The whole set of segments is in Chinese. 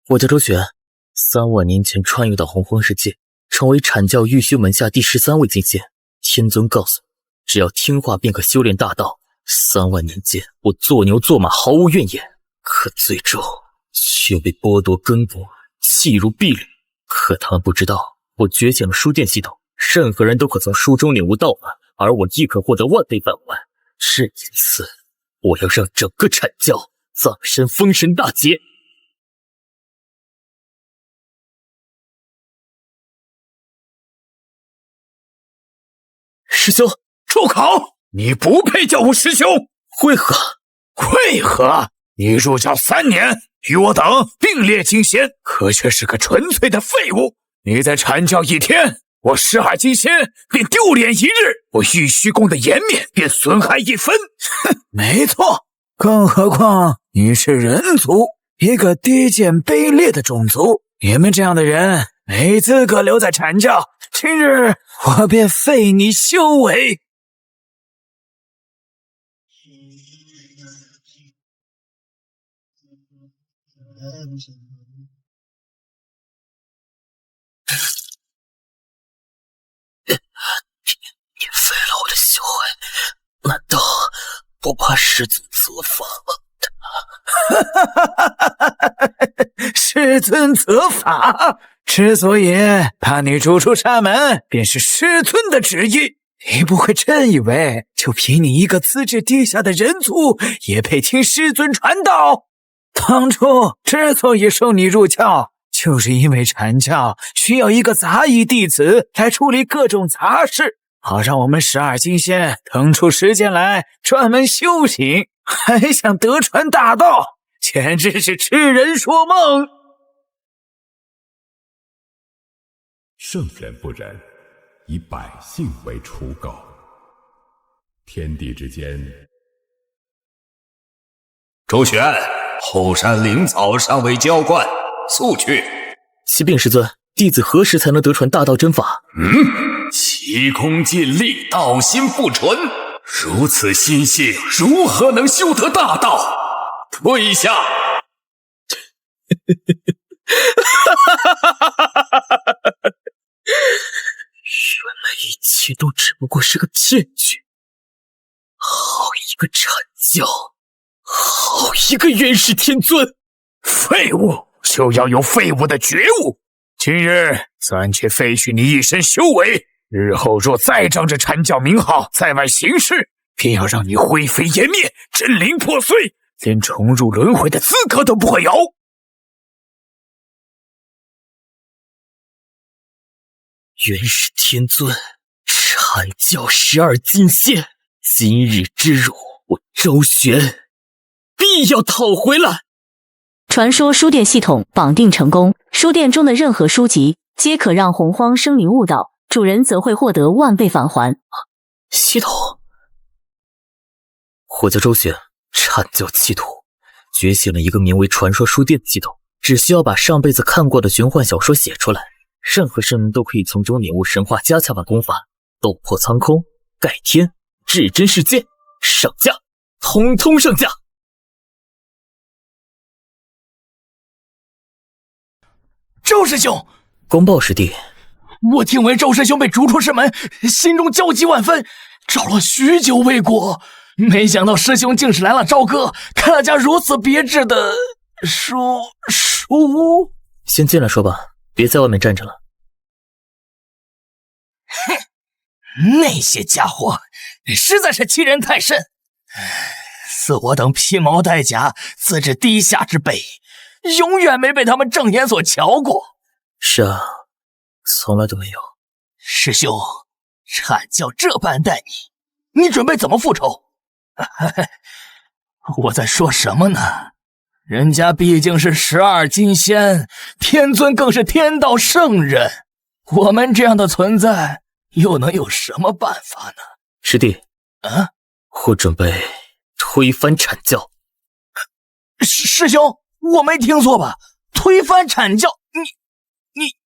我叫周旋，3万年前穿越到洪荒世界，成为阐教玉虚门下第13位金仙。天尊告诉我，只要听话便可修炼大道。3万年间，我做牛做马毫无怨言，可最终却被剥夺根骨，弃如敝履。可他们不知道，我觉醒了书殿系统，任何人都可从书中领悟道法，而我亦可获得万倍返还。这一次，我要让整个阐教葬身封神大劫。师兄，住口！你不配叫我师兄。为何？为何？你入教3年，与我等并列金仙，可却是个纯粹的废物。你在阐教1天，我12金仙便丢脸1日，我玉虚宫的颜面便损害1分。哼，没错。更何况你是人族，一个低贱卑劣的种族，你们这样的人没资格留在阐教。今日我便废你修为。你废了我的修为，难道不怕师尊责罚吗？师尊责罚？之所以把你逐出沙门，便是师尊的旨意。你不会真以为就凭你一个资质低下的人族，也配听师尊传道？当初之所以收你入教，就是因为阐教需要一个杂役弟子来处理各种杂事，好让我们12金仙腾出时间来专门修行，还想得传大道，简直是痴人说梦。圣人不仁，以百姓为刍狗。天地之间，周旋，后山灵草尚未浇灌，速去。启禀师尊，弟子何时才能得传大道真法？急功近利，道心不纯，如此心性，如何能修得大道？退下！原来一切都只不过是个骗局。好一个阐教，好一个元始天尊！废物就要有废物的觉悟。今日暂且废去你一身修为，日后若再仗着阐教名号在外行事，便要让你灰飞烟灭，真灵破碎，连重入轮回的资格都不会有。元始天尊，阐教12金仙，今日之辱，我周旋必要讨回来。传说书店系统绑定成功，书店中的任何书籍皆可让洪荒生灵悟道，主人则会获得万倍返还。系统，我叫周旋，阐教弃土，觉醒了一个名为传说书店的系统，只需要把上辈子看过的玄幻小说写出来，任何生灵都可以从中领悟神话加强版功法，斗破苍空，盖天，至真世界，上架，通通上架。周师兄，公报师弟，我听闻周师兄被逐出师门，心中焦急万分，找了许久未果，没想到师兄竟是来了朝歌，开了家如此别致的书屋。先进来说吧，别在外面站着了。哼，那些家伙实在是欺人太甚，似我等披毛戴甲、资质低下之辈，永远没被他们正眼所瞧过。是啊，从来都没有。师兄，阐教这般待你，你准备怎么复仇？我在说什么呢？人家毕竟是12金仙，天尊更是天道圣人，我们这样的存在又能有什么办法呢？师弟，我准备推翻阐教。师兄，我没听错吧？推翻阐教？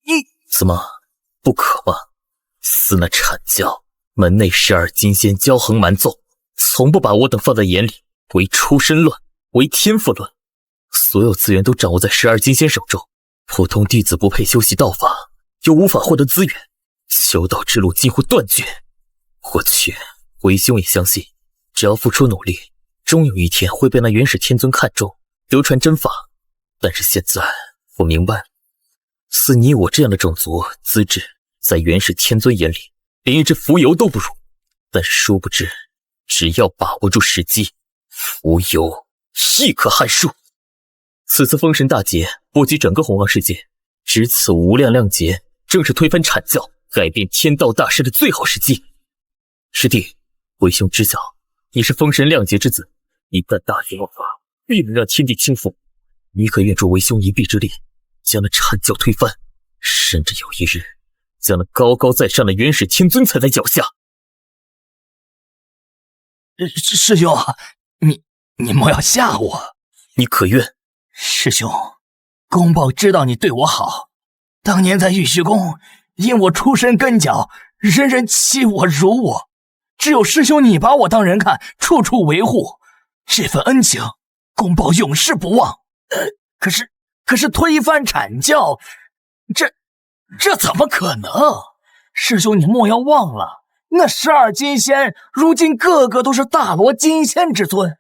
你怎么不可吗？司那阐教门内12金仙骄横蛮纵，从不把我等放在眼里，唯出身论，唯天赋论，所有资源都掌握在12金仙手中，普通弟子不配修习道法，又无法获得资源，修道之路几乎断绝。或许为兄也相信，只要付出努力，终有一天会被那元始天尊看中，得传真法。但是现在我明白了，似你我这样的种族资质，在元始天尊眼里连一只蜉蝣都不如。但是殊不知，只要把握住时机，蜉蝣亦可撼树。此次封神大劫波及整个洪荒世界，值此无量量劫，正是推翻阐教、改变天道大势的最好时机。师弟，为兄知晓，你是封神量劫之子，一旦大劫爆发，必能让天地倾覆。你可愿助为兄一臂之力，将那阐教推翻，甚至有一日将那高高在上的元始天尊踩在脚下？师兄，你莫要吓我。你可愿？师兄，公豹知道你对我好，当年在玉虚宫，因我出身根脚，人人欺我辱我，只有师兄你把我当人看，处处维护，这份恩情，公豹永世不忘。可是推翻阐教，这怎么可能？师兄你莫要忘了，那12金仙如今个个都是大罗金仙之尊，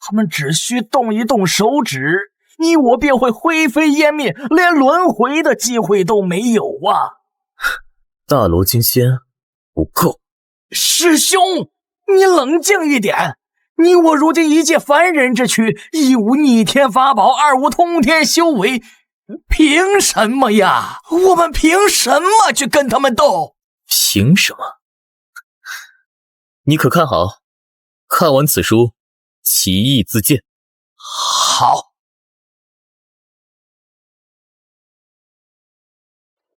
他们只需动一动手指，你我便会灰飞烟灭，连轮回的机会都没有啊！大罗金仙不够。师兄，你冷静一点。你我如今一介凡人之躯，一无逆天法宝，二无通天修为，凭什么呀？我们凭什么去跟他们斗？凭什么？你可看好？看完此书，其意自见。好。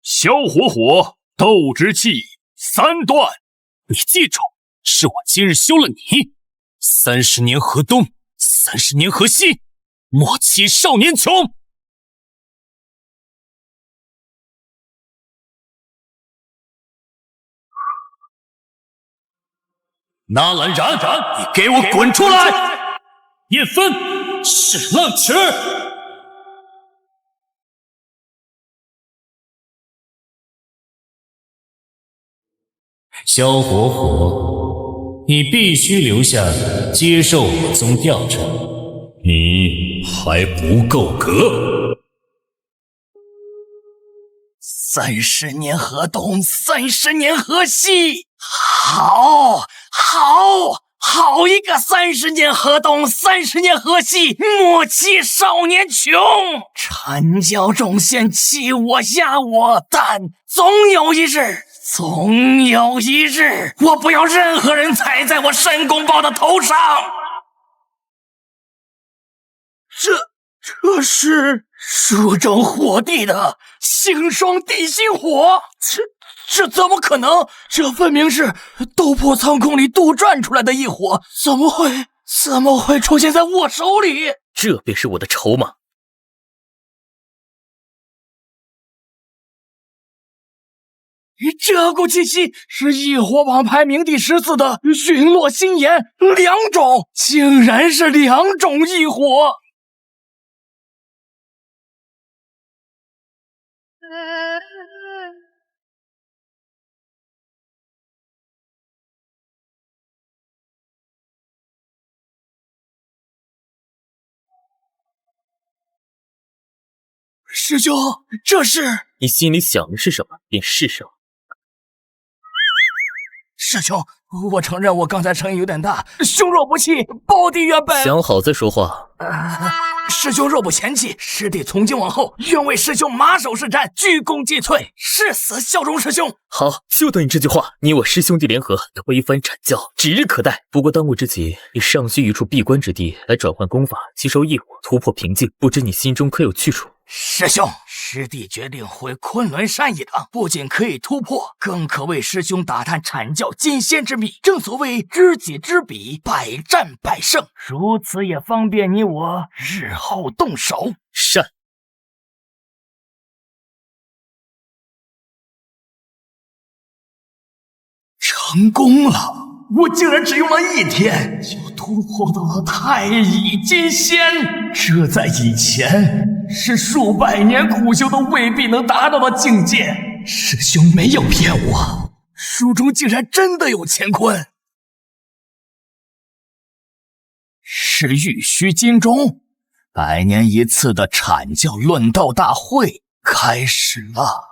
萧火火，斗之气3段。你记住，是我今日休了你。30年河东，30年河西，莫欺少年穷。纳兰然，你给我滚出来！叶枫，是浪池。萧火火，你必须留下接受我宗调查。你还不够格。30年河东，30年河西，好一个30年河东，30年河西，莫欺少年穷。阐教众仙欺我压我，但总有一日，我不要任何人踩在我申公豹的头上。这是书中火地的星霜地心火，这怎么可能？这分明是斗破苍空里杜撰出来的异火，怎么会出现在我手里？这便是我的筹码。这股气息是异火榜排名第14的陨落心炎，2种，竟然是2种异火。师兄，这是……你心里想的是什么，便是什么。师兄，我承认我刚才声音有点大，兄若不弃，胞弟原本……想好再说话。师兄若不嫌弃，师弟从今往后愿为师兄马首是瞻，鞠躬尽瘁，誓死效忠师兄。好，就等你这句话。你我师兄弟联合，推翻阐教，指日可待。不过当务之急，你尚需一处闭关之地来转换功法，吸收异火，突破瓶颈。不知你心中可有去处？师兄，师弟决定回昆仑山一趟，不仅可以突破，更可为师兄打探阐教金仙之秘。正所谓知己知彼，百战百胜，如此也方便你我日后动手。善。成功了！我竟然只用了1天，就突破到了太乙金仙。这在以前是数百年苦修都未必能达到的境界。师兄没有骗我，书中竟然真的有乾坤。是玉虚金钟，100年一次的阐教论道大会开始了。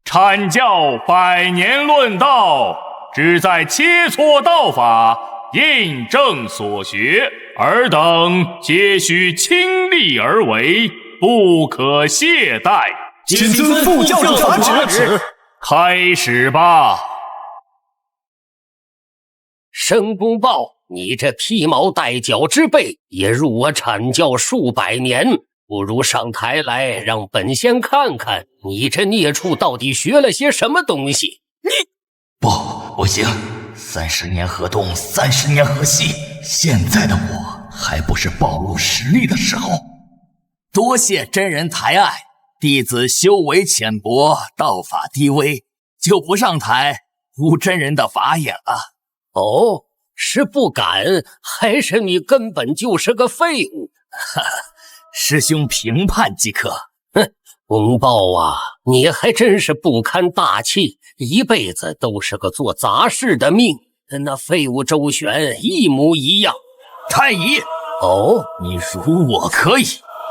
阐教100年论道，旨在切磋道法，印证所学，尔等皆需倾力而为，不可懈怠。谨遵副教主法旨。开始吧。申公豹，你这披毛戴角之辈，也入我阐教数百年，不如上台来，让本仙看看你这孽畜到底学了些什么东西。不行，30年河东，30年河西，现在的我还不是暴露实力的时候。多谢真人抬爱，弟子修为浅薄，道法低微，就不上台污真人的法眼了。哦，是不敢，还是你根本就是个废物？师兄评判即可。哼，公豹啊，你还真是不堪大器，一辈子都是个做杂事的命，跟那废物周旋一模一样。太乙，哦，你辱我可以，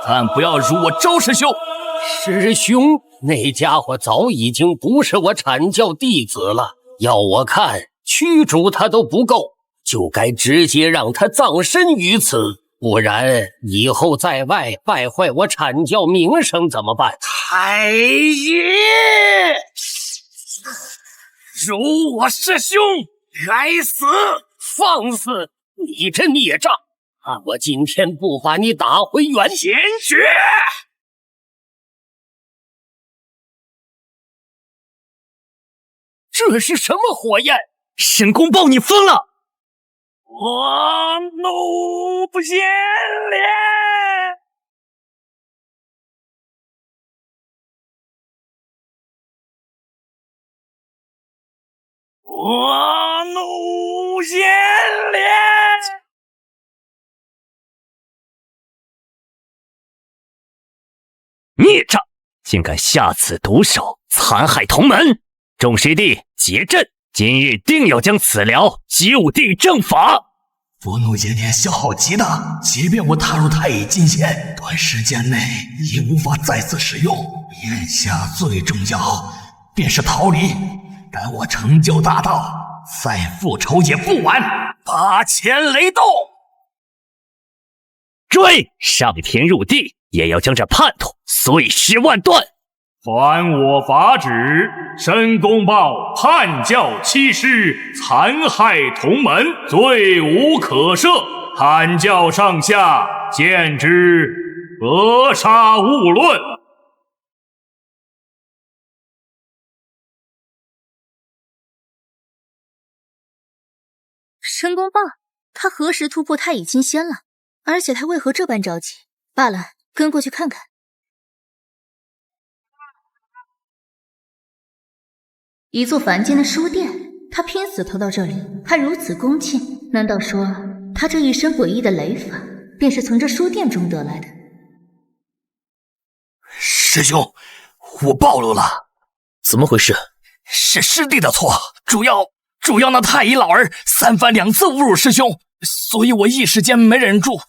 但不要辱我周师兄。师兄，那家伙早已经不是我阐教弟子了，要我看驱逐他都不够，就该直接让他葬身于此，不然以后在外败坏我阐教名声怎么办？太乙，辱我师兄，该死！放肆！你这孽障，看我今天不把你打回原形！血！这是什么火焰？申公豹，你疯了！我怒不先烈！我怒先烈！孽障，竟敢下此毒手，残害同门！众师弟结阵，今日定要将此寮就地正法。佛怒邪念消耗极大，即便我踏入太乙金仙，短时间内也无法再次使用。眼下最重要便是逃离，待我成就大道，再复仇也不晚。8000雷动，追！上天入地，也要将这叛徒碎尸万段。还我法旨！申公豹叛教欺师，残害同门，罪无可赦。阐教上下见之，格杀勿论。申公豹，他何时突破太乙金仙了？而且他为何这般着急？罢了，跟过去看看。一座凡间的书店，他拼死投到这里，还如此恭敬，难道说他这一身诡异的雷法，便是从这书店中得来的？师兄，我暴露了。怎么回事？是师弟的错，主要那太乙老儿3番2次侮辱师兄，所以我一时间没忍住，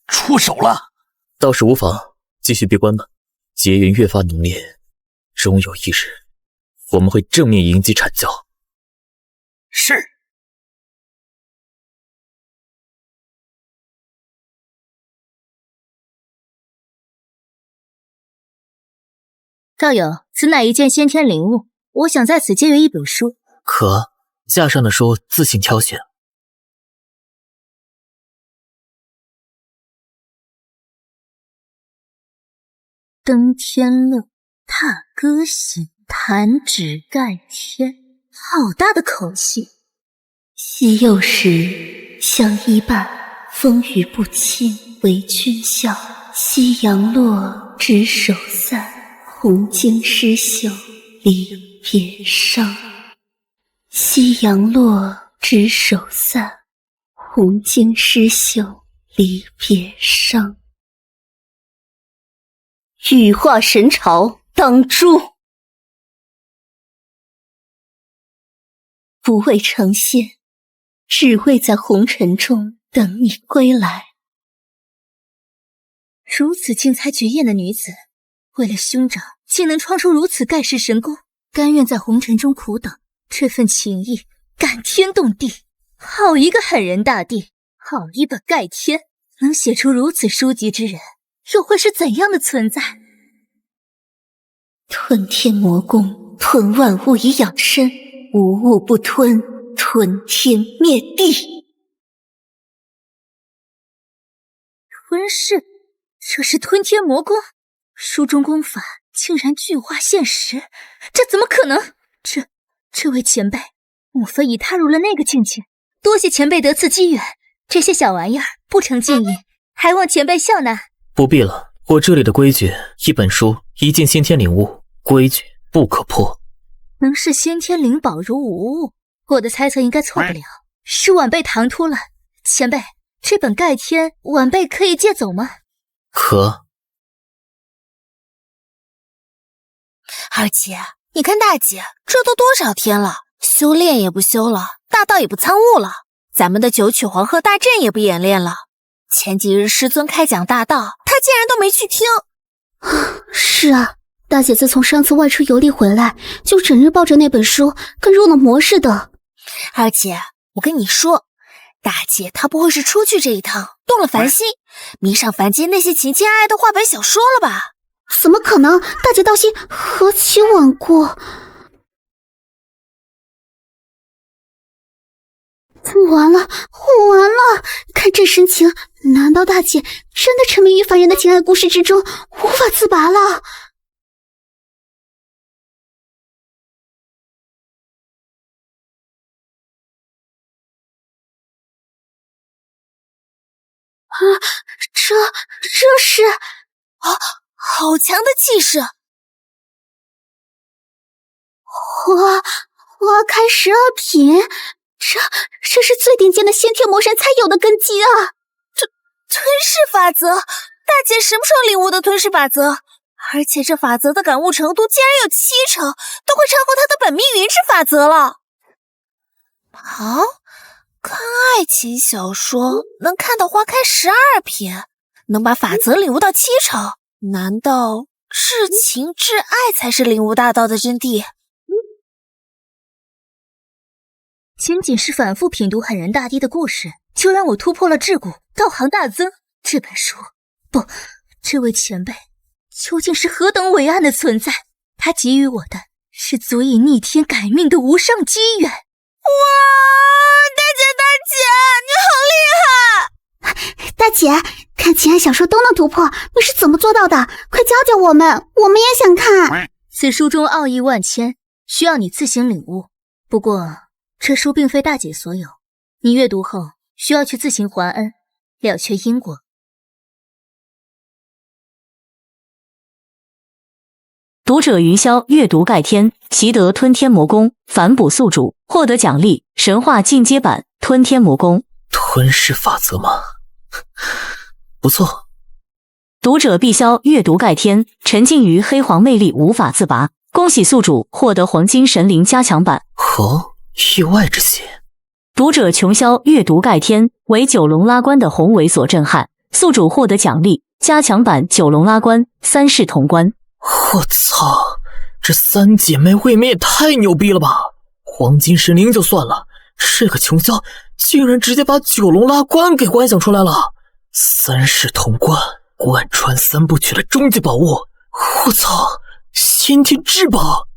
出手了。倒是无妨，继续闭关吧。劫缘越发浓烈，终有一日，我们会正面迎击阐教。是。道友，此乃一件先天灵物，我想在此借阅一本书。可架上的书自行挑选。登天乐，踏歌行，弹指盖天，好大的口气！昔幼时，相依伴，风雨不侵，为君笑。夕阳落，执手散，红巾湿袖，离别伤。夕阳落，执手散，红巾诗绣离别伤。羽化神朝当诛，不为成仙，只为在红尘中等你归来。如此精彩绝艳的女子，为了兄长竟能创出如此盖世神功，甘愿在红尘中苦等，这份情谊感天动地。好一个狠人大帝，好一本盖天，能写出如此书籍之人，又会是怎样的存在？吞天魔功，吞万物以养身，无物不吞，吞天灭地。吞噬，这是吞天魔功？书中功法竟然具化现实，这怎么可能？这位前辈，莫非已踏入了那个境界？多谢前辈得赐机缘，这些小玩意儿不成敬意，还望前辈笑纳。不必了，我这里的规矩，一本书，一件先天灵物，规矩不可破。能视先天灵宝如无物，我的猜测应该错不了，是晚辈唐突了。前辈，这本盖天，晚辈可以借走吗？可。二姐，你看大姐，这都多少天了，修炼也不修了，大道也不参悟了，咱们的九曲黄鹤大阵也不演练了。前几日师尊开讲大道，他竟然都没去听。是啊，大姐自从上次外出游历回来，就整日抱着那本书，跟入了魔似的。二姐，我跟你说，大姐她不会是出去这一趟动了凡心，迷上凡间那些情情爱爱的画本小说了吧？怎么可能？大姐道心何其稳固！完了，完了！看这神情，难道大姐真的沉迷于凡人的情爱故事之中，无法自拔了？啊，这是好强的气势！花开12品，这是最顶尖的先天魔神才有的根基啊！吞噬法则，大姐什么时候领悟的吞噬法则？而且这法则的感悟程度竟然有70%，都快超过她的本命云之法则了。好，看爱情小说能看到花开12品，能把法则领悟到70%，难道至情至爱才是领悟大道的真谛？仅仅是反复品读狠人大帝的故事，就让我突破了桎梏，道行大增。这本书，不，这位前辈究竟是何等伟岸的存在？他给予我的是足以逆天改命的无上机缘。哇，大姐，你好厉害！大姐，看情爱小说都能突破，你是怎么做到的？快教教我们，我们也想看。此书中奥义万千，需要你自行领悟。不过这书并非大姐所有，你阅读后需要去自行还恩，了却因果。读者云霄阅读盖天，习得吞天魔功，反哺宿主，获得奖励神话进阶版吞天魔功。吞噬法则吗？不错。读者碧霄阅读盖天，沉浸于黑黄魅力无法自拔，恭喜宿主获得黄金神灵加强版。意外之喜。读者琼霄阅读盖天，为九龙拉关的宏伟所震撼，宿主获得奖励加强版九龙拉关3世通关。我操，这三姐妹未免也太牛逼了吧！黄金神灵就算了，这个琼霄竟然直接把九龙拉关给观想出来了，3世通关，贯穿3部曲的终极宝物！我操，先天至宝！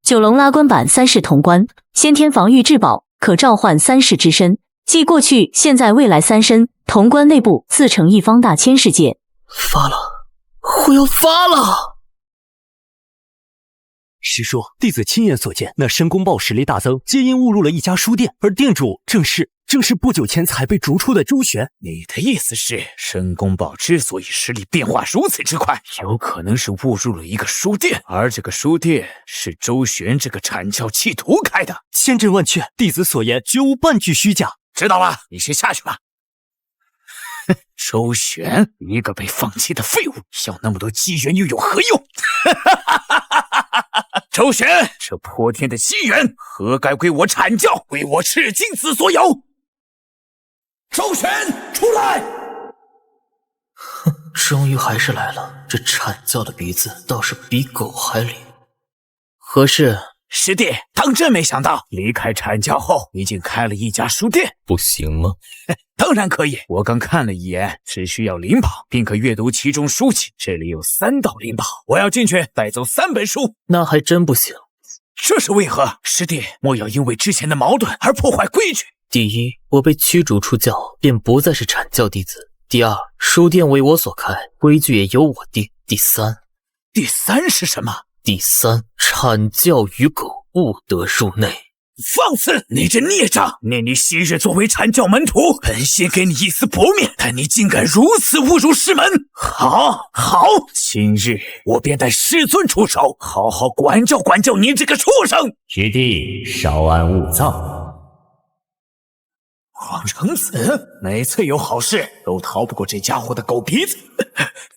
九龙拉关版3世通关，先天防御至宝，可召唤3世之身，即过去、现在、未来3身，潼关内部自成一方大千世界。发了，我要发了！师叔，弟子亲眼所见，那申公豹实力大增，皆因误入了一家书店，而店主正是不久前才被逐出的周旋。你的意思是，申公豹之所以实力变化如此之快，有可能是误入了一个书店，而这个书店是周旋这个阐教弃徒开的。千真万确，弟子所言绝无半句虚假。知道了，你先下去吧。周旋，一个被放弃的废物，要那么多机缘又有何用？周旋，这泼天的机缘，何该归我阐教，归我赤精子所有？周旋，出来！哼，终于还是来了。这阐教的鼻子倒是比狗还灵。何事？师弟，当真没想到，离开阐教后，你竟开了一家书店，不行吗？当然可以。我刚看了一眼，只需要灵宝，并可阅读其中书籍。这里有3道灵宝，我要进去带走3本书。那还真不行。这是为何？师弟，莫要因为之前的矛盾而破坏规矩。第一，我被驱逐出教，便不再是阐教弟子。第二，书店为我所开，规矩也由我定。第三是什么？第三，阐教与狗不得入内。放肆！你这孽障！念你昔日作为阐教门徒，本先给你一丝薄面，但你竟敢如此侮辱师门！好，今日我便带师尊出手，好好管教管教你这个畜生！师弟稍安勿躁。黄成子每次有好事都逃不过这家伙的狗鼻子。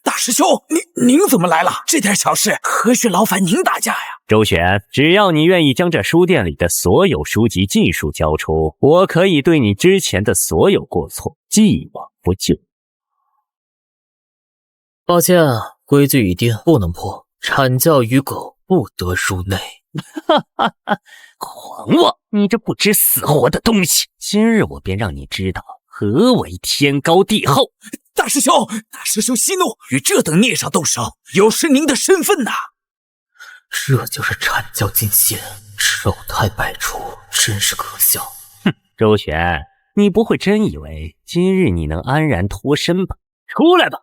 大师兄，您怎么来了？这点小事何须劳烦您大驾呀？周旋，只要你愿意将这书店里的所有书籍尽数交出，我可以对你之前的所有过错既往不咎。抱歉，规矩已定，不能破。阐教与狗不得入内。哈哈哈！狂妄！你这不知死活的东西！今日我便让你知道何为天高地厚。大师兄息怒，与这等孽障动手，有失您的身份呐！这就是阐教进献，丑态百出，真是可笑。哼，周旋，你不会真以为今日你能安然脱身吧？出来吧！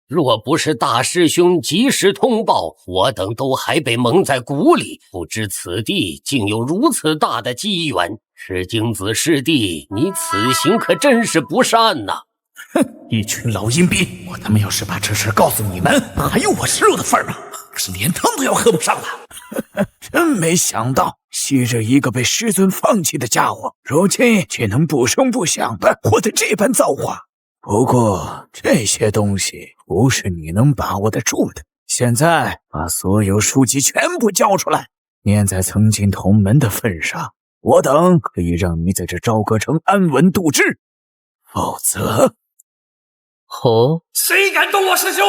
若不是大师兄及时通报，我等都还被蒙在鼓里，不知此地竟有如此大的机缘。赤精子师弟，你此行可真是不善呐！哼，一群老阴逼！我他妈要是把这事告诉你们，还有我吃肉的份吗？是连汤都要喝不上了。真没想到，昔日一个被师尊放弃的家伙，如今却能不声不响的活得这般造化。不过这些东西不是你能把握得住的。现在把所有书籍全部交出来，念在曾经同门的份上，我等可以让你在这朝歌城安稳度日。否则，谁敢动我师兄？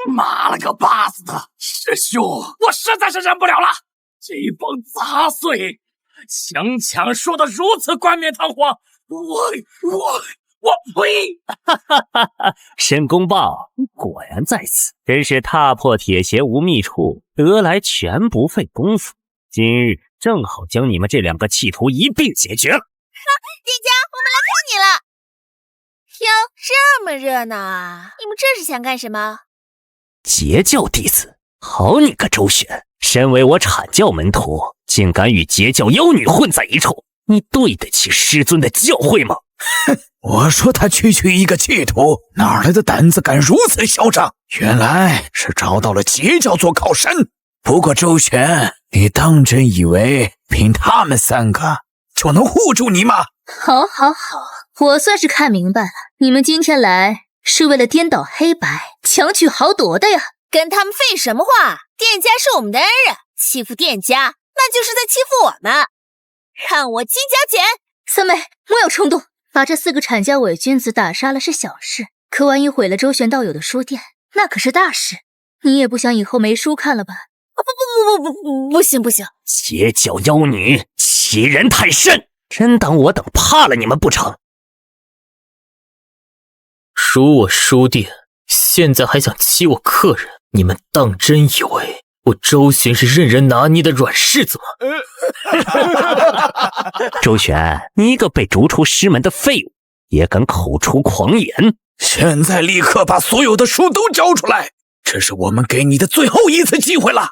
妈了个巴子的！师兄，我实在是忍不了了！这帮杂碎，强说得如此冠冕堂皇，我呸！哈哈哈哈！申公豹，你果然在此，真是踏破铁鞋无觅处，得来全不费工夫。今日正好将你们这2个弃徒一并解决了。店家，我们来看你了。哟，这么热闹啊！你们这是想干什么？截教弟子，好你个周旋！身为我阐教门徒，竟敢与截教妖女混在一处，你对得起师尊的教诲吗？哼，我说他区一个弃徒，哪来的胆子敢如此嚣张？原来是找到了截教做靠山。不过周旋，你当真以为凭他们3个就能护住你吗？好，我算是看明白了，你们今天来是为了颠倒黑白，强取豪夺的呀！跟他们废什么话？店家是我们的恩人，欺负店家那就是在欺负我们。让我金甲剪！三妹，莫要冲动，把这4个阐教伪君子打杀了是小事，可万一毁了周旋道友的书店，那可是大事。你也不想以后没书看了吧？不行！截教妖女欺人太甚，真当我等怕了你们不成？辱我书店，现在还想欺我客人？你们当真以为我周旋是任人拿捏的软柿子吗？周旋，你一个被逐出师门的废物，也敢口出狂言！现在立刻把所有的书都交出来，这是我们给你的最后一次机会了。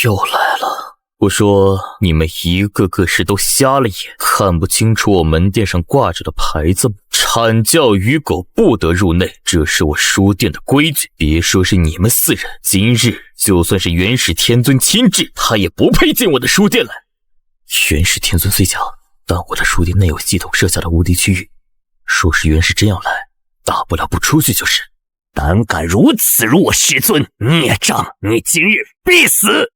又来了！我说你们一个个是都瞎了眼，看不清楚我门店上挂着的牌子吗？阐教与狗不得入内，这是我书店的规矩。别说是你们4人，今日就算是元始天尊亲至，他也不配进我的书店来。元始天尊虽强，但我的书店内有系统设下的无敌区域，若是原是这样来，大不了不出去就是。胆敢如此辱我师尊，孽障，你今日必死！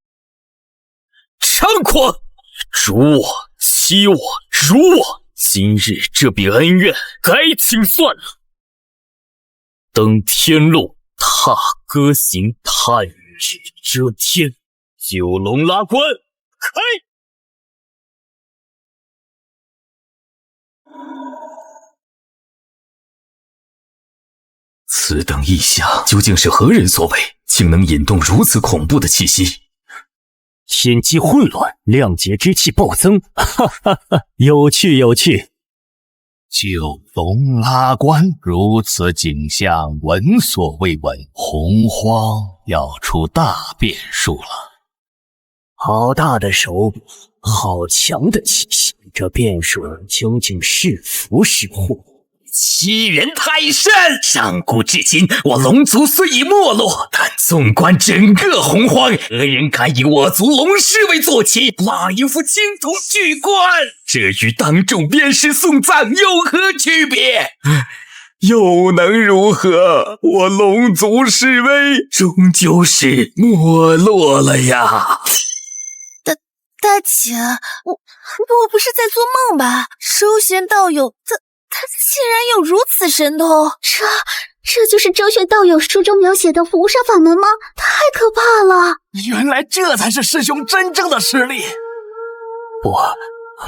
猖狂！辱我，欺我，辱我！今日这笔恩怨该清算了。登天路，踏歌行，探日遮天，九龙拉关，开！此等异象究竟是何人所为，竟能引动如此恐怖的气息？天机混乱，谅解之气暴增，哈哈哈，有趣有趣。九龙拉关，如此景象，闻所未闻。洪荒要出大变数了。好大的手笔，好强的气息，这变数究竟是福是祸？欺人太甚！上古至今，我龙族虽已没落，但纵观整个洪荒，何人敢以我族龙师为坐骑，拉一副青铜巨冠？这与当众鞭尸送葬有何区别？又能如何？我龙族势威终究是没落了呀！大姐，我不是在做梦吧？周玄道友他竟然有如此神通，这就是周玄道友书中描写的符杀法门吗？太可怕了！原来这才是师兄真正的实力。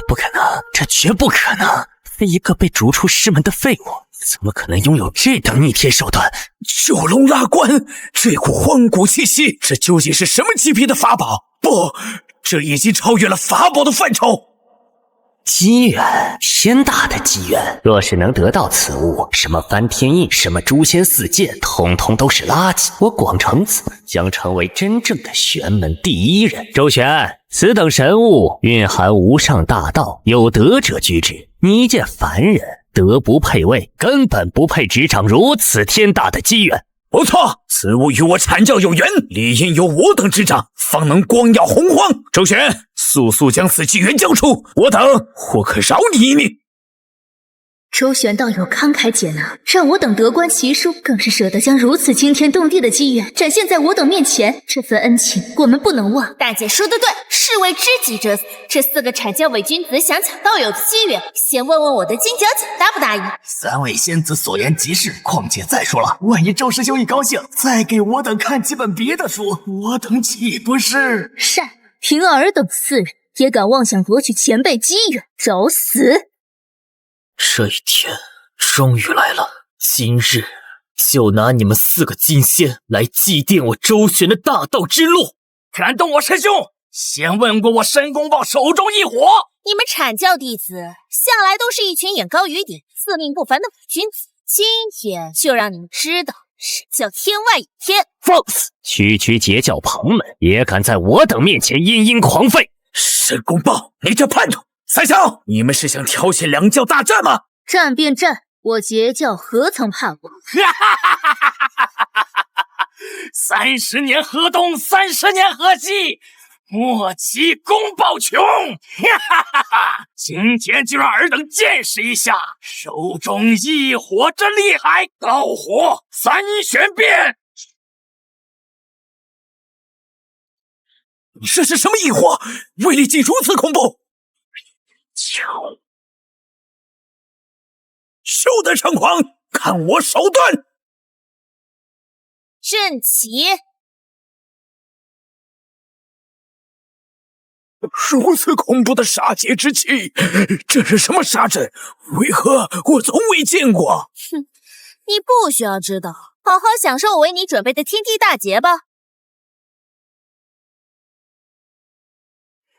不可能，这绝不可能！一个被逐出师门的废物，怎么可能拥有这等逆天手段？九龙拉关，这股荒古气息，这究竟是什么级别的法宝？不，这已经超越了法宝的范畴。机缘，天大的机缘！若是能得到此物，什么翻天印，什么诛仙四剑，统统都是垃圾。我广成子将成为真正的玄门第一人。周玄，此等神物蕴含无上大道，有德者居之。你一介凡人，德不配位，根本不配执掌如此天大的机缘。不错，此物与我阐教有缘，理应由我等执掌，方能光耀洪荒。周玄，速将此机缘交出，我等或可饶你一命。周玄道友慷慨解囊，让我等得观其书，更是舍得将如此惊天动地的机缘展现在我等面前，这份恩情我们不能忘。大姐说得对，士为知己者死。这4个阐教伪君子想抢道友的机缘，先问问我的金角姐答不答应？3位仙子所言极是，况且再说了，万一周师兄一高兴，再给我等看几本别的书，我等岂不是……善，凭尔等4人也敢妄想夺取前辈机缘，找死！这一天终于来了，今日就拿你们4个金仙来祭奠我周旋的大道之路。敢动我师兄，先问过我申公豹手中一火。你们阐教弟子向来都是一群眼高于顶、自命不凡的伪君子，今天就让你们知道什么叫天外有天。放肆！区截教旁门，也敢在我等面前殷殷狂吠！申公豹，你这叛徒！三小，你们是想挑起2教大战吗？战便战，我截教何曾怕过？30年河东，30年河西，莫欺公豹穷！今天就让尔等见识一下手中异火之厉害！高火3玄变！这是什么异火？威力竟如此恐怖！休得猖狂，看我手段！阵起！如此恐怖的杀劫之气，这是什么杀阵？为何我从未见过？哼，你不需要知道，好好享受我为你准备的天地大劫吧。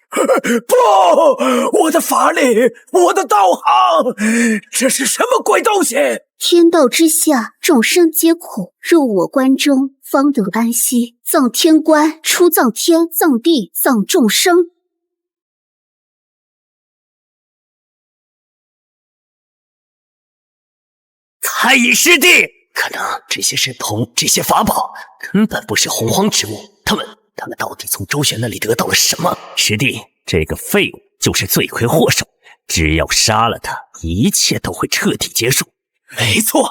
不，我的法力，我的道行，这是什么鬼东西？天道之下，众生皆苦，入我关中，方得安息。葬天官，出葬天，葬地，葬众生。太乙师弟，可能这些神通，这些法宝根本不是洪荒之物，他们到底从周旋那里得到了什么？师弟，这个废物就是罪魁祸首，只要杀了他，一切都会彻底结束。没错，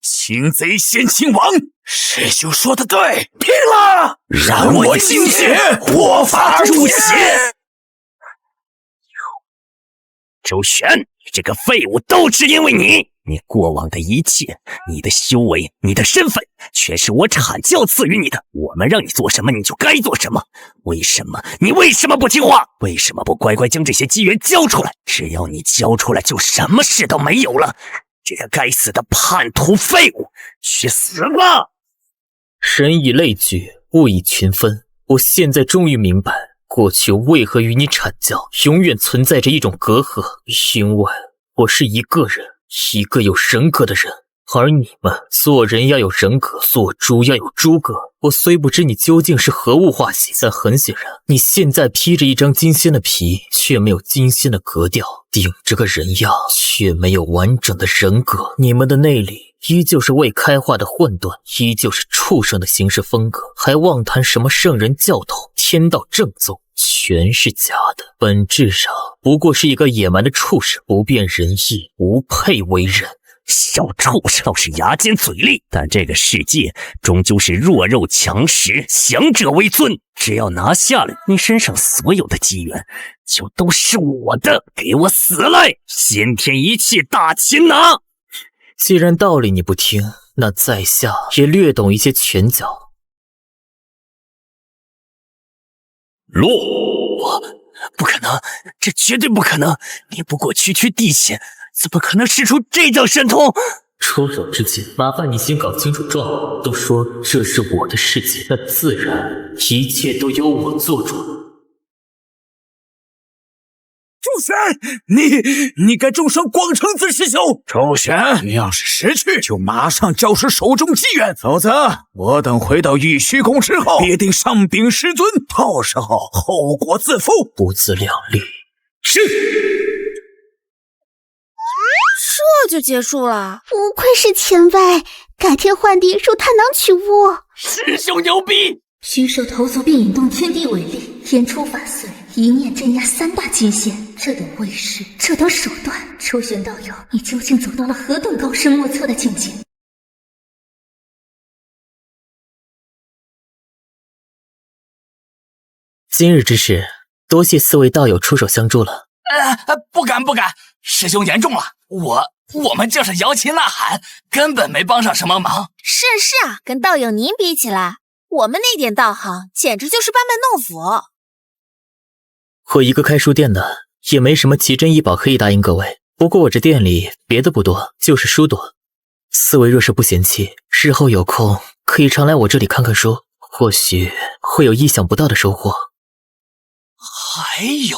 擒贼先擒王，师兄说的对，拼了！让我精血破法入血！周旋，你这个废物，都只因为你过往的一切，你的修为，你的身份，全是我阐教赐予你的。我们让你做什么，你就该做什么。你为什么不听话？为什么不乖乖将这些机缘交出来？只要你交出来，就什么事都没有了。这个该死的叛徒废物，去死吧！人以类聚，物以群分。我现在终于明白，过去为何与你阐教永远存在着一种隔阂，因为我是一个人，一个有人格的人，而你们做人要有人格，做猪要有猪格。我虽不知你究竟是何物化形，但很显然，你现在披着一张金仙的皮，却没有金仙的格调，顶着个人样，却没有完整的人格。你们的内里依旧是未开化的混沌，依旧是畜生的行事风格，还妄谈什么圣人教统、天道正宗，全是假的。本质上不过是一个野蛮的畜生，不辨人意，无配为人。小畜生倒是牙尖嘴利，但这个世界终究是弱肉强食，强者为尊。只要拿下了你身上所有的机缘，就都是我的。给我死来！先天一气大擒拿！既然道理你不听，那在下也略懂一些拳脚。落！不可能，这绝对不可能！你不过区区地仙，怎么可能使出这种神通？出手之前，麻烦你先搞清楚状况。都说这是我的世界，那自然一切都由我做主。周旋，你该重伤广成子师兄。周旋，你要是识趣，就马上交出手中机缘，否则我等回到玉虚宫之后，必定上禀师尊，到时候后果自负。不自量力。是。这就结束了，不愧是前辈，改天换地入探囊取物。师兄牛逼！虚兽投足并引动天地为力，天出法随，一念镇压三大金仙。这等威势，这等手段，周旋道友，你究竟走到了何等高深莫测的境界？今日之事，多谢四位道友出手相助了。不敢，师兄言重了。我们就是摇旗呐喊，根本没帮上什么忙。是啊，跟道友您比起来，我们那点道行简直就是班门弄斧。我一个开书店的，也没什么奇珍异宝可以答应各位。不过我这店里别的不多，就是书多。四位若是不嫌弃，日后有空可以常来我这里看看书，或许会有意想不到的收获。还有，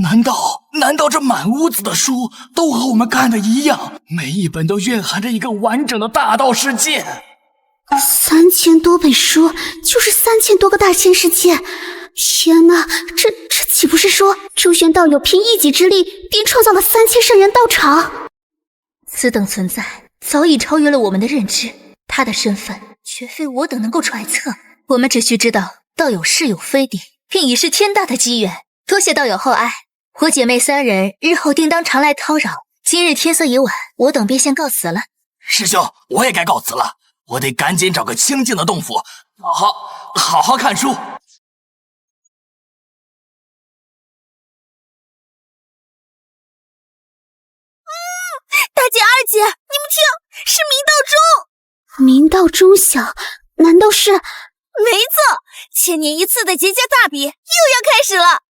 难道这满屋子的书都和我们看的一样？每一本都蕴含着一个完整的大道世界。3000多本书，就是3000多个大千世界。天哪，这岂不是说周旋道友凭一己之力便创造了3000圣人道场？此等存在早已超越了我们的认知，他的身份绝非我等能够揣测。我们只需知道道友是有非定，便已是天大的机缘。多谢道友厚爱，我姐妹3人日后定当常来叨扰。今日天色已晚，我等便先告辞了。师兄，我也该告辞了，我得赶紧找个清静的洞府，好好看书。大姐二姐，你们听，是明道中。明道中晓，难道是？没错，千年一次的结界大比又要开始了。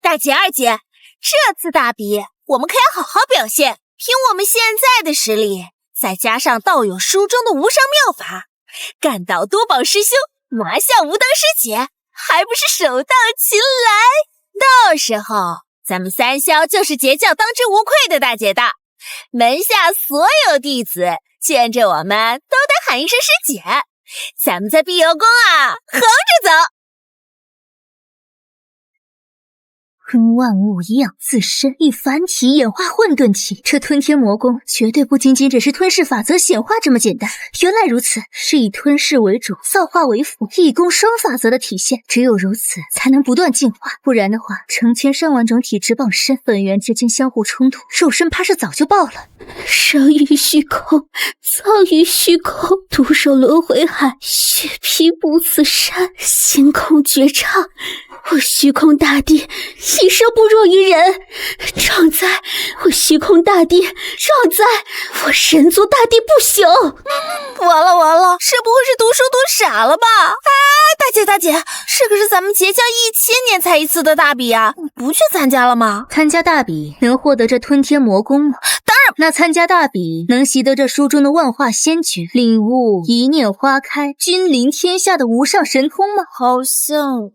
大姐二姐，这次大比我们可要好好表现，凭我们现在的实力，再加上道友书中的无上妙法，干倒多宝师兄，拿下无当师姐，还不是手到擒来？到时候咱们三霄就是截教当之无愧的大姐大，门下所有弟子见着我们都得喊一声师姐，咱们在碧游宫啊横着走。吞万物以养自身，以凡体演化混沌体。这吞天魔功绝对不仅仅只是吞噬法则显化这么简单。原来如此，是以吞噬为主，造化为辅，一功双法则的体现。只有如此，才能不断进化。不然的话，成千上万种体质傍身，本源之间相互冲突，肉身怕是早就爆了。生于虚空，葬于虚空，独守轮回海，血披不死山，星空绝唱。我虚空大帝一生不弱于人，壮哉我虚空大帝，壮哉我神族大帝不朽。完了完了，是不会是读书读傻了吧？哎，大姐，这可是咱们截教1000年才一次的大比啊，你不去参加了吗？参加大比能获得这吞天魔功吗？当然。那参加大比能习得这书中的万化仙诀，领悟一念花开，君临天下的无上神通吗？好像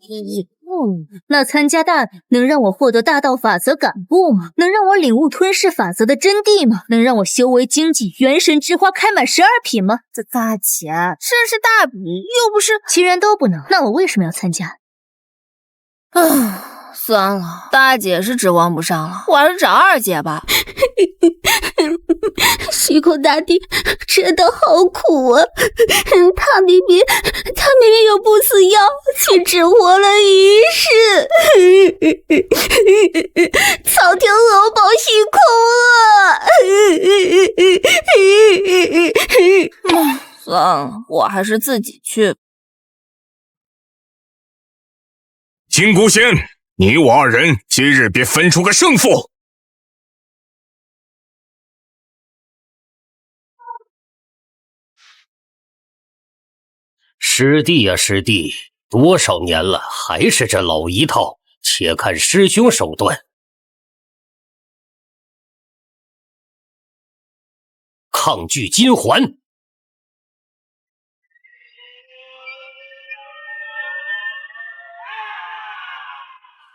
那参加大比能让我获得大道法则感悟吗？能让我领悟吞噬法则的真谛吗？能让我修为精进，元神之花开满12品吗？大姐，这是大比，又不是……既然都不能，那我为什么要参加？算了，大姐是指望不上了，我还是找二姐吧。虚空大帝真的好苦啊！他明明有不死药，却只活了一世。苍天何保虚空啊！算了，我还是自己去。金姑仙，你我二人今日别分出个胜负。师弟呀师弟，多少年了，还是这老一套，且看师兄手段。抗拒金环。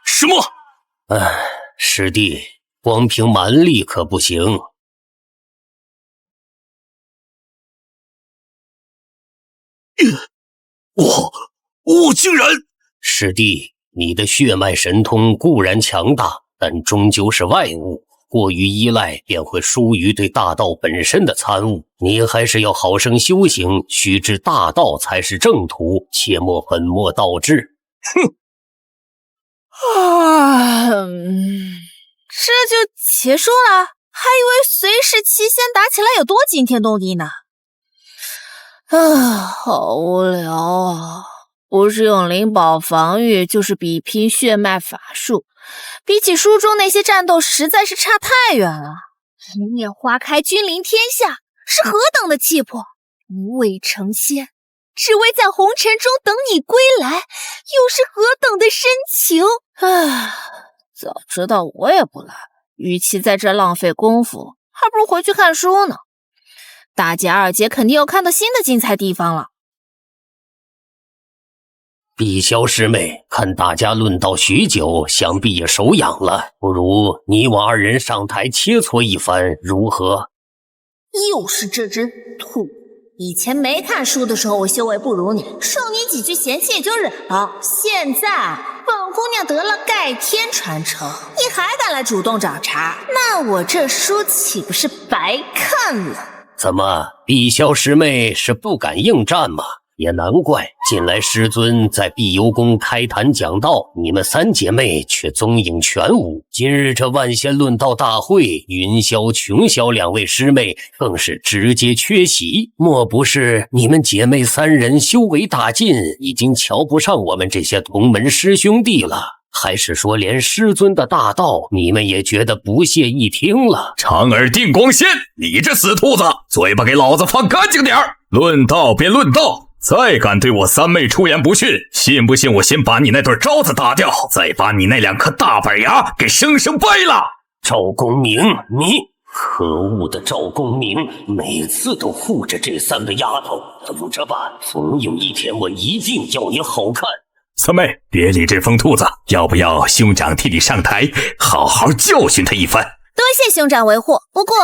什么？师弟，光凭蛮力可不行。我竟然……师弟，你的血脉神通固然强大，但终究是外物，过于依赖便会疏于对大道本身的参悟。你还是要好生修行，须知大道才是正途，切莫本末倒置。哼！这就结束了？还以为随时七仙打起来有多惊天动地呢。好无聊啊！不是用灵宝防御，就是比拼血脉法术，比起书中那些战斗实在是差太远了。一念花开，君临天下，是何等的气魄！无畏成仙，只为在红尘中等你归来，又是何等的深情！早知道我也不来，与其在这浪费功夫，还不如回去看书呢。大姐二姐肯定又看到新的精彩地方了。碧霄师妹，看大家论道许久，想必也手痒了，不如你我二人上台切磋一番，如何？又是这只兔！以前没看书的时候，我修为不如你，受你几句嫌弃也就忍了。现在本姑娘得了盖天传承，你还敢来主动找茬？那我这书岂不是白看了？怎么，碧霄师妹是不敢应战吗？也难怪，近来师尊在碧游宫开坛讲道，你们三姐妹却踪影全无。今日这万仙论道大会，云霄、琼霄两位师妹更是直接缺席，莫不是你们姐妹三人修为大进，已经瞧不上我们这些同门师兄弟了？还是说连师尊的大道你们也觉得不屑一听了？长耳定光仙，你这死兔子，嘴巴给老子放干净点儿！论道便论道，再敢对我三妹出言不逊，信不信我先把你那对招子打掉，再把你那2颗大板牙给生生掰了！赵公明，你可恶的赵公明，每次都护着这3个丫头，等着吧，总有一天我一定要你好看。三妹，别理这疯兔子，要不要兄长替你上台，好好教训他一番？多谢兄长维护，不过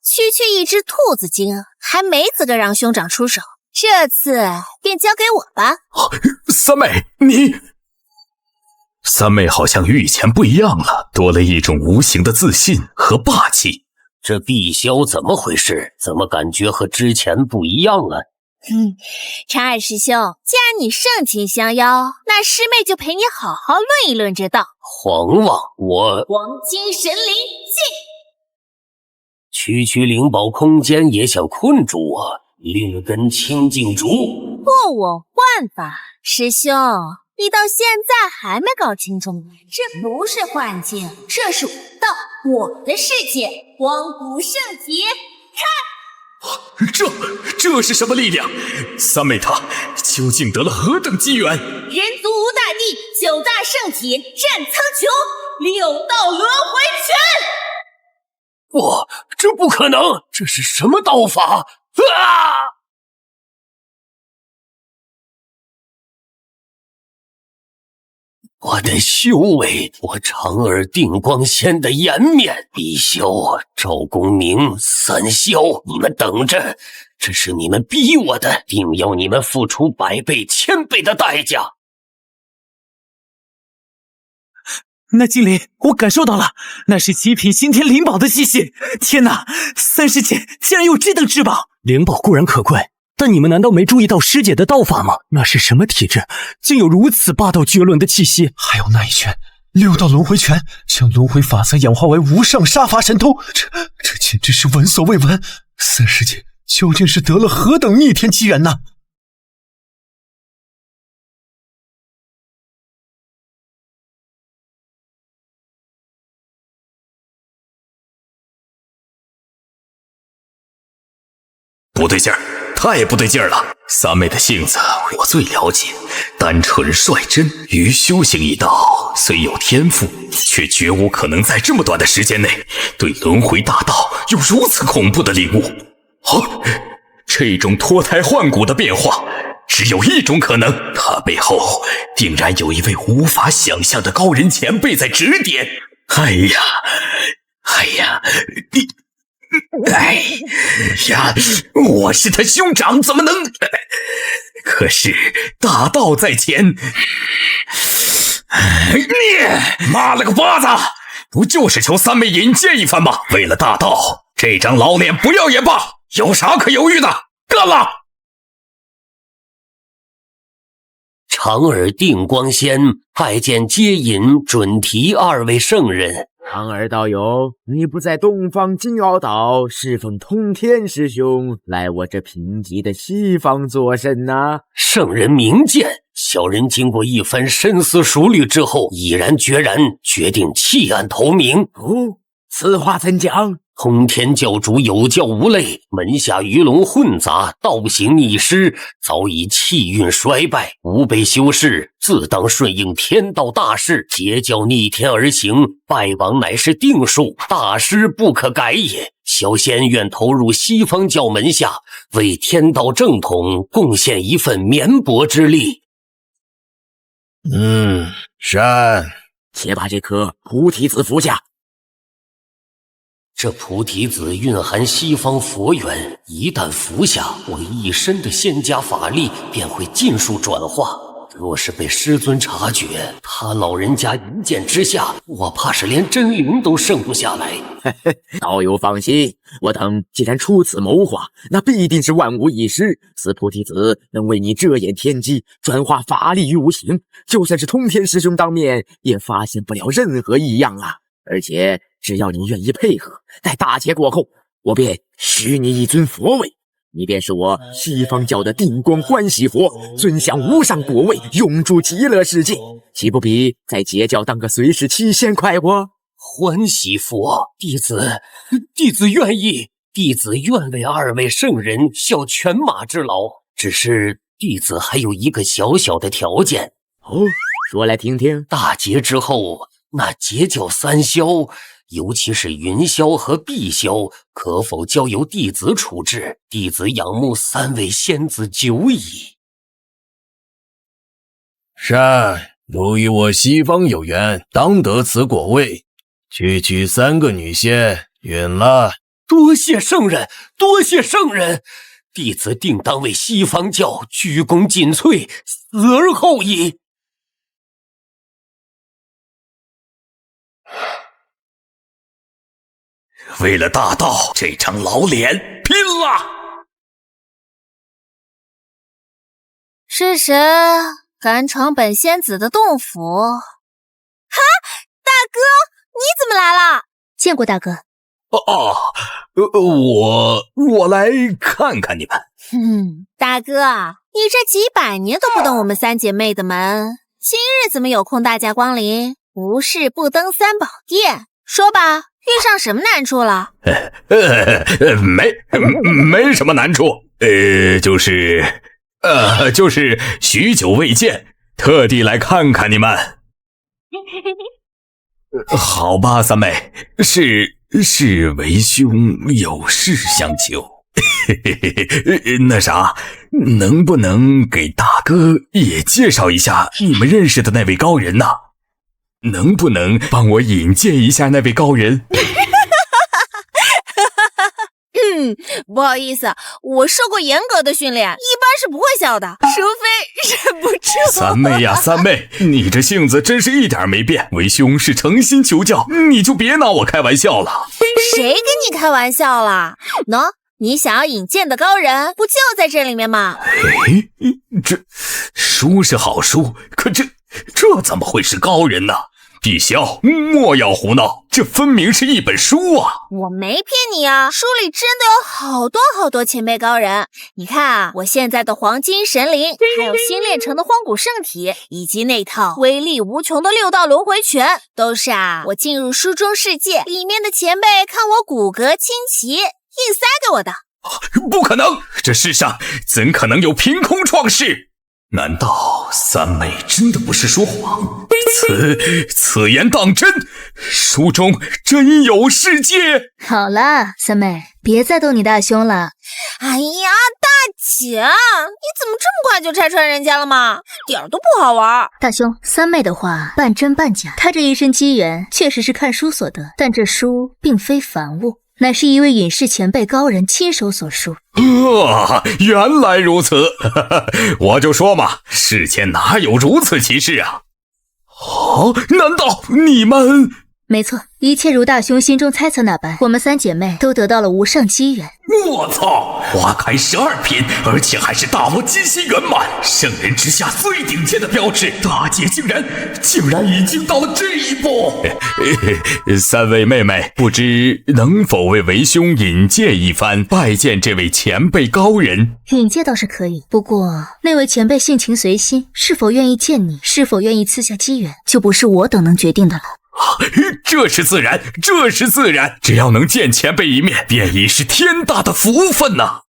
区区一只兔子精，还没资格让兄长出手，这次便交给我吧。三妹，你三妹好像与以前不一样了，多了一种无形的自信和霸气。这碧霄怎么回事？怎么感觉和之前不一样了？长耳师兄，既然你盛情相邀，那师妹就陪你好好论一论这道。狂妄！我黄金神灵进！区区灵宝空间也想困住我？另根清净竹，破我幻法。师兄，你到现在还没搞清楚吗？这不是幻境，这是我道，我的世界，光不圣洁。看，这是什么力量？三妹她究竟得了何等机缘？人族无大地，九大圣体，战苍穹，六道轮回拳。不，这不可能！这是什么道法？啊！我的修为，我长耳定光仙的颜面，碧霄、赵公明、三霄，你们等着！这是你们逼我的，定要你们付出100倍、1000倍的代价。那精灵，我感受到了，那是极品先天灵宝的气息。天哪，三师姐竟然有这等至宝！灵宝固然可贵，但你们难道没注意到师姐的道法吗？那是什么体质，竟有如此霸道绝伦的气息？还有那一拳六道轮回拳，将轮回法则演化为无上杀伐神通，这简直是闻所未闻。三师姐究竟是得了何等逆天机缘呢？不对劲儿，太不对劲儿了！三妹的性子我最了解，单纯率真，于修行一道虽有天赋，却绝无可能在这么短的时间内对轮回大道有如此恐怖的领悟。这种脱胎换骨的变化，只有一种可能，他背后定然有一位无法想象的高人前辈在指点。哎呀，我是他兄长，怎么能？可是大道在前，妈了个巴子！不就是求三妹引荐一番吗？为了大道，这张老脸不要也罢，有啥可犹豫的？干了！长耳定光仙拜见接引准提2位圣人。长耳道友，你不在东方金鳌岛侍奉通天师兄，来我这贫瘠的西方作甚呢？圣人明鉴，小人经过一番深思熟虑之后，毅然决然决定弃暗投明。哦，此话怎讲？通天教主有教无类，门下鱼龙混杂，道行逆施，早已气运衰败，吾辈修士自当顺应天道大势，截教逆天而行，败亡乃是定数，大师不可改也。小仙愿投入西方教门下，为天道正统贡献一份绵薄之力。善，且把这颗菩提子服下。这菩提子蕴含西方佛缘，一旦服下，我一身的仙家法力便会尽数转化。若是被师尊察觉，他老人家一剑之下，我怕是连真灵都剩不下来。道友放心，我等既然出此谋划，那必定是万无一失。此菩提子能为你遮掩天机，转化法力于无形，就算是通天师兄当面，也发现不了任何异样啊！而且只要你愿意配合，待大劫过后，我便许你一尊佛位，你便是我西方教的定光欢喜佛，尊享无上果位，永驻极乐世界，岂不比在截教当个随侍七仙快活？欢喜佛，弟子愿意，弟子愿为2位圣人效犬马之劳。只是弟子还有一个小小的条件。哦，说来听听。大劫之后，那截教3霄，尤其是云霄和碧霄，可否交由弟子处置？弟子仰慕3位仙子久矣。善，如与我西方有缘，当得此果位。区区3个女仙，允了。多谢圣人，多谢圣人！弟子定当为西方教鞠躬尽瘁，死而后已。为了大道，这张老脸拼了！是谁敢闯本仙子的洞府？哈，大哥，你怎么来了？见过大哥。我来看看你们。大哥，你这几百年都不登我们三姐妹的门，今日怎么有空大驾光临？无事不登三宝殿，说吧，遇上什么难处了？没什么难处，就是许久未见，特地来看看你们。好吧，三妹，是为兄有事相求。那啥，能不能给大哥也介绍一下你们认识的那位高人呢？能不能帮我引荐一下那位高人？不好意思，我受过严格的训练，一般是不会笑的，除非忍不住。三妹呀，三妹，你这性子真是一点没变。为兄是诚心求教，你就别拿我开玩笑了。谁跟你开玩笑了？喏，你想要引荐的高人，不就在这里面吗？这书是好书，可这怎么会是高人呢？碧霄，莫要胡闹，这分明是一本书啊！我没骗你啊，书里真的有好多好多前辈高人。你看啊，我现在的黄金神灵，还有新炼成的荒古圣体，以及那套威力无穷的六道轮回拳，都是我进入书中世界里面的前辈看我骨骼清奇，硬塞给我的。不可能，这世上怎可能有凭空创世？难道三妹真的不是说谎？此言当真？书中真有世界？好了，三妹，别再逗你大兄了。哎呀，大姐，你怎么这么快就拆穿人家了吗？一点都不好玩。大兄，三妹的话半真半假，她这一身机缘确实是看书所得，但这书并非凡物，乃是一位隐士前辈高人亲手所书。原来如此，我就说嘛，世间哪有如此奇事啊？难道你们……没错，一切如大兄心中猜测那般，我们三姐妹都得到了无上机缘。我操，花开12品，而且还是大罗金心圆满，圣人之下最顶尖的标志，大姐竟然已经到了这一步。三位妹妹，不知能否为为兄引荐一番，拜见这位前辈高人？引荐倒是可以，不过那位前辈性情随心，是否愿意见你，是否愿意赐下机缘，就不是我等能决定的了。这是自然，只要能见前辈一面，便已是天大的福分呐！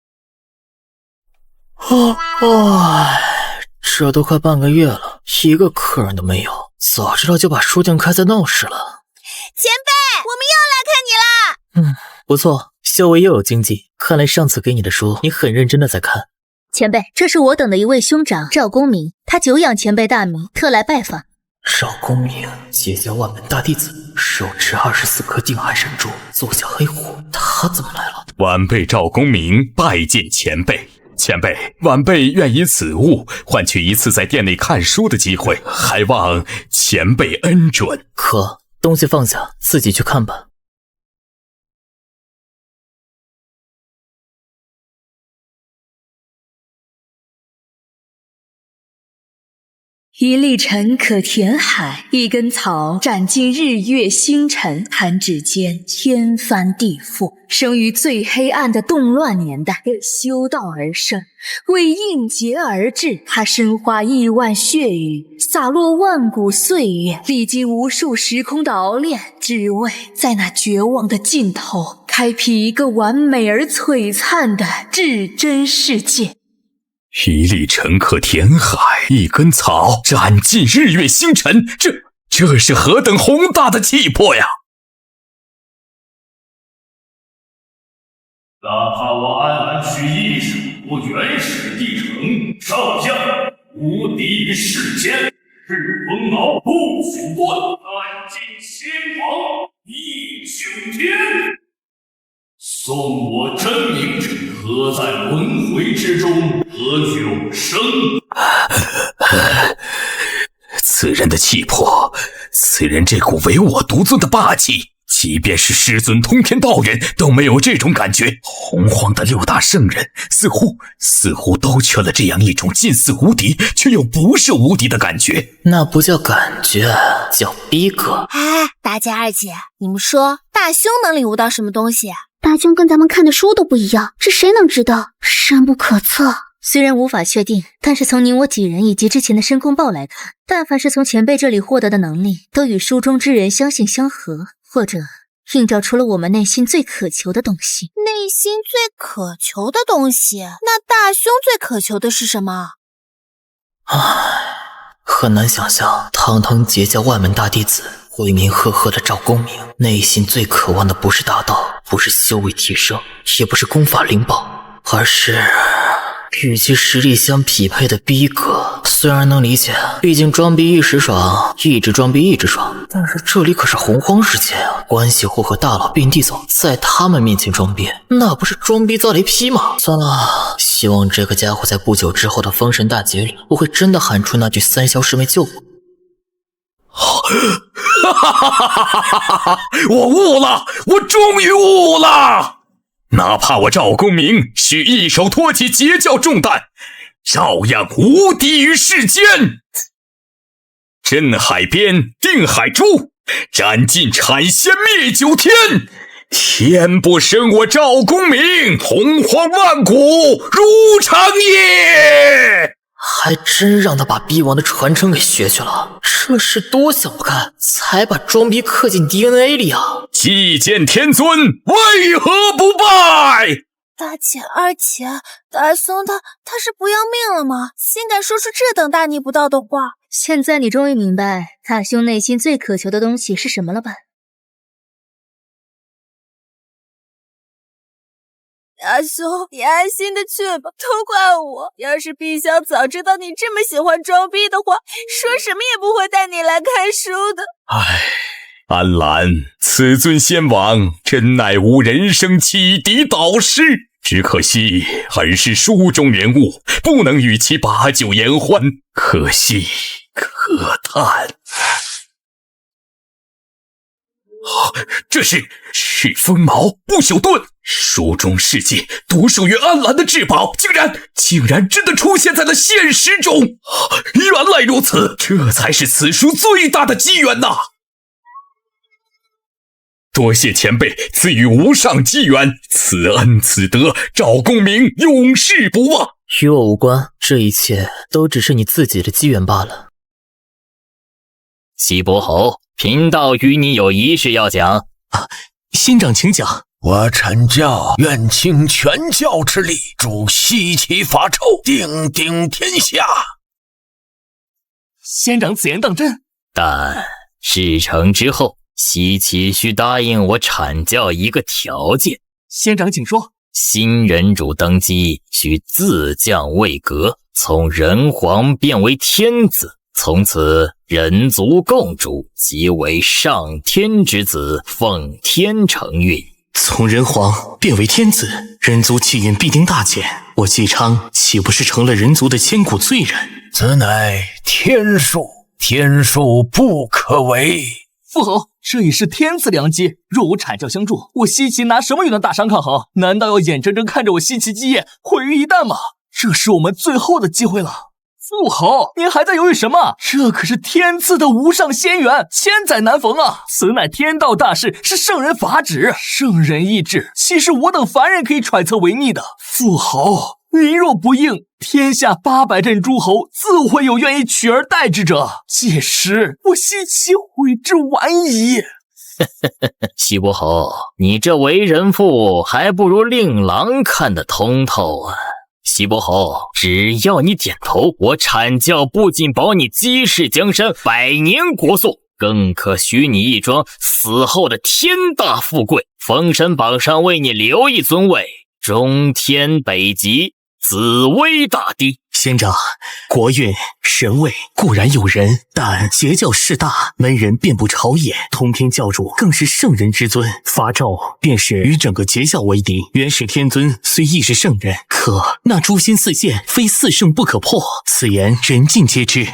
这都快半个月了，一个客人都没有，早知道就把书店开在闹市了。前辈，我们又来看你啦！不错，修为又有经济，看来上次给你的书，你很认真的在看。前辈，这是我等的一位兄长赵公明，他久仰前辈大名，特来拜访。赵公明，结交万本大弟子，手持24颗定海神珠，坐下黑虎，他怎么来了？晚辈赵公明拜见前辈。前辈，晚辈愿以此物换取一次在店内看书的机会，还望前辈恩准。可东西放下，自己去看吧。一粒尘可填海，一根草斩尽日月星辰。弹指间，天翻地覆。生于最黑暗的动乱年代，为修道而生，为应劫而至。他身化亿万血雨，洒落万古岁月，历经无数时空的熬炼，只为在那绝望的尽头，开辟一个完美而璀璨的至真世界。一粒尘可填海，一根草斩尽日月星辰，这是何等宏大的气魄呀！哪怕我安澜去一手，我原始帝城上将无敌世间，赤峰鏖不朽断，暗尽先王一穹天。送我真名者，何在轮回之中得永生？此人的气魄，此人这股唯我独尊的霸气，即便是师尊通天道人都没有这种感觉。洪荒的6大圣人似乎都缺了这样一种近似无敌却又不是无敌的感觉。那不叫感觉，叫逼格。哎，大姐二姐，你们说大兄能领悟到什么东西？大兄跟咱们看的书都不一样，这谁能知道？深不可测。虽然无法确定，但是从你我几人以及之前的申公豹来看，但凡是从前辈这里获得的能力，都与书中之人相性相合，或者映照出了我们内心最渴求的东西。内心最渴求的东西？那大兄最渴求的是什么？很难想象，堂堂截教万门大弟子，威名赫赫的赵公明，内心最渴望的不是大道，不是修为提升，也不是功法灵宝，而是与其实力相匹配的逼格。虽然能理解，毕竟装逼一时爽，一直装逼一直爽，但是这里可是洪荒世界啊！关系户和大佬遍地走，在他们面前装逼，那不是装逼遭雷劈吗？算了，希望这个家伙在不久之后的封神大劫里，我会真的喊出那句3消师妹救我。我悟了，我终于悟了！哪怕我赵公明需一手托起截教重担，照样无敌于世间。镇海边，定海珠，斩尽阐仙灭九天。天不生我赵公明，洪荒万古如长夜。还真让他把逼王的传承给学去了，这是多想不开，才把装逼刻进 DNA 里啊！祭见天尊，为何不拜？大姐二姐，大僧他是不要命了吗？竟敢说出这等大逆不道的话！现在你终于明白大兄内心最渴求的东西是什么了吧？大兄，你安心的去吧，都怪我。要是陛下早知道你这么喜欢装逼的话，说什么也不会带你来看书的。唉，安澜，此尊先王真乃吾人生启迪导师，只可惜恩是书中人物，不能与其把酒言欢，可惜可叹。这是风矛不朽盾，书中世界独属于安澜的至宝，竟然真的出现在了现实中。原来如此，这才是此书最大的机缘呐！多谢前辈赐予无上机缘，此恩此德，赵公明永世不忘。与我无关，这一切都只是你自己的机缘罢了。西伯侯，贫道与你有一事要讲。仙长请讲。我阐教愿倾全教之力，助西岐伐纣，定鼎天下。仙长此言当真？但事成之后，西岐需答应我阐教一个条件。仙长请说。新人主登基需自降位格，从人皇变为天子，从此人族共主，即为上天之子，奉天承运。从人皇变为天子，人族气运必定大减，我姬昌岂不是成了人族的千古罪人？此乃天数，天数不可违。父侯，这已是天赐良机，若无阐教相助，我西岐拿什么与那大商抗衡？难道要眼睁睁看着我西岐基业毁于一旦吗？这是我们最后的机会了。父侯，您还在犹豫什么？这可是天赐的无上仙缘，千载难逢啊！此乃天道大事，是圣人法旨，圣人意志，岂是我等凡人可以揣测违逆的？父侯，您若不应，天下800镇诸侯自会有愿意取而代之者，届时我西岐悔之晚矣。西伯侯，你这为人父，还不如令郎看得通透啊！西伯侯，只要你点头，我阐教不仅保你鸡世江山，100年国祚，更可许你一桩死后的天大富贵。封神榜上为你留一尊位，中天北极，紫薇大帝。仙长，国运神位固然有人，但邪教势大，门人遍布朝野，通天教主更是圣人之尊，发诏便是与整个邪教为敌。元始天尊虽亦是圣人，可那诛仙四剑非四圣不可破，此言人尽皆知。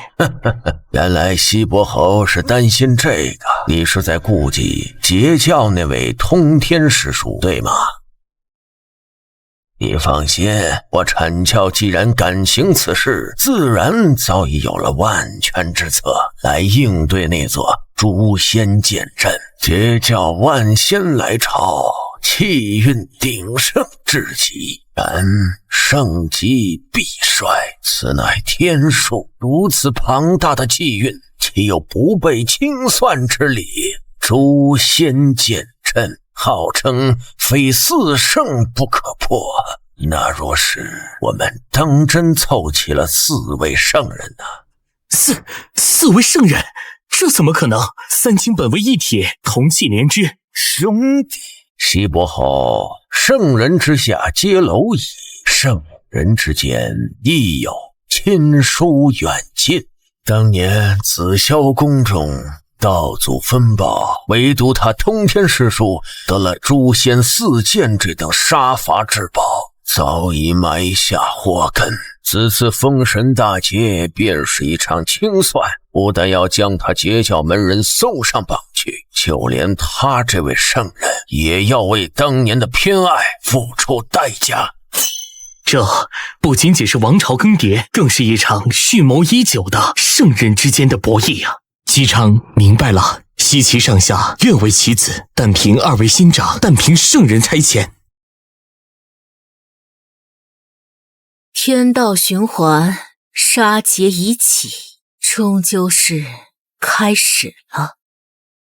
原来西伯侯是担心这个，你是在顾忌截教那位通天师叔，对吗？你放心，我阐教既然敢行此事，自然早已有了万全之策来应对那座诛仙剑阵。截教万仙来朝，气运鼎盛至极，然盛极必衰，此乃天数。如此庞大的气运，岂有不被清算之理？诛仙剑阵号称非四圣不可破，那若是我们当真凑齐了4位圣人呢？四位圣人，这怎么可能？三清本为一体，同气连枝。兄弟，西伯侯，圣人之下皆蝼蚁，圣人之间亦有亲疏远近。当年紫霄宫中道祖分宝，唯独他通天师叔得了诛仙4剑这等杀伐之宝，早已埋下祸根。此次封神大劫便是一场清算，不但要将他截教门人送上榜去，就连他这位圣人也要为当年的偏爱付出代价。这不仅仅是王朝更迭，更是一场蓄谋已久的圣人之间的博弈啊！姬昌明白了，西岐上下愿为其子，但凭2位仙长，但凭圣人差遣。天道循环，杀劫已起，终究是开始了。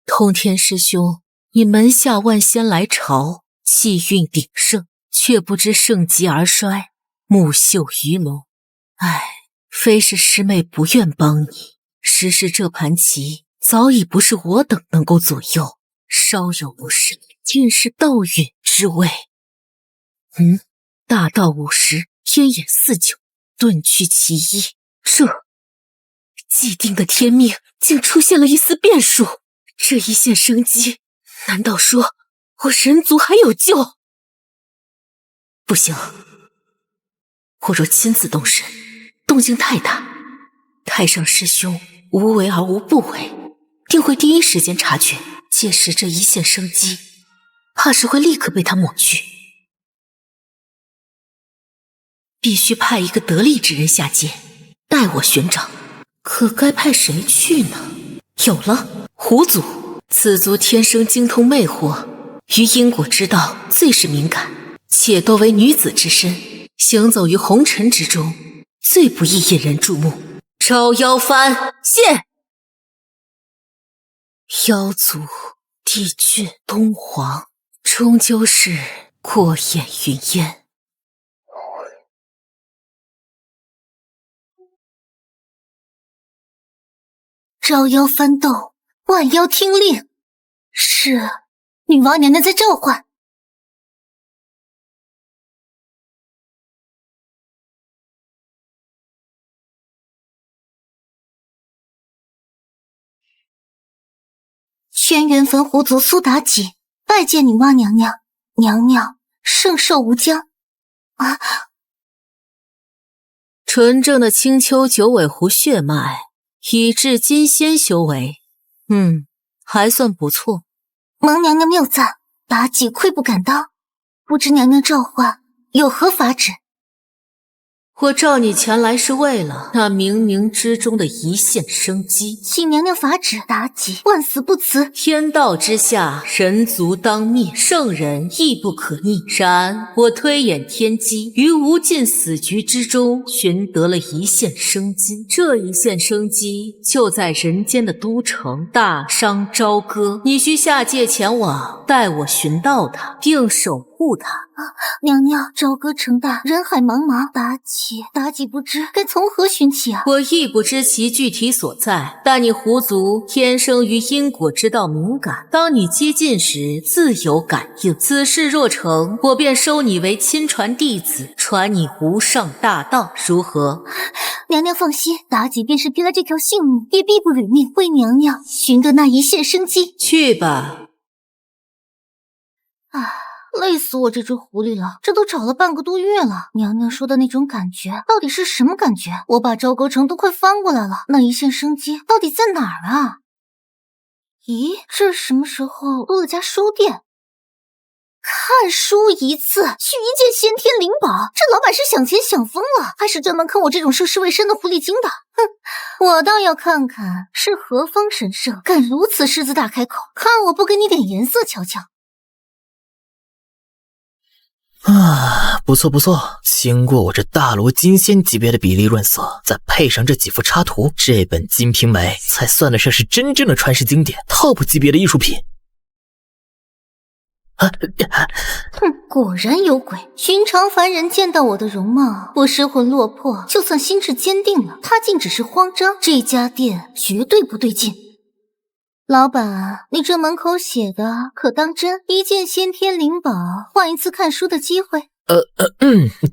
通天师兄，你门下万仙来朝，气运鼎盛，却不知盛极而衰，木秀于龙。唉，非是师妹不愿帮你，实是这盘棋早已不是我等能够左右，稍有不慎，尽是道陨之危。大道50，天眼49，遁去其一，这既定的天命竟出现了一丝变数。这一线生机，难道说我人族还有救？不行，我若亲自动身，动静太大，太上师兄无为而无不为，定会第一时间察觉，届时这一线生机，怕是会立刻被他抹去。必须派一个得力之人下界，代我寻找。可该派谁去呢？有了，狐族。此族天生精通魅惑，于因果之道最是敏感，且多为女子之身，行走于红尘之中，最不易引人注目。招妖幡现。妖族帝俊东皇，终究是过眼云烟。招妖翻斗，万妖听令。是，女王娘娘在召唤。轩辕坟狐族苏妲己拜见女娲娘娘，娘娘圣寿无疆。纯正的青丘九尾狐血脉，以至金仙修为，还算不错。蒙娘娘谬赞，妲己愧不敢当，不知娘娘召唤有何法旨？我召你前来是为了那冥冥之中的一线生机，请娘娘法旨，妲己万死不辞。天道之下，人族当灭，圣人亦不可逆。然我推演天机，于无尽死局之中寻得了一线生机。这一线生机就在人间的都城大商朝歌，你需下界前往，带我寻到它，并守护他。娘娘，朝歌城大，人海茫茫，妲己不知该从何寻起啊！我亦不知其具体所在，但你狐族天生于因果之道敏感，当你接近时自有感应。此事若成，我便收你为亲传弟子，传你无上大道，如何？娘娘放心，妲己便是拼了这条性命，也必不履命，为娘娘寻得那一线生机。去吧。累死我这只狐狸了，这都找了半个多月了。娘娘说的那种感觉到底是什么感觉？我把朝歌城都快翻过来了，那一线生机到底在哪儿啊？咦，这什么时候多了家书店？看书一次取一件先天灵宝，这老板是想钱想疯了，还是专门坑我这种涉世未深的狐狸精的？哼，我倒要看看是何方神圣，敢如此狮子大开口，看我不给你点颜色瞧瞧。不错不错，经过我这大罗金仙级别的比例润色，再配上这几幅插图，这本《金瓶梅》才算得上是真正的传世经典 ，TOP 级别的艺术品。果然有鬼！寻常凡人见到我的容貌，我失魂落魄，就算心智坚定了，他竟只是慌张。这家店绝对不对劲。老板，你这门口写的可当真？一件先天灵宝，换一次看书的机会？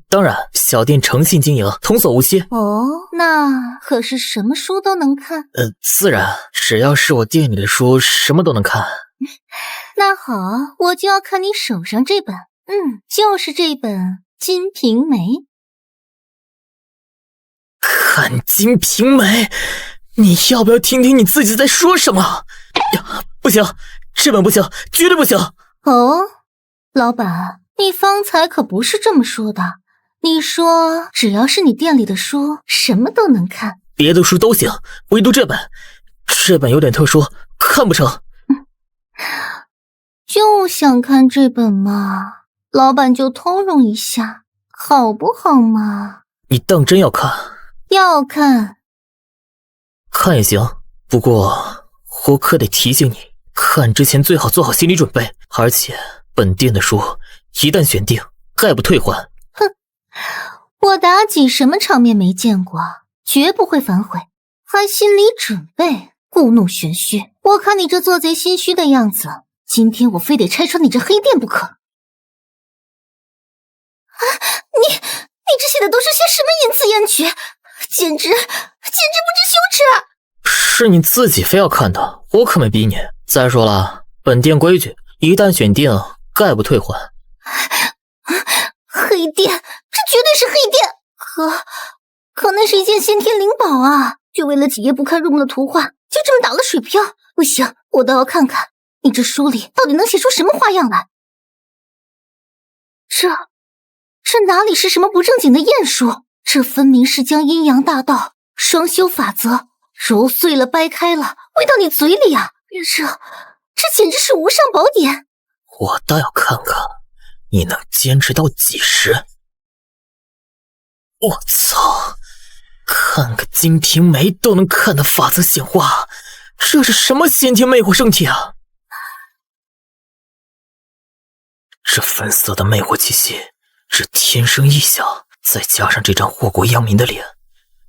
当然，小店诚信经营，童叟无欺。哦，那可是什么书都能看？自然，只要是我店里的书，什么都能看。那好，我就要看你手上这本，就是这本《金瓶梅》。看《金瓶梅》，你要不要听听你自己在说什么？不行，这本不行，绝对不行。哦，老板，你方才可不是这么说的。你说只要是你店里的书，什么都能看。别的书都行，唯独这本，这本有点特殊，看不成。就想看这本嘛，老板就通融一下，好不好嘛？你当真要看？要看。看也行，不过我可得提醒你，看之前最好做好心理准备，而且本店的书一旦选定，概不退还。哼，我妲己什么场面没见过，绝不会反悔，还心理准备，故弄玄虚。我看你这做贼心虚的样子，今天我非得拆穿你这黑店不可。你这写的都是些什么淫词艳曲，简直不知羞耻。是你自己非要看的，我可没逼你。再说了，本店规矩，一旦选定，概不退还。黑店，这绝对是黑店。可那是一件先天灵宝啊，就为了几页不堪入目的图画，就这么打了水漂。不行，我倒要看看你这书里到底能写出什么花样来。这哪里是什么不正经的验书，这分明是将阴阳大道双修法则揉碎了掰开了喂到你嘴里啊！这简直是无上宝典。我倒要看看你能坚持到几时。我操，看个《金瓶梅》都能看得法则显化，这是什么先天魅惑圣体啊？这粉色的魅惑气息，这天生异象，再加上这张祸国殃民的脸，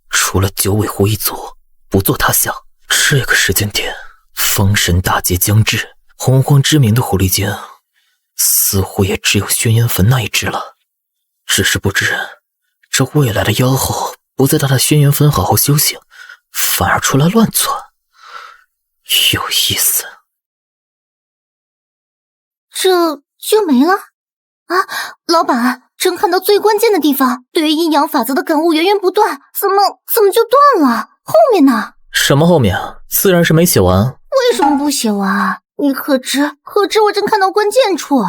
除了九尾狐一族，不做他想。这个时间点，封神大劫将至，洪荒之名的狐狸精，似乎也只有轩辕坟那一只了。只是不知，这未来的妖后不在他的轩辕坟好好修行，反而出来乱窜，有意思。这就没了啊！老板，正看到最关键的地方，对于阴阳法则的感悟源源不断，怎么就断了？后面呢？什么后面啊？自然是没写完。为什么不写完？你何知我正看到关键处。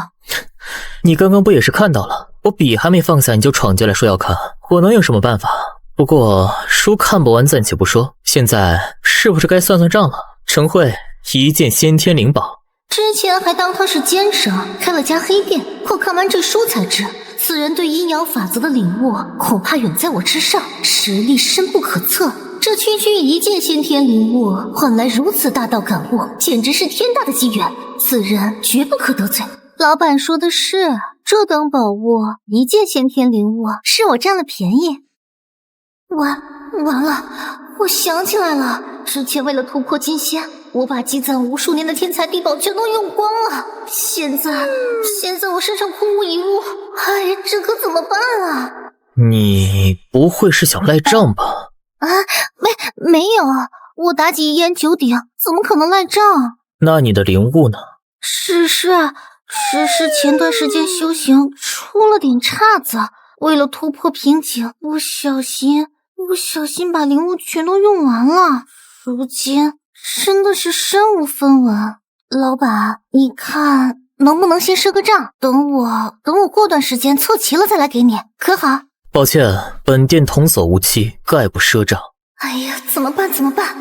你刚刚不也是看到了？我笔还没放下你就闯进来说要看，我能有什么办法？不过书看不完暂且不说，现在是不是该算算账了？陈慧，一件先天灵宝。之前还当他是奸商，开了家黑店，可看完这书才知，此人对阴阳法则的领悟恐怕远在我之上，实力深不可测。这区一件先天灵物，换来如此大道感悟，简直是天大的机缘，此人绝不可得罪。老板说的是，这等宝物，一件先天灵物，是我占了便宜。完了，我想起来了，之前为了突破金仙，我把积攒无数年的天才地宝全都用光了，现在我身上空无一物，哎，这可怎么办啊？你不会是想赖账吧？啊，没有，我妲己一言九鼎，怎么可能赖账？那你的灵物呢？诗前段时间修行出了点岔子，为了突破瓶颈，不小心把灵物全都用完了，如今真的是身无分文。老板，你看能不能先赊个账，等我过段时间凑齐了再来给你，可好？抱歉，本店童叟无欺，概不赊账。哎呀，怎么办？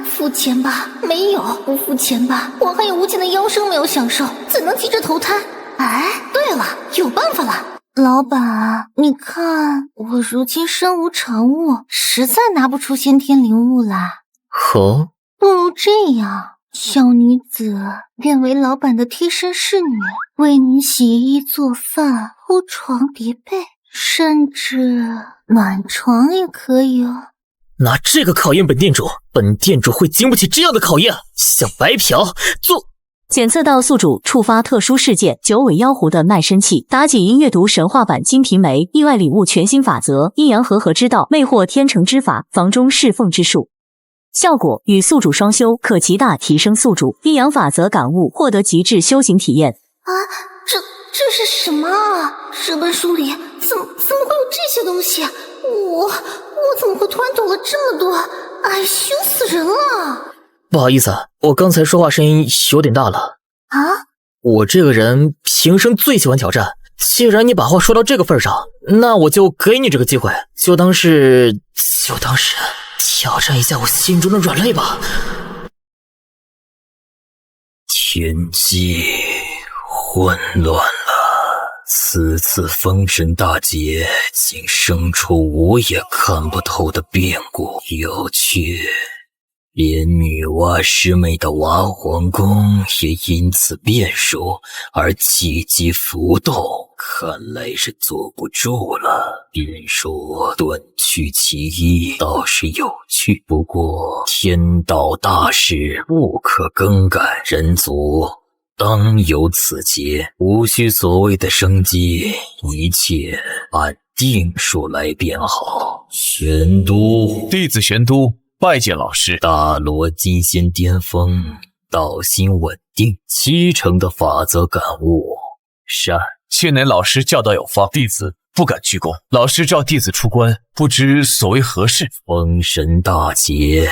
付钱吧？没有，不付钱吧？我还有无尽的妖生没有享受，怎能急着投胎？哎，对了，有办法了。老板，你看我如今身无长物，实在拿不出先天灵物来。好，不如这样，小女子愿为老板的贴身侍女，为您洗衣做饭、铺床叠被，甚至暖床也可以哦。拿这个考验本店主会经不起这样的考验。想白嫖做。检测到宿主触发特殊事件九尾妖狐的卖身契，妲己因阅读神话版金瓶梅，意外领悟全新法则，阴阳和合之道，魅惑天成之法，房中侍奉之术。效果与宿主双修，可极大提升宿主阴阳法则感悟，获得极致修行体验。啊，这是什么啊？这本书里怎么会有这些东西？我怎么会突然懂了这么多？哎，羞死人了！不好意思，我刚才说话声音有点大了。啊？我这个人平生最喜欢挑战，既然你把话说到这个份上，那我就给你这个机会，就当是挑战一下我心中的软肋吧。天机混乱了，此次封神大劫竟生出我也看不透的变故，有趣。连女娲师妹的娲皇宫也因此变数而气机浮动，看来是坐不住了。变数断去其一倒是有趣，不过天道大事不可更改，人族当有此节，无需所谓的生机，一切按定数来便好。玄都，弟子玄都拜见老师。大罗金仙巅峰，道心稳定，7成的法则感悟。善，妾乃老师教导有方，弟子不敢居功。老师召弟子出关，不知所为何事？封神大劫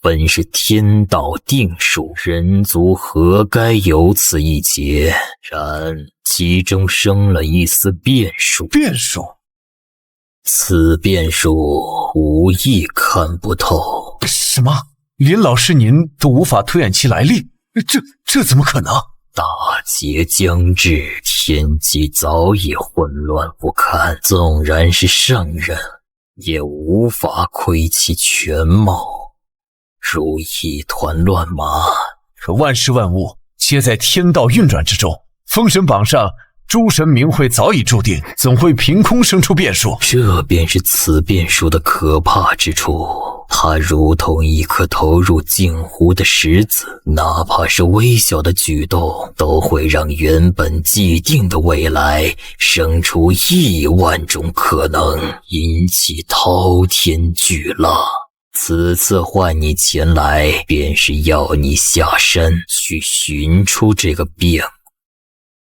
本是天道定数，人族何该有此一劫？然其中生了一丝变数。变数？此变数无意看不透。什么？连老师您都无法推演其来历？这怎么可能？大劫将至，天机早已混乱不堪，纵然是圣人，也无法窥其全貌，如一团乱麻。可万事万物皆在天道运转之中，封神榜上诸神名讳早已注定，怎会凭空生出变数？这便是此变数的可怕之处，它如同一颗投入镜湖的石子，哪怕是微小的举动，都会让原本既定的未来生出10000种可能，引起滔天巨浪。此次唤你前来，便是要你下山去寻出这个变故。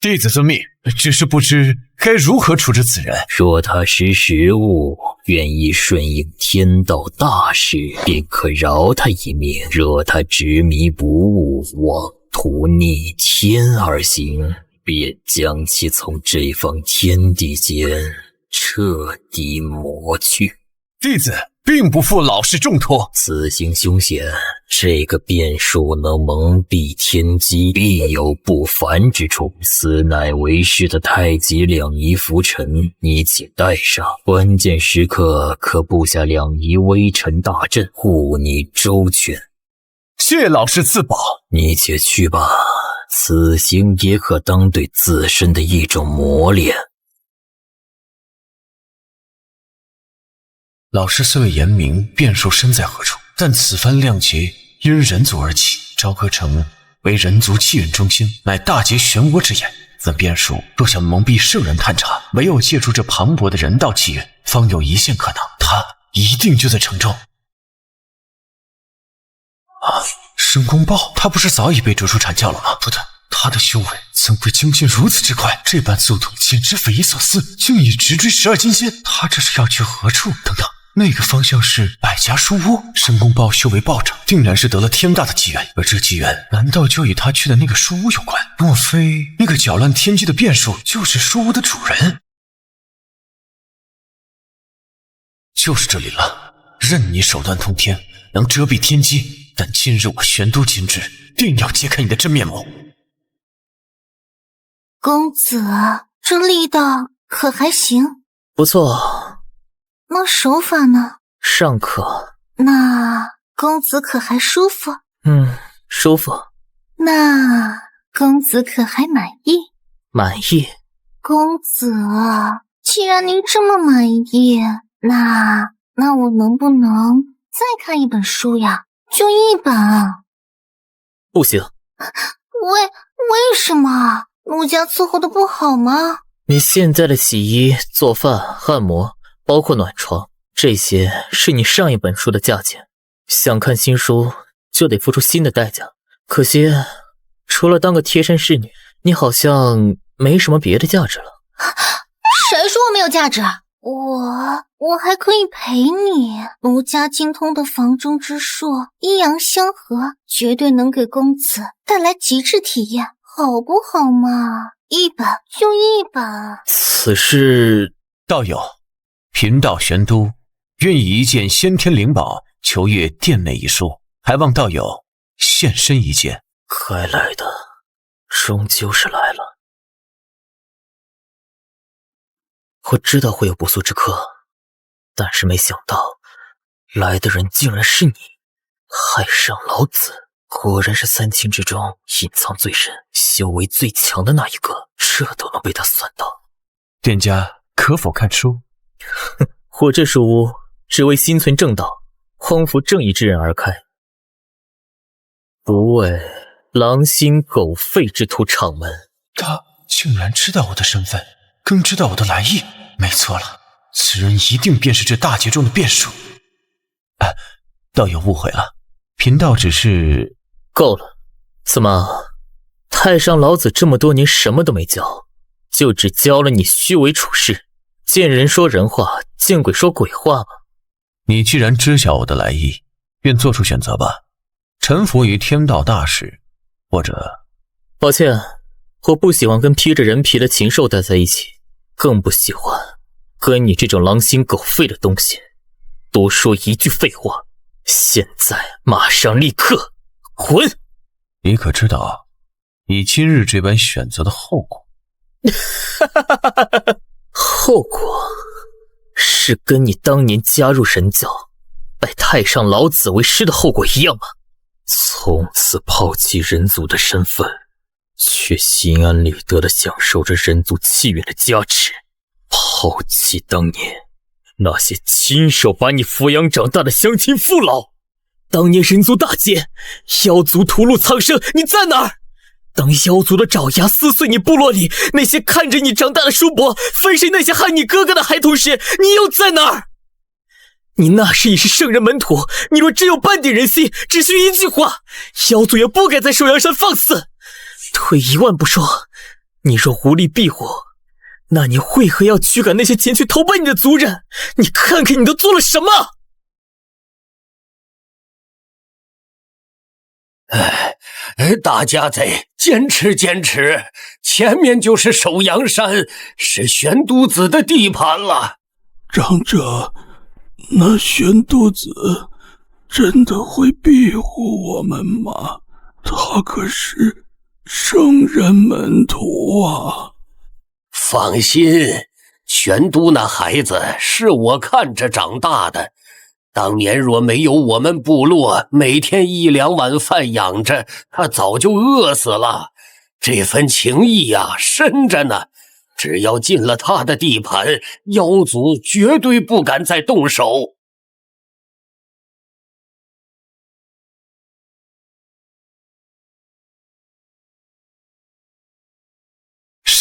弟子遵命，只是不知该如何处置此人。若他识时务，愿意顺应天道大事，便可饶他一命；若他执迷不悟，妄图逆天而行，便将其从这方天地间彻底抹去。弟子并不负老师重托。此行凶险，这个变数能蒙蔽天机，必有不凡之处。此乃为师的太极两仪拂尘，你且带上，关键时刻可布下两仪微尘大阵，护你周全。谢老师赐宝。你且去吧，此行也可当对自身的一种磨练。老师虽未言明变数身在何处，但此番亮劫因人族而起，朝歌城为人族气运中心，乃大劫漩涡之眼。此变数若想蒙蔽圣人探查，唯有借助这磅礴的人道气运，方有一线可能。他一定就在城中。申公豹，他不是早已被逐出阐教了吗？不对，他的修为怎会精进如此之快？这般速度简直匪夷所思，竟已直追12金仙。他这是要去何处？等等，那个方向是百家书屋。申公豹修为暴涨，定然是得了天大的机缘，而这机缘难道就与他去的那个书屋有关？莫非那个搅乱天机的变数就是书屋的主人？就是这里了，任你手段通天，能遮蔽天机。但今日我玄都亲至，定要揭开你的真面目。公子，这力道可还行？不错。那手法呢？尚可。那公子可还舒服？舒服。那公子可还满意？满意。公子，既然您这么满意，那我能不能再看一本书呀？就一本。不行。为什么？奴家伺候的不好吗？你现在的洗衣、做饭、按摩，包括暖床，这些是你上一本书的价钱。想看新书，就得付出新的代价。可惜，除了当个贴身侍女，你好像没什么别的价值了。谁说我没有价值？我还可以陪你。奴家精通的房中之术，阴阳相合，绝对能给公子带来极致体验，好不好嘛？一本就一本。此事，道友，贫道玄都愿以一件先天灵宝求阅殿内一书，还望道友现身一见。该来的终究是来了。我知道会有不速之客，但是没想到来的人竟然是你。海上老子果然是3清之中隐藏最深、修为最强的那一个，这都能被他算到。店家可否看书？我这书屋只为心存正道、匡扶正义之人而开，不为狼心狗肺之徒敞门。他竟然知道我的身份，更知道我的来意。没错了，此人一定便是这大劫中的变数。道友误会了，贫道只是……够了，怎么，太上老子这么多年什么都没教，就只教了你虚伪处事，见人说人话，见鬼说鬼话吗？你既然知晓我的来意，便做出选择吧，臣服于天道大事，或者……抱歉，我不喜欢跟披着人皮的禽兽待在一起，更不喜欢跟你这种狼心狗肺的东西多说一句废话。现在马上立刻滚！你可知道你今日这般选择的后果？后果是跟你当年加入神教拜太上老子为师的后果一样吗？从此抛弃人族的身份，却心安理得地享受着人族气运的加持，抛弃当年那些亲手把你抚养长大的乡亲父老。当年人族大劫，妖族屠戮苍生，你在哪儿？当妖族的爪牙撕碎你部落里那些看着你长大的叔伯，分身那些害你哥哥的孩童时，你又在哪儿？你那时已是圣人门徒，你若真有半点人心，只需一句话，妖族也不该在首阳山放肆。退一万步说，你若无力庇护，那你为何要驱赶那些前去投奔你的族人？你看看你都做了什么！大家贼，坚持坚持，前面就是首阳山，是玄都子的地盘了。长者，那玄都子真的会庇护我们吗？他可是圣人门徒啊。放心，玄都那孩子是我看着长大的，当年若没有我们部落每天1、2碗饭养着，他早就饿死了。这份情谊呀，深着呢。只要进了他的地盘，妖族绝对不敢再动手。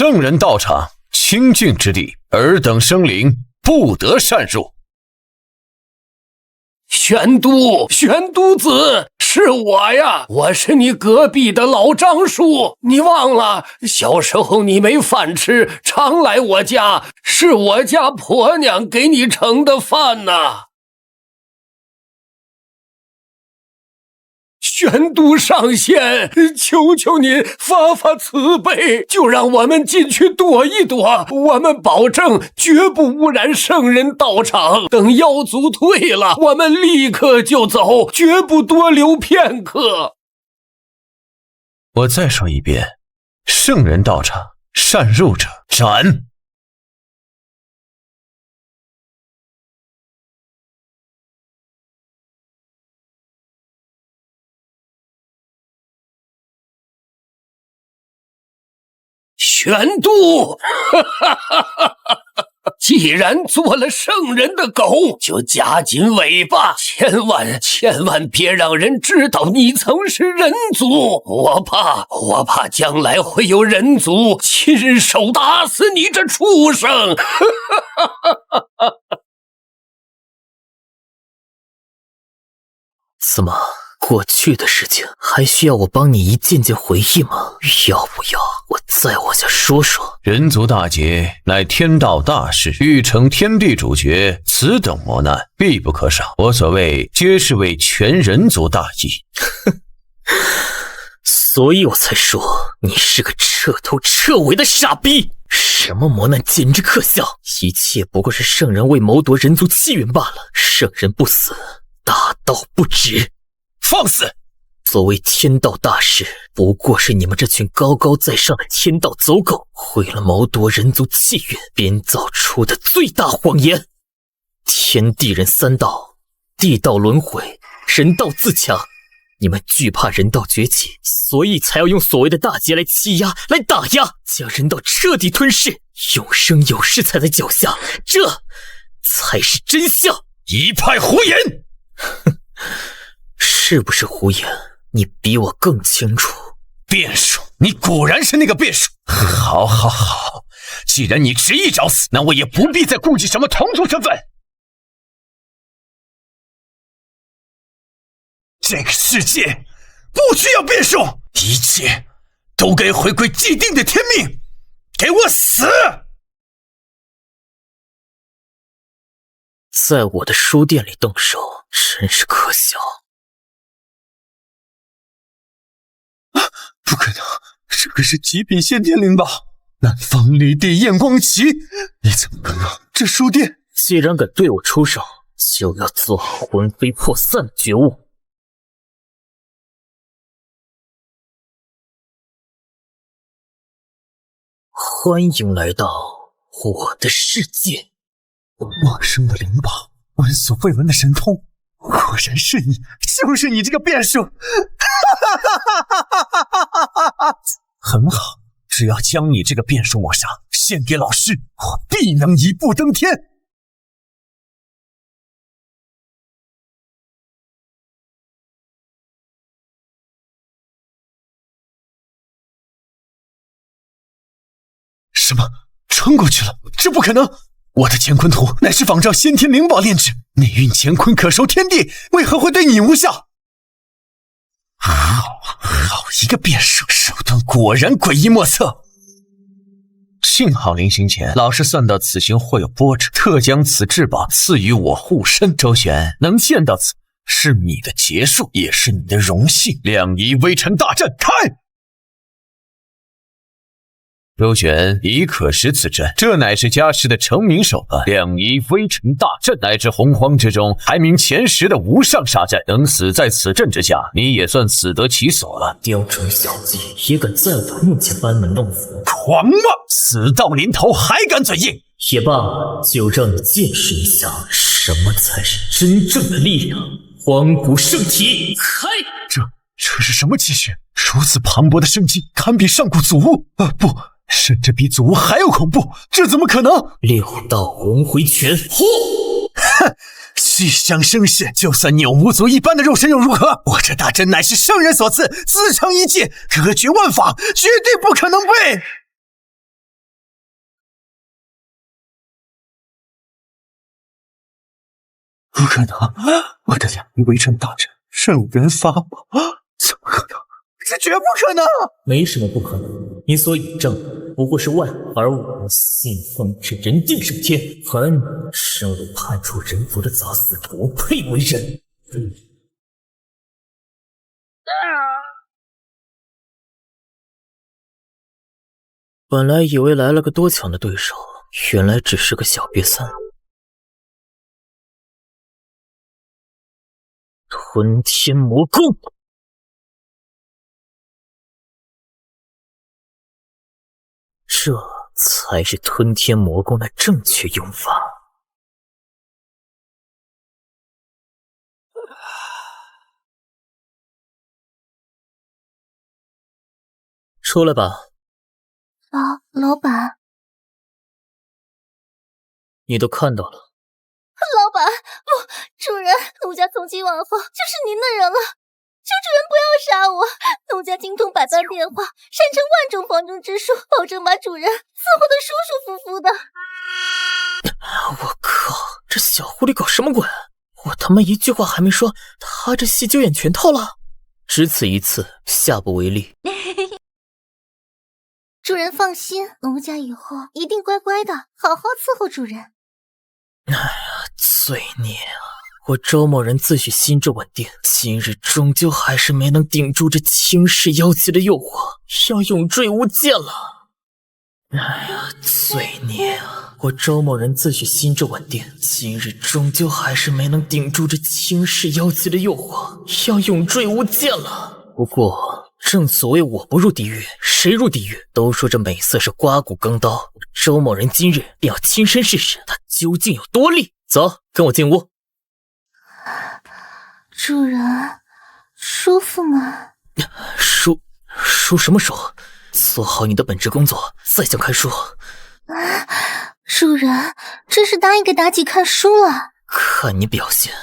圣人道场清净之地，尔等生灵不得擅入。玄都子，是我呀！我是你隔壁的老张叔，你忘了？小时候你没饭吃，常来我家，是我家婆娘给你盛的饭呐。玄都上仙，求求您发发慈悲，就让我们进去躲一躲，我们保证绝不污染圣人道场。等妖族退了，我们立刻就走，绝不多留片刻。我再说一遍，圣人道场擅入者斩。玄都，既然做了圣人的狗，就夹紧尾巴，千万别让人知道你曾是人族。我怕将来会有人族亲手打死你这畜生。怎么？过去的事情还需要我帮你一件件回忆吗？要不要我再往下说说？人族大劫乃天道大事，欲成天地主角，此等磨难必不可少。我所谓皆是为全人族大义。所以我才说你是个彻头彻尾的傻逼。什么磨难简直可笑，一切不过是圣人为谋夺人族气运罢了。圣人不死，大道不止。放肆！所谓天道大事，不过是你们这群高高在上的天道走狗为了谋夺人族气运编造出的最大谎言。天地人三道，地道轮回，人道自强。你们惧怕人道崛起，所以才要用所谓的大劫来欺压，来打压，将人道彻底吞噬，永生有世踩在脚下，这才是真相。一派胡言！哼。是不是胡言？你比我更清楚。变数，你果然是那个变数。好，既然你执意找死，那我也不必再顾忌什么同族身份。这个世界不需要变数，一切都该回归既定的天命，给我死！在我的书店里动手，真是可笑。不可能，这个是极品先天灵宝，南方绿地焰光旗，你怎么可能？这书店既然敢对我出手，就要做好魂飞魄散的觉悟。欢迎来到我的世界。陌生的灵宝，闻所未闻的神通，果然是你，就是你这个变数。很好，只要将你这个变数抹杀，献给老师，我必能一步登天。什么？穿过去了？这不可能！我的乾坤图乃是仿照先天灵宝炼制，内蕴乾坤可收天地，为何会对你无效？好一个变数，手段果然诡异莫测。幸好临行前，老师算到此行会有波折，特将此至宝赐予我护身。周旋能见到此，是你的结束，也是你的荣幸。两仪微尘大阵开！周旋已可识此阵，这乃是家师的成名手段。两仪微尘大阵乃至洪荒之中排名前10的无上杀阵，能死在此阵之下，你也算死得其所了。雕虫小技，也敢在我面前班门弄斧，狂妄！死到临头还敢嘴硬？也罢，就让你见识一下什么才是真正的力量。荒古圣体，开！这是什么气血？如此磅礴的生机，堪比上古祖物不，甚至比祖物还要恐怖，这怎么可能？6道轮回拳，呼！哼，虚张声势，就算你有无足一般的肉身又如何？我这大阵乃是圣人所赐，自成一界，隔绝万法，绝对不可能被。不可能！我的2名围城大阵任务人发宝，怎么可能？这绝不可能！没什么不可能，你所倚仗的不过是万，而我信奉是人定胜天。恨生为叛出人族的杂死徒，配为人。本来以为来了个多强的对手，原来只是个小瘪三。吞天魔功，这才是吞天魔功的正确用法。出来吧。老板，你都看到了。老板，不，主人，奴家从今往后就是您的人了，求主人不要杀我。奴家精通百般变化，擅长万种防中之术，保证把主人伺候得舒舒服服的。我靠，这小狐狸搞什么鬼？我他妈一句话还没说，他这戏就演全套了。只此一次，下不为例。主人放心，奴家以后一定乖乖的，好好伺候主人。哎呀，罪孽啊！我周某人自诩心智稳定，今日终究还是没能顶住这轻视妖姬的诱惑，要永坠无间了。哎呀，罪孽啊！我周某人自诩心智稳定，今日终究还是没能顶住这轻视妖姬的诱惑，要永坠无间了。不过，正所谓我不入地狱，谁入地狱？都说这美色是刮骨钢刀，周某人今日便要亲身试试它究竟有多利。走，跟我进屋。主人，舒服吗？舒什么舒？做好你的本职工作，再想看书。主人，真是答应给妲己看书了。看你表现。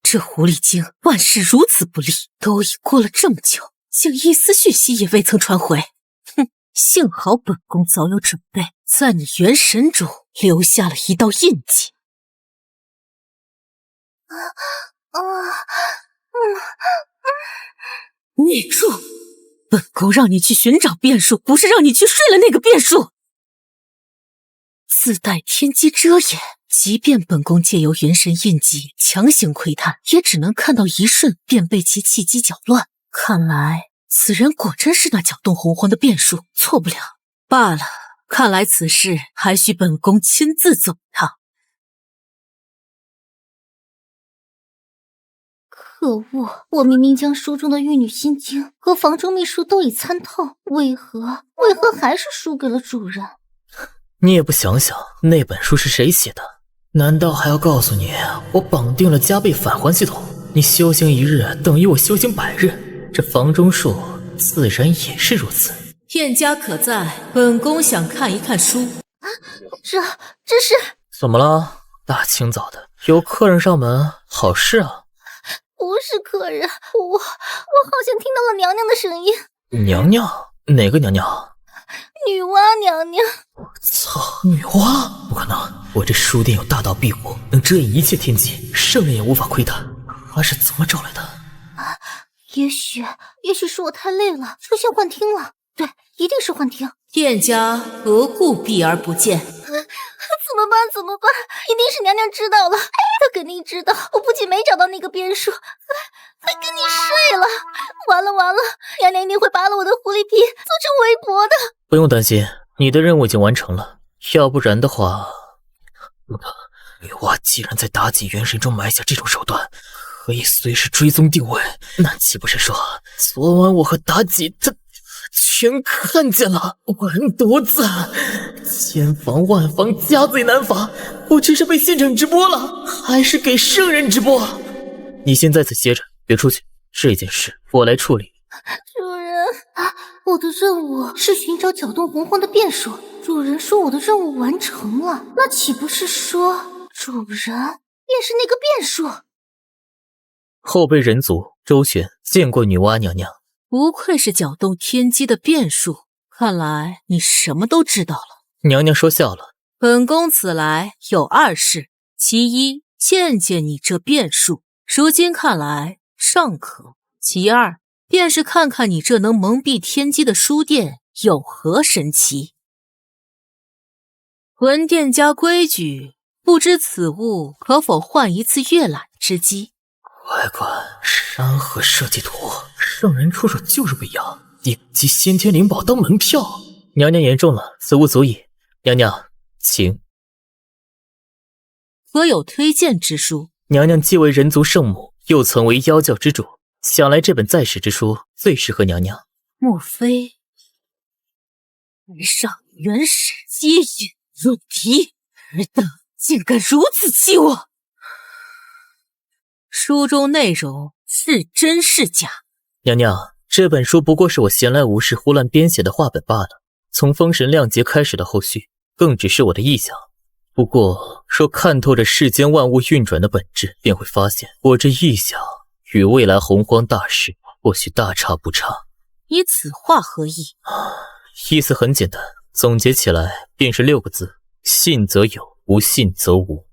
这狐狸精万事如此不利，都已过了这么久，竟一丝讯息也未曾传回。哼，幸好本宫早有准备，在你元神中留下了一道印记。你住！本宫让你去寻找变数，不是让你去睡了那个变数。自带天机遮掩，即便本宫借由元神印记强行窥探，也只能看到一瞬，便被其气机搅乱。看来此人果真是那搅动洪荒的变数，错不了。罢了，看来此事还需本宫亲自走趟。可恶！我明明将书中的玉女心经和房中秘术都已参透，为何还是输给了主人？你也不想想，那本书是谁写的？难道还要告诉你，我绑定了加倍返还系统？你修行1日等于我修行100日，这房中术自然也是如此。燕家可在？本宫想看一看书。这是怎么了？大清早的，有客人上门，好事啊？不是客人，我好像听到了娘娘的声音。娘娘？哪个娘娘？女娲娘娘。操，女娲？不可能！我这书店有大道庇护，能遮掩一切天机，圣人也无法窥探。她是怎么找来的？也许是我太累了，出现幻听了。对，一定是幻听。燕家何故避而不见？怎么办？一定是娘娘知道了，她肯定知道我不仅没找到那个变数，还跟你睡了。完了，娘娘一定会扒了我的狐狸皮，做成围脖的。不用担心，你的任务已经完成了。要不然的话，女娲既然在妲己元神中埋下这种手段，可以随时追踪定位，那岂不是说昨晚我和妲己她全看见了？完犊子！千防万防，家贼难防。我这是被现场直播了，还是给圣人直播？你先在此歇着，别出去。这件事我来处理。主人，我的任务是寻找搅动洪荒的变数。主人说我的任务完成了，那岂不是说主人便是那个变数？后辈人族周旋，见过女娲娘娘。不愧是搅动天机的变数，看来你什么都知道了。娘娘说笑了。本宫此来有2事，其一，见见你这变数，如今看来尚可；其二，便是看看你这能蒙蔽天机的书殿有何神奇。魂殿家规矩，不知此物可否换一次阅览之机？乖乖，山河设计图，圣人出手就是不一样，顶级先天灵宝当门票。娘娘言重了，此物足矣。娘娘，请。可有推荐之书？娘娘既为人族圣母，又曾为妖教之主，想来这本在史之书最适合娘娘。莫非来上元始接引入敌，尔等竟敢如此欺我？书中内容是真是假？娘娘，这本书不过是我闲来无事胡乱编写的话本罢了。从封神亮节开始的后续，更只是我的臆想。不过，若看透这世间万物运转的本质，便会发现我这臆想与未来洪荒大事或许大差不差。你此话何意？意思很简单，总结起来便是6个字：信则有，不信则无。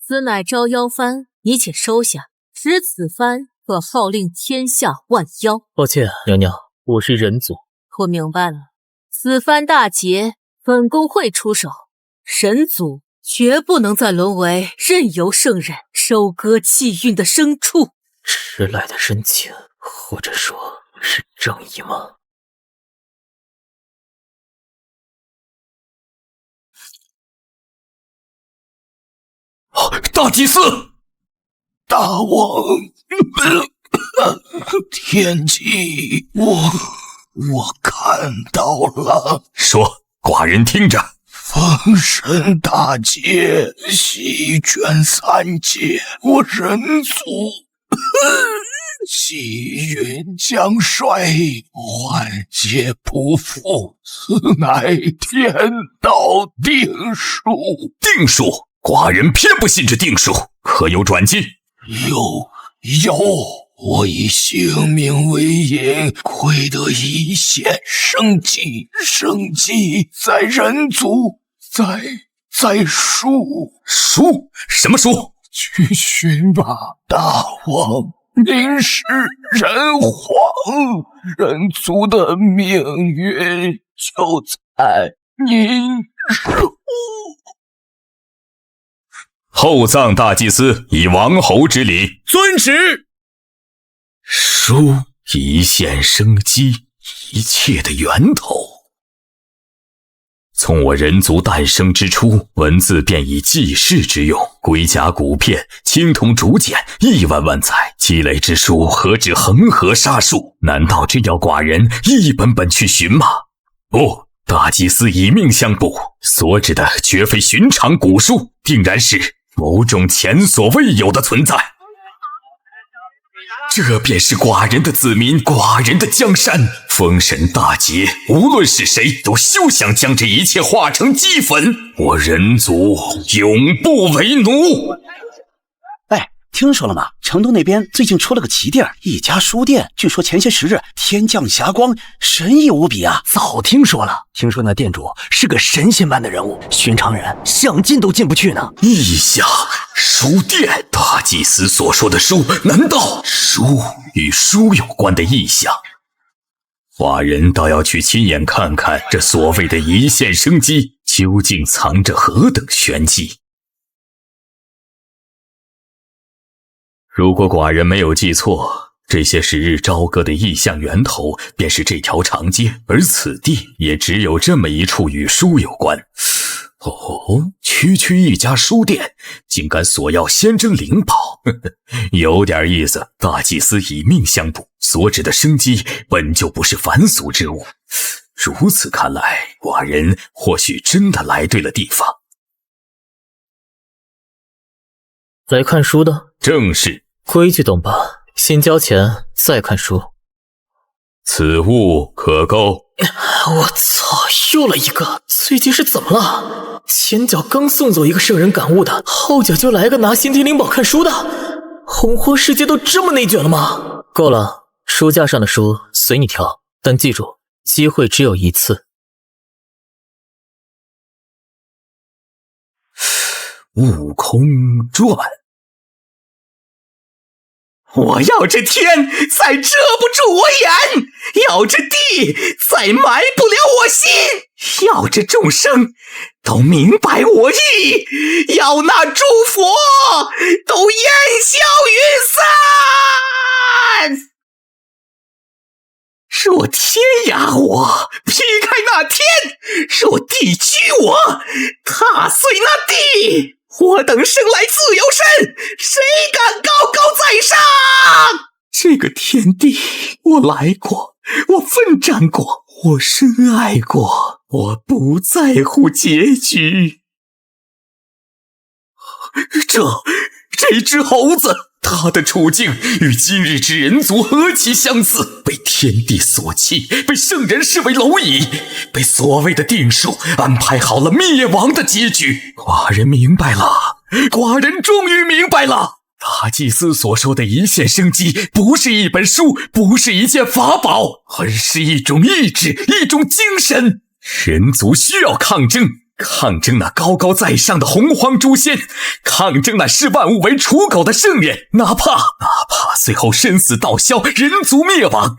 此乃招妖幡，你且收下，持此幡可号令天下万妖。抱歉，娘娘，我是人族。我明白了，此番大劫，本宫会出手。人族绝不能再沦为任由圣人收割气运的牲畜。迟来的深情，或者说是正义吗？大祭司，大王，天机，我看到了。说，寡人听着。封神大劫，席卷3界，我人族气运将衰，万劫不复，此乃天道定数。定数？寡人偏不信这定数，可有转机？有，我以性命为引，窥得一线生机，生机在人族，在书。书？什么书？去寻吧，大王，您是人皇，人族的命运就在您手。厚葬大祭司以王侯之礼。遵旨。书，一线生机，一切的源头。从我人族诞生之初，文字便以记事之用，龟甲骨片，青铜竹简，1万万载，积累之书何止恒河沙数？难道真要寡人一本本去寻吗？不，大祭司以命相卜，所指的绝非寻常古书，定然是某种前所未有的存在。这便是寡人的子民，寡人的江山。封神大劫，无论是谁，都休想将这一切化成齑粉。我人族永不为奴。哎，听说了吗？成都那边最近出了个奇地儿，一家书店，据说前些时日天降霞光，神异无比啊！早听说了，听说那店主是个神仙般的人物，寻常人想进都进不去呢。异象，书店，大祭司所说的书，难道书与书有关的异象？寡人倒要去亲眼看看，这所谓的一线生机究竟藏着何等玄机。如果寡人没有记错，这些时日朝歌的异象源头便是这条长街，而此地也只有这么一处与书有关。哦，区区一家书店，竟敢索要仙珍灵宝，有点意思。大祭司以命相卜，所指的生机本就不是凡俗之物。如此看来，寡人或许真的来对了地方。来看书的？正是。规矩懂吧？先交钱，再看书。此物可购。我操，又来一个！最近是怎么了？前脚刚送走一个圣人感悟的，后脚就来个拿先天灵宝看书的。洪荒世界都这么内卷了吗？够了，书架上的书随你挑，但记住，机会只有一次。悟空传。我要这天再遮不住我眼，要这地再埋不了我心，要这众生都明白我意，要那诸佛都烟消云散。若天压我，劈开那天；若地屈我，踏碎那地。我等生来自有身，谁敢高高在上？这个天地，我来过，我奋战过，我深爱过，我不在乎结局。这只猴子，他的处境与今日之人族何其相似，被天地所弃，被圣人视为蝼蚁，被所谓的定数安排好了灭亡的结局。寡人明白了，寡人终于明白了，大祭司所说的一线生机，不是一本书，不是一件法宝，而是一种意志，一种精神。人族需要抗争，抗争那高高在上的洪荒诛仙，抗争那视万物为刍狗的圣人，哪怕最后生死道消，人族灭亡，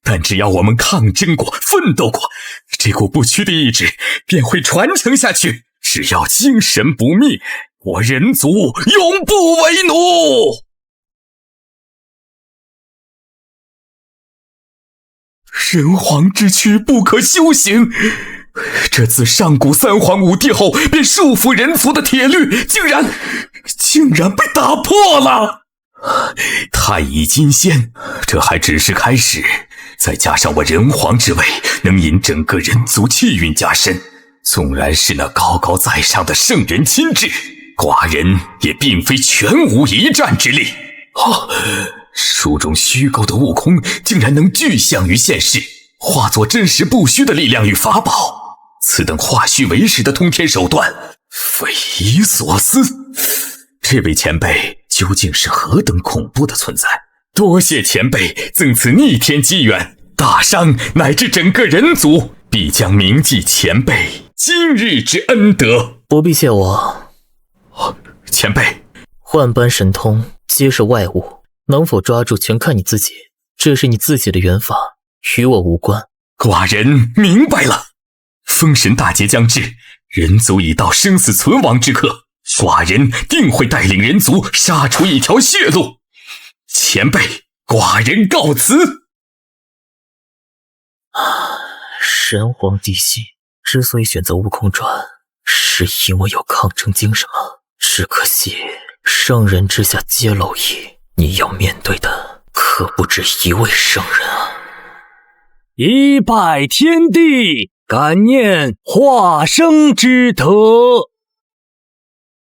但只要我们抗争过，奋斗过，这股不屈的意志便会传承下去。只要精神不灭，我人族永不为奴。人皇之躯不可修行，这自上古三皇五帝后便束缚人族的铁律，竟然被打破了。太乙金仙，这还只是开始，再加上我人皇之位，能引整个人族气运加深。纵然是那高高在上的圣人亲至，寡人也并非全无一战之力。书中虚构的悟空，竟然能具象于现实，化作真实不虚的力量与法宝。此等化虚为实的通天手段，匪夷所思。这位前辈究竟是何等恐怖的存在？多谢前辈赠此逆天机缘，大商乃至整个人族必将铭记前辈今日之恩德。不必谢我，前辈。万般神通皆是外物，能否抓住全看你自己，这是你自己的缘法，与我无关。寡人明白了。封神大劫将至，人族已到生死存亡之刻，寡人定会带领人族杀出一条血路。前辈，寡人告辞。神皇嫡系之所以选择悟空传，是因为有抗争精神吗？只可惜圣人之下皆蝼蚁，你要面对的可不止一位圣人啊！一拜天地，感念化生之德；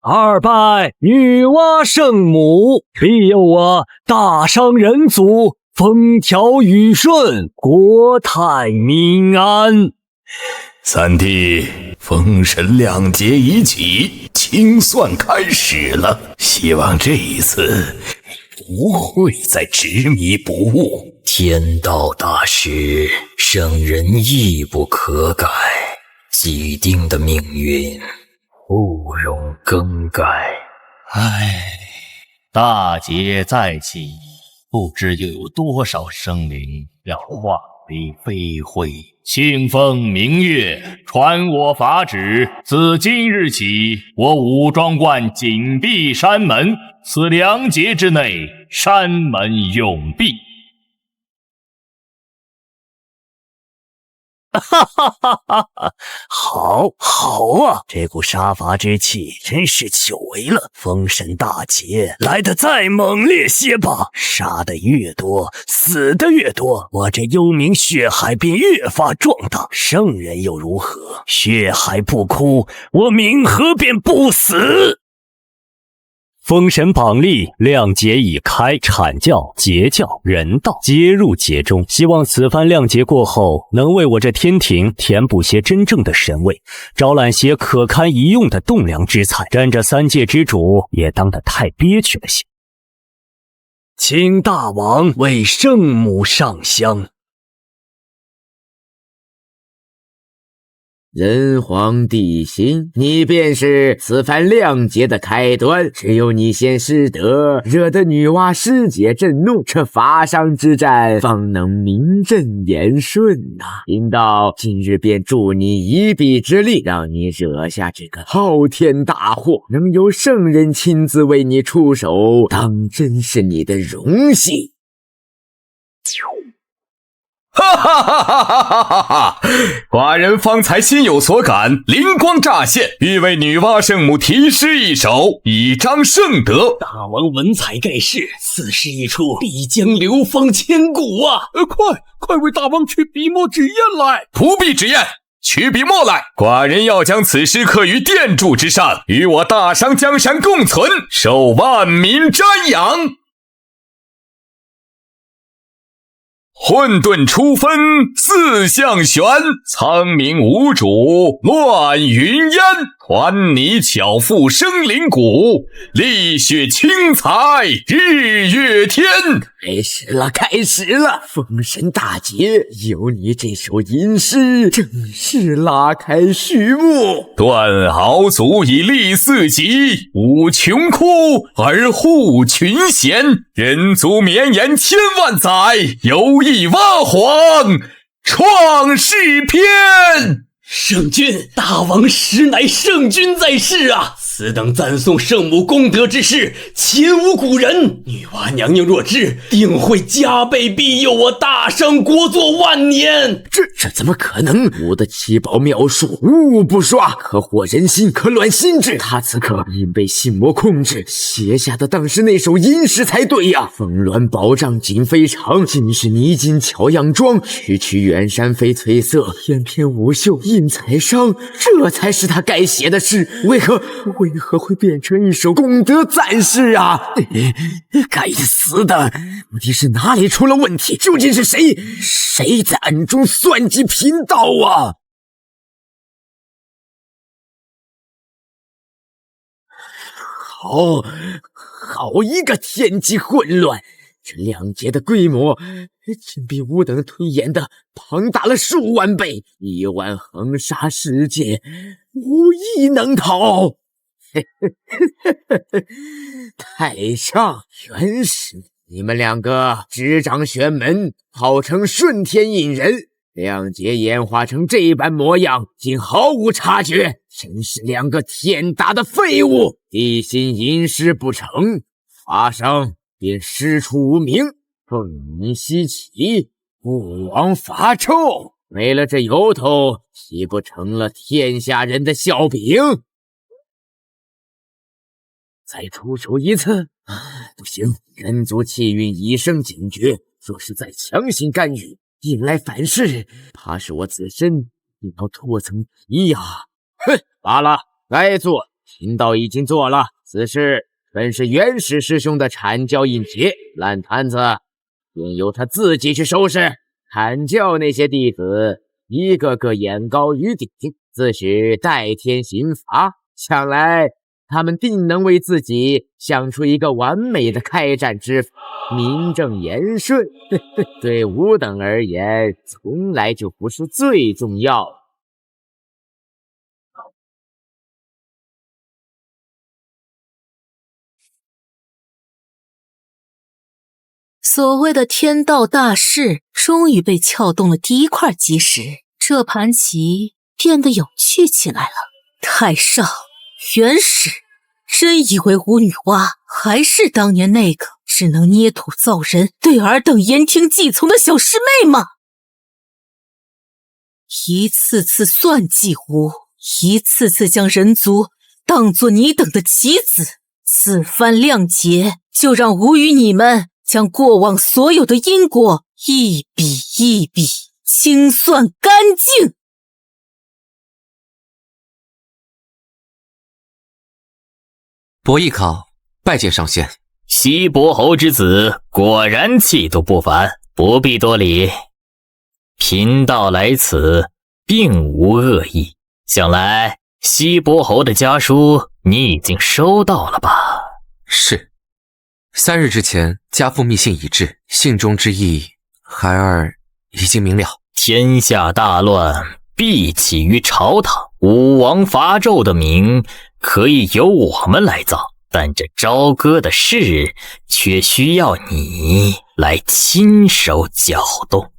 二拜女娲圣母，庇佑我大商人族风调雨顺，国泰民安。三弟，封神亮节已起，清算开始了，希望这一次不会再执迷不悟。天道大事，圣人亦不可改，既定的命运不容更改。大劫再起，不知又有多少生灵要化为飞灰。清风明月，传我法旨，自今日起，我武装观紧闭山门，此2劫之内，山门永闭。好啊，这股杀伐之气真是久违了。封神大劫来得再猛烈些吧，杀得越多，死得越多，我这幽冥血海便越发壮大。圣人又如何？血海不枯，我冥河便不死。封神榜立，亮节已开，阐教、截教、人道皆入节中。希望此番亮节过后，能为我这天庭填补些真正的神位，招揽些可堪一用的栋梁之才。沾着3界之主也当得太憋屈了些。请大王为圣母上香。人皇帝心，你便是此番谅解的开端。只有你先失德，惹得女娲师姐震怒，这法上之战方能名正言顺呐。贫道今日便助你一臂之力，让你惹下这个浩天大祸，能由圣人亲自为你出手，当真是你的荣幸。哈哈哈哈哈哈哈！寡人方才心有所感，灵光乍现，欲为女娲圣母题诗一首，以彰圣德。大王文采盖世，此诗一出，必将流芳千古啊！快为大王取笔墨纸砚来！不必纸砚，取笔墨来。寡人要将此诗刻于殿柱之上，与我大商江山共存，受万民瞻仰。混沌初分四象玄，苍冥无主乱云烟。团泥巧妇生灵骨，丽血轻财日月天。开始了！封神大捷，有你这首吟诗，正式拉开序幕。断毫足以立四极，舞穷枯而护群贤。人族绵延千万载，有意挖黄创世篇。圣君，大王实乃圣君在世啊！此等赞颂圣母功德之事，前无古人。女娲娘娘若知，定会加倍庇佑我大商国祚万年。这怎么可能？我的七宝妙术无不刷，可惑人心，可乱心智。他此刻因被心魔控制，写下的当是那首吟诗才对呀。峰峦宝障锦飞长，尽是泥金巧样妆。区区远山飞翠色，翩翩舞袖映彩裳。这才是他该写的诗，为何会变成一首功德赞诗啊？该死的，到底是哪里出了问题？究竟是谁在暗中算计贫道啊？好一个天机混乱！这两劫的规模竟比吾等推演的庞大了数万倍，一万横杀世界，无一能逃。太上、元始，你们两个执掌玄门，号称顺天引人，两劫演化成这般模样，竟毫无察觉，真是两个天大的废物！地心吟诗不成，法上便师出无名，凤鸣西起，不枉法臭。没了这由头，岂不成了天下人的笑柄？再出手一次，不行，人族气运已生警觉，若是再强行干预，引来反噬，怕是我自身也要脱层皮呀！罢了，该做，贫道已经做了。此事本是元始师兄的阐教印节，烂摊子便由他自己去收拾。阐教那些弟子一个个眼高于顶，自诩代天行法，想来他们定能为自己想出一个完美的开战之法，名正言顺。对吾等而言，从来就不是最重要的。所谓的天道大势终于被撬动了第一块基石，这盘棋变得有趣起来了。太上、元始，真以为吾女娲还是当年那个只能捏土造人、对尔等言听计从的小师妹吗？一次次算计吾，一次次将人族当作你等的棋子，此番谅解，就让吾与你们将过往所有的因果一笔一笔清算干净。伯邑考拜见上仙。西伯侯之子果然气度不凡，不必多礼。贫道来此并无恶意，想来西伯侯的家书你已经收到了吧？是，3日之前家父密信已至，信中之意孩儿已经明了。天下大乱，必起于朝堂，武王伐纣的名可以由我们来造，但这朝歌的事却需要你来亲手搅动。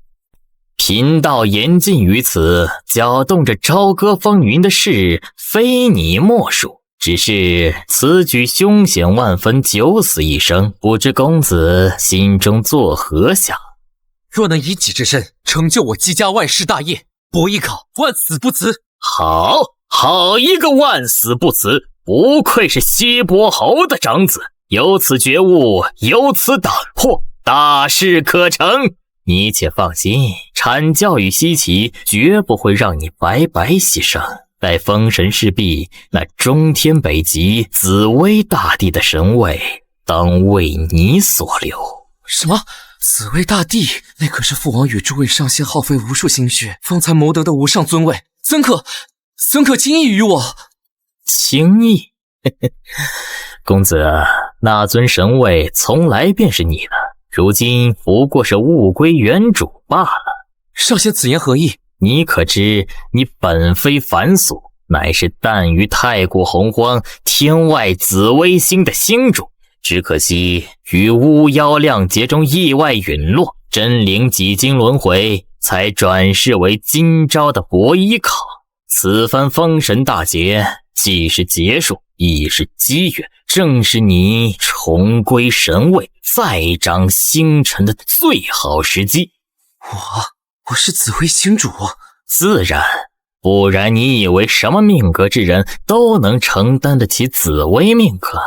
贫道言尽于此，搅动着朝歌风云的事非你莫属，只是此举凶险万分，九死一生，不知公子心中作何想？若能以己之身成就我姬家万世大业，伯邑考万死不辞。好一个万死不辞！不愧是西伯侯的长子，有此觉悟，有此胆魄，大事可成。你且放心，阐教与西岐绝不会让你白白牺牲。待封神事毕，那中天北极紫薇大帝的神位当为你所留。什么？紫薇大帝？那可是父王与诸位上仙耗费无数心血方才谋得的无上尊位，怎可轻易于我？轻易？公子，那尊神位从来便是你的，如今不过是物归原主罢了。少仙此言何意？你可知你本非凡俗，乃是诞于太古洪荒天外紫微星的星主，只可惜于巫妖亮劫中意外陨落，真灵几经轮回，才转世为今朝的伯邑考。此番封神大劫既是结束，亦是机缘，正是你重归神位，再掌星辰的最好时机。我是紫微星主？自然，不然你以为什么命格之人都能承担得起紫微命格？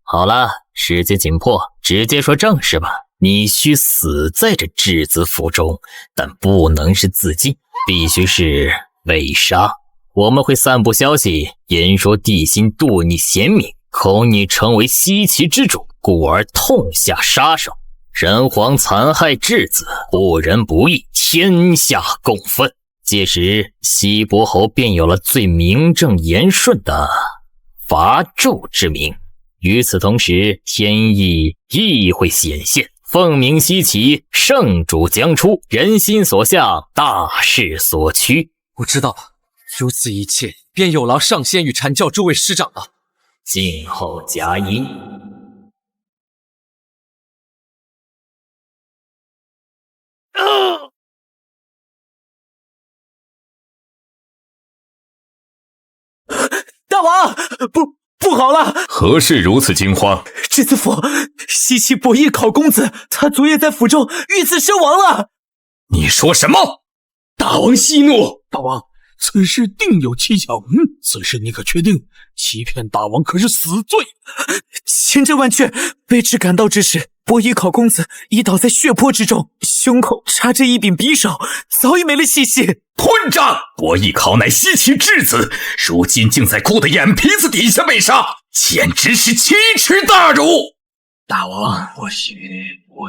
好了，时间紧迫，直接说正事吧。你需死在这质子府中，但不能是自尽，必须是被杀。我们会散布消息，言说帝辛妒你贤明，恐你成为西岐之主，故而痛下杀手。人皇残害质子，不仁不义，天下共愤。届时西伯侯便有了最名正言顺的伐纣之名。与此同时，天意亦会显现，凤鸣西岐，圣主将出，人心所向，大势所趋。我知道了，如此一切便有劳上仙与阐教诸位师长了。静候佳音。大王，不好了！何事如此惊慌？质子府西岐伯邑考公子，他昨夜在府中遇刺身亡了。你说什么？大王息怒！大王，此事定有蹊跷。此事你可确定？欺骗大王可是死罪。千真万确。卑职赶到之时，伯邑考公子已倒在血泊之中，胸口插着一柄匕首，早已没了气息。混账！伯邑考乃西岐质子，如今竟在姑的眼皮子底下被杀，简直是奇耻大辱！大王，或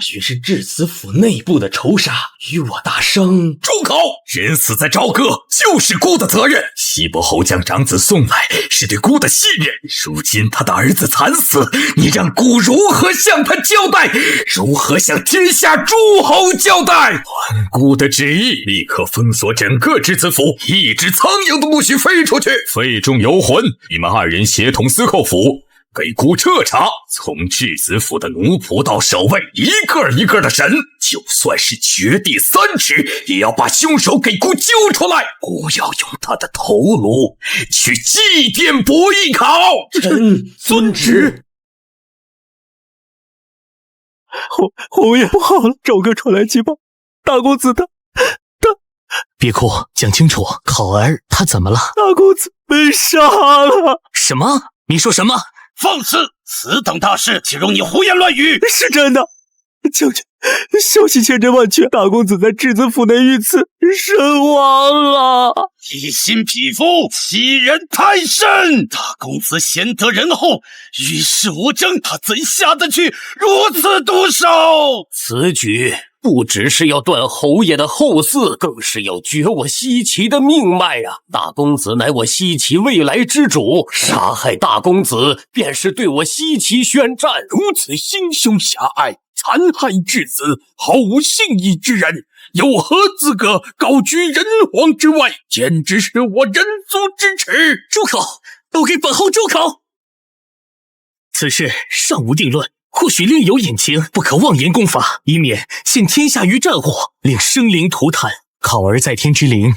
许是质子府内部的仇杀，与我大生。住口！人死在朝歌，就是姑的责任。西伯侯将长子送来，是对姑的信任。如今他的儿子惨死，你让姑如何向他交代？如何向天下诸侯交代？按姑的旨意，立刻封锁整个质子府，一只苍蝇都不许飞出去。肺中有魂，你们二人协同司寇府，给姑彻查，从质子府的奴仆到守卫，一个一个的审，就算是掘地3尺，也要把凶手给姑揪出来。姑要用他的头颅去祭奠伯邑考。臣遵旨。侯爷，不好了，赵哥传来急报，大公子他……别哭，讲清楚，考儿他怎么了？大公子被杀了。什么？你说什么？放肆！此等大事，岂容你胡言乱语？是真的，将军，消息千真万确，大公子在质子府内遇刺身亡了。一心匹夫，欺人太甚！大公子贤德仁厚，与世无争，他怎下得去如此毒手？此举不只是要断侯爷的后嗣，更是要绝我西岐的命脉啊！大公子乃我西岐未来之主，杀害大公子便是对我西岐宣战。如此心胸狭隘、残害质子、毫无信义之人，有何资格高居人皇之位？简直是我人族之耻！住口！都给本后住口！此事尚无定论，或许另有隐情，不可妄言攻伐，以免陷天下于战火，令生灵涂炭。考儿在天之灵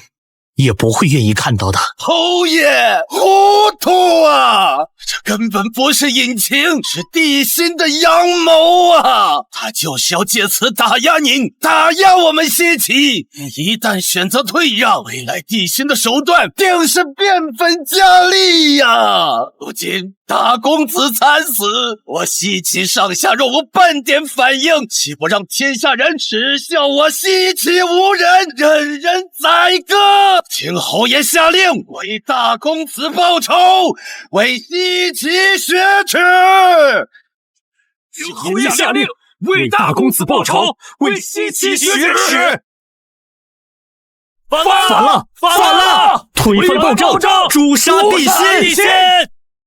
也不会愿意看到的。侯爷糊涂啊！这根本不是隐情，是帝辛的阳谋啊！他就是要借此打压您，打压我们西岐。一旦选择退让，未来帝辛的手段定是变本加厉呀！如今大公子惨死，我西岐上下若无半点反应，岂不让天下人耻笑我西岐无人，人人宰割？请侯爷下令，为大公子报仇，为西岐雪耻！请侯爷下令，为大公子报仇，为西岐雪耻！反了！推翻暴政，诛杀帝辛！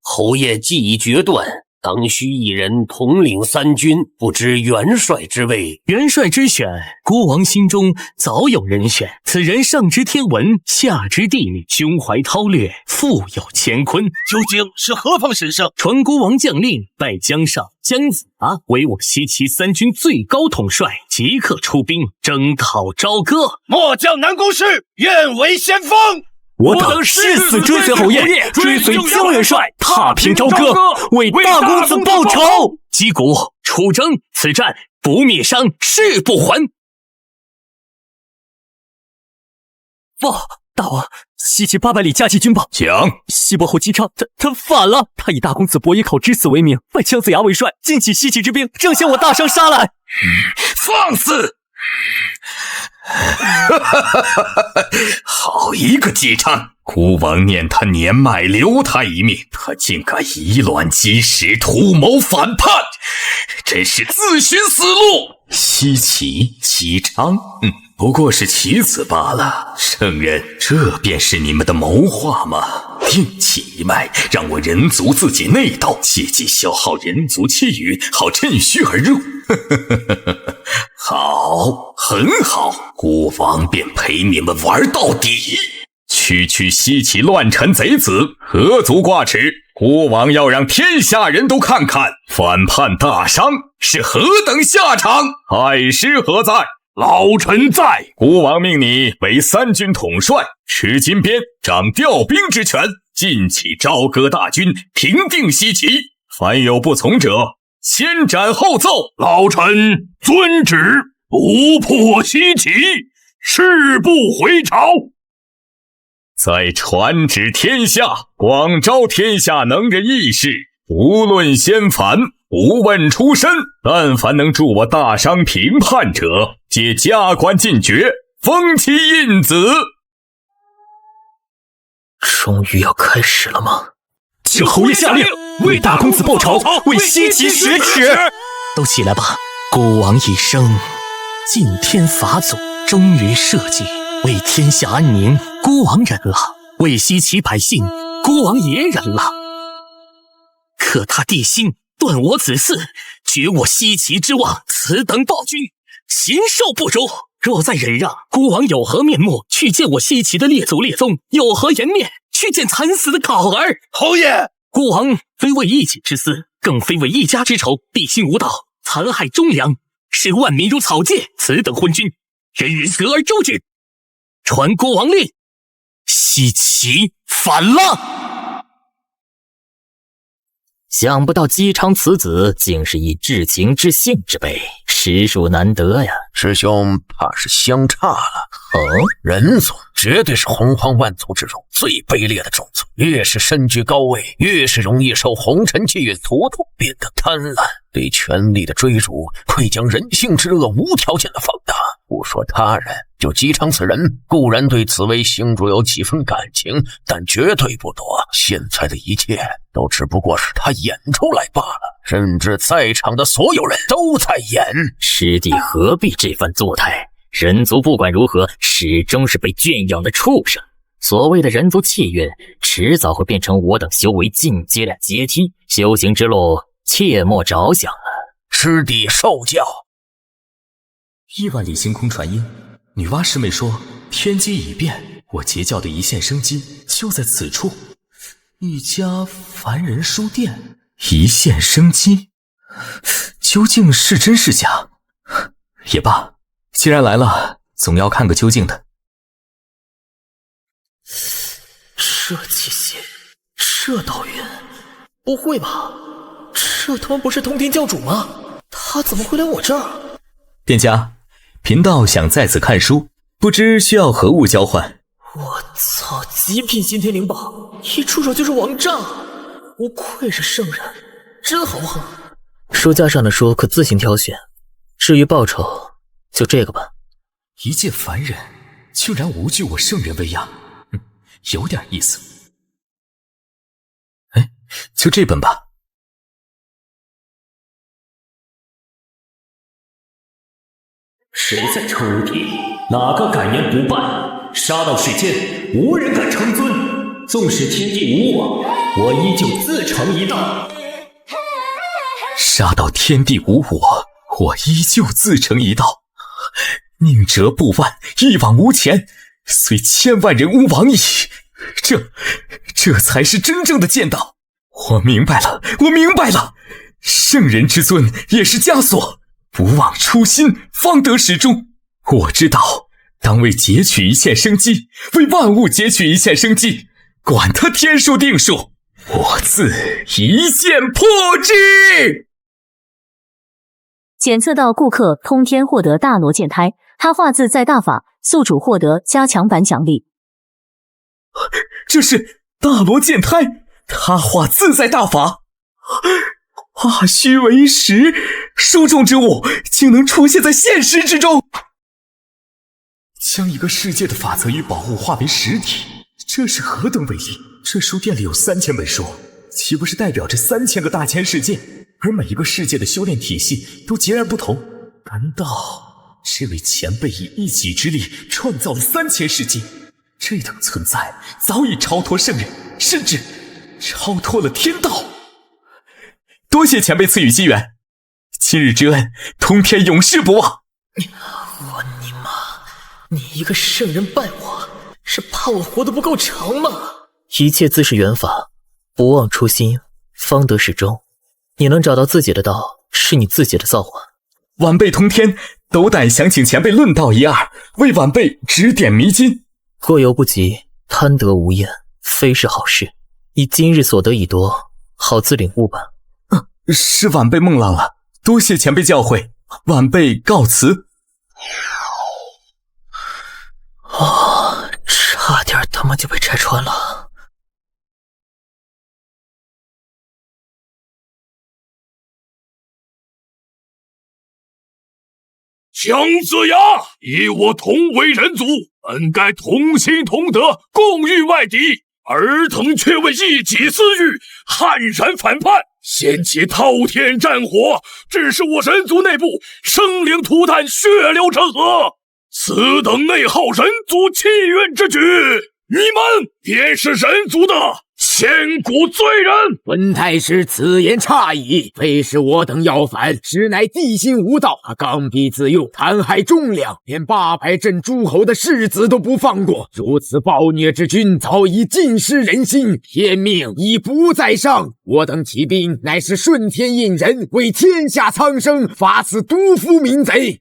侯爷既已决断，当需一人统领三军，不知元帅之位。元帅之选，国王心中早有人选。此人上知天文，下知地理，胸怀韬略，富有乾坤。究竟是何方神圣？传国王将令，拜江上、姜子牙为我西岐三军最高统帅，即刻出兵征讨朝歌。末将南宫氏愿为先锋。我等誓死追随侯爷，追随姜元帅，踏平朝歌，为大公子报仇。击鼓出征，此战不灭伤，誓不还。报，大王，西岐800里加急军报，讲西伯侯姬昌，他反了。他以大公子伯邑考之死为名，拜姜子牙为帅，尽起西岐之兵，正向我大伤杀来。放肆！好一个姬昌！孤王念他年迈，留他一命，他竟敢以卵击石，图谋反叛，真是自寻死路！西岐姬昌，不过是棋子罢了。圣人，这便是你们的谋划吗？另起一脉，让我人族自己内斗，借机消耗人族气运，好趁虚而入。好，很好，孤王便陪你们玩到底。区区西岐乱臣贼子，何足挂齿？孤王要让天下人都看看，反叛大商是何等下场。太师何在？老臣在。孤王命你为三军统帅，持金鞭，掌调兵之权，尽起朝歌大军，平定西岐。凡有不从者，先斩后奏。老臣遵旨，不破西岐，誓不回朝。再传旨天下，广招天下能人义士，无论先凡，不问出身，但凡能助我大商平叛者，皆加官进爵，封其印子。终于要开始了吗？请侯爷下令，为大公子报仇，为西岐雪耻。都起来吧！孤王一生敬天法祖，忠于社稷，为天下安宁，孤王忍了；为西岐百姓，孤王也忍了。可他帝辛断我子嗣，绝我西岐之望，此等暴君，禽兽不如。若再忍让，孤王有何面目去见我西岐的列祖列宗？有何颜面去见惨死的考儿？侯爷，孤王非为一己之私，更非为一家之仇。帝辛无道，残害忠良，视万民如草芥，此等昏君，人人得而诛之。传国王令，西岐反了。想不到姬昌此子竟是以至情至性之辈，实属难得呀。师兄怕是相差了。人族绝对是洪荒万族之中最卑劣的种族，越是身居高位，越是容易受红尘气运荼毒，变得贪婪，对权力的追逐会将人性之恶无条件的放大。不说他人，就姬昌此人，固然对紫薇星主有几分感情，但绝对不多。现在的一切都只不过是他演出来罢了，甚至在场的所有人都在演。师弟何必这番作态？人族不管如何，始终是被圈养的畜生。所谓的人族气运，迟早会变成我等修为进阶的阶梯。修行之路，切莫着想了。师弟受教。1万里星空传音，女娲师妹说天机已变，我截教的一线生机就在此处，一家凡人书店。一线生机，究竟是真是假？也罢，既然来了，总要看个究竟的。这气息，这道运，不会吧？这他妈不是通天教主吗？他怎么会来我这儿？店家，贫道想在此看书，不知需要何物交换？我操，极品先天灵宝，一出手就是王炸，不愧是圣人，真豪横。书架上的书可自行挑选，至于报酬，就这个吧。一介凡人，竟然无惧我圣人威压，有点意思。哎，就这本吧。谁在抽屉？哪个敢言不办？杀到世间，无人敢称尊。纵使天地无我，我依旧自成一道。杀到天地无我，我依旧自成一道。宁折不弯，一往无前，虽千万人吾往矣。这才是真正的剑道。我明白了，我明白了。圣人之尊也是枷锁，不忘初心，方得始终。我知道，当为截取一线生机，为万物截取一线生机，管他天数定数，我自一剑破之。检测到顾客通天获得大罗剑胎，他化自在大法，宿主获得加强版奖励。这是大罗剑胎，他化自在大法，化虚为实，书中之物竟能出现在现实之中。将一个世界的法则与宝物化为实体，这是何等伟力！这书店里有3000本书，岂不是代表着3000个大千世界？而每一个世界的修炼体系都截然不同。难道这位前辈以一己之力创造了3000世界？这等存在早已超脱圣人，甚至超脱了天道。多谢前辈赐予机缘，今日之恩，通天永世不忘。我尼玛，你一个圣人拜我，是怕我活得不够长吗？一切自是缘法，不忘初心，方得始终。你能找到自己的道，是你自己的造化。晚辈通天，斗胆想请前辈论道一二，为晚辈指点迷津。过犹不及，贪得无厌，非是好事。你今日所得已多，好自领悟吧。是晚辈梦浪了，多谢前辈教诲，晚辈告辞。差点他妈就被拆穿了。姜子牙，以我同为人族，本该同心同德，共御外敌，尔等却为一己私欲，悍然反叛，掀起滔天战火，致使我人族内部生灵涂炭，血流成河。此等内耗人族气运之举，你们便是人族的千古罪人。文太师此言差矣，非是我等要反，实乃地心无道，他刚愎自用，残害忠良，连800镇诸侯的世子都不放过。如此暴虐之君，早已尽失人心，天命已不在上。我等起兵，乃是顺天应人，为天下苍生发此毒夫民贼。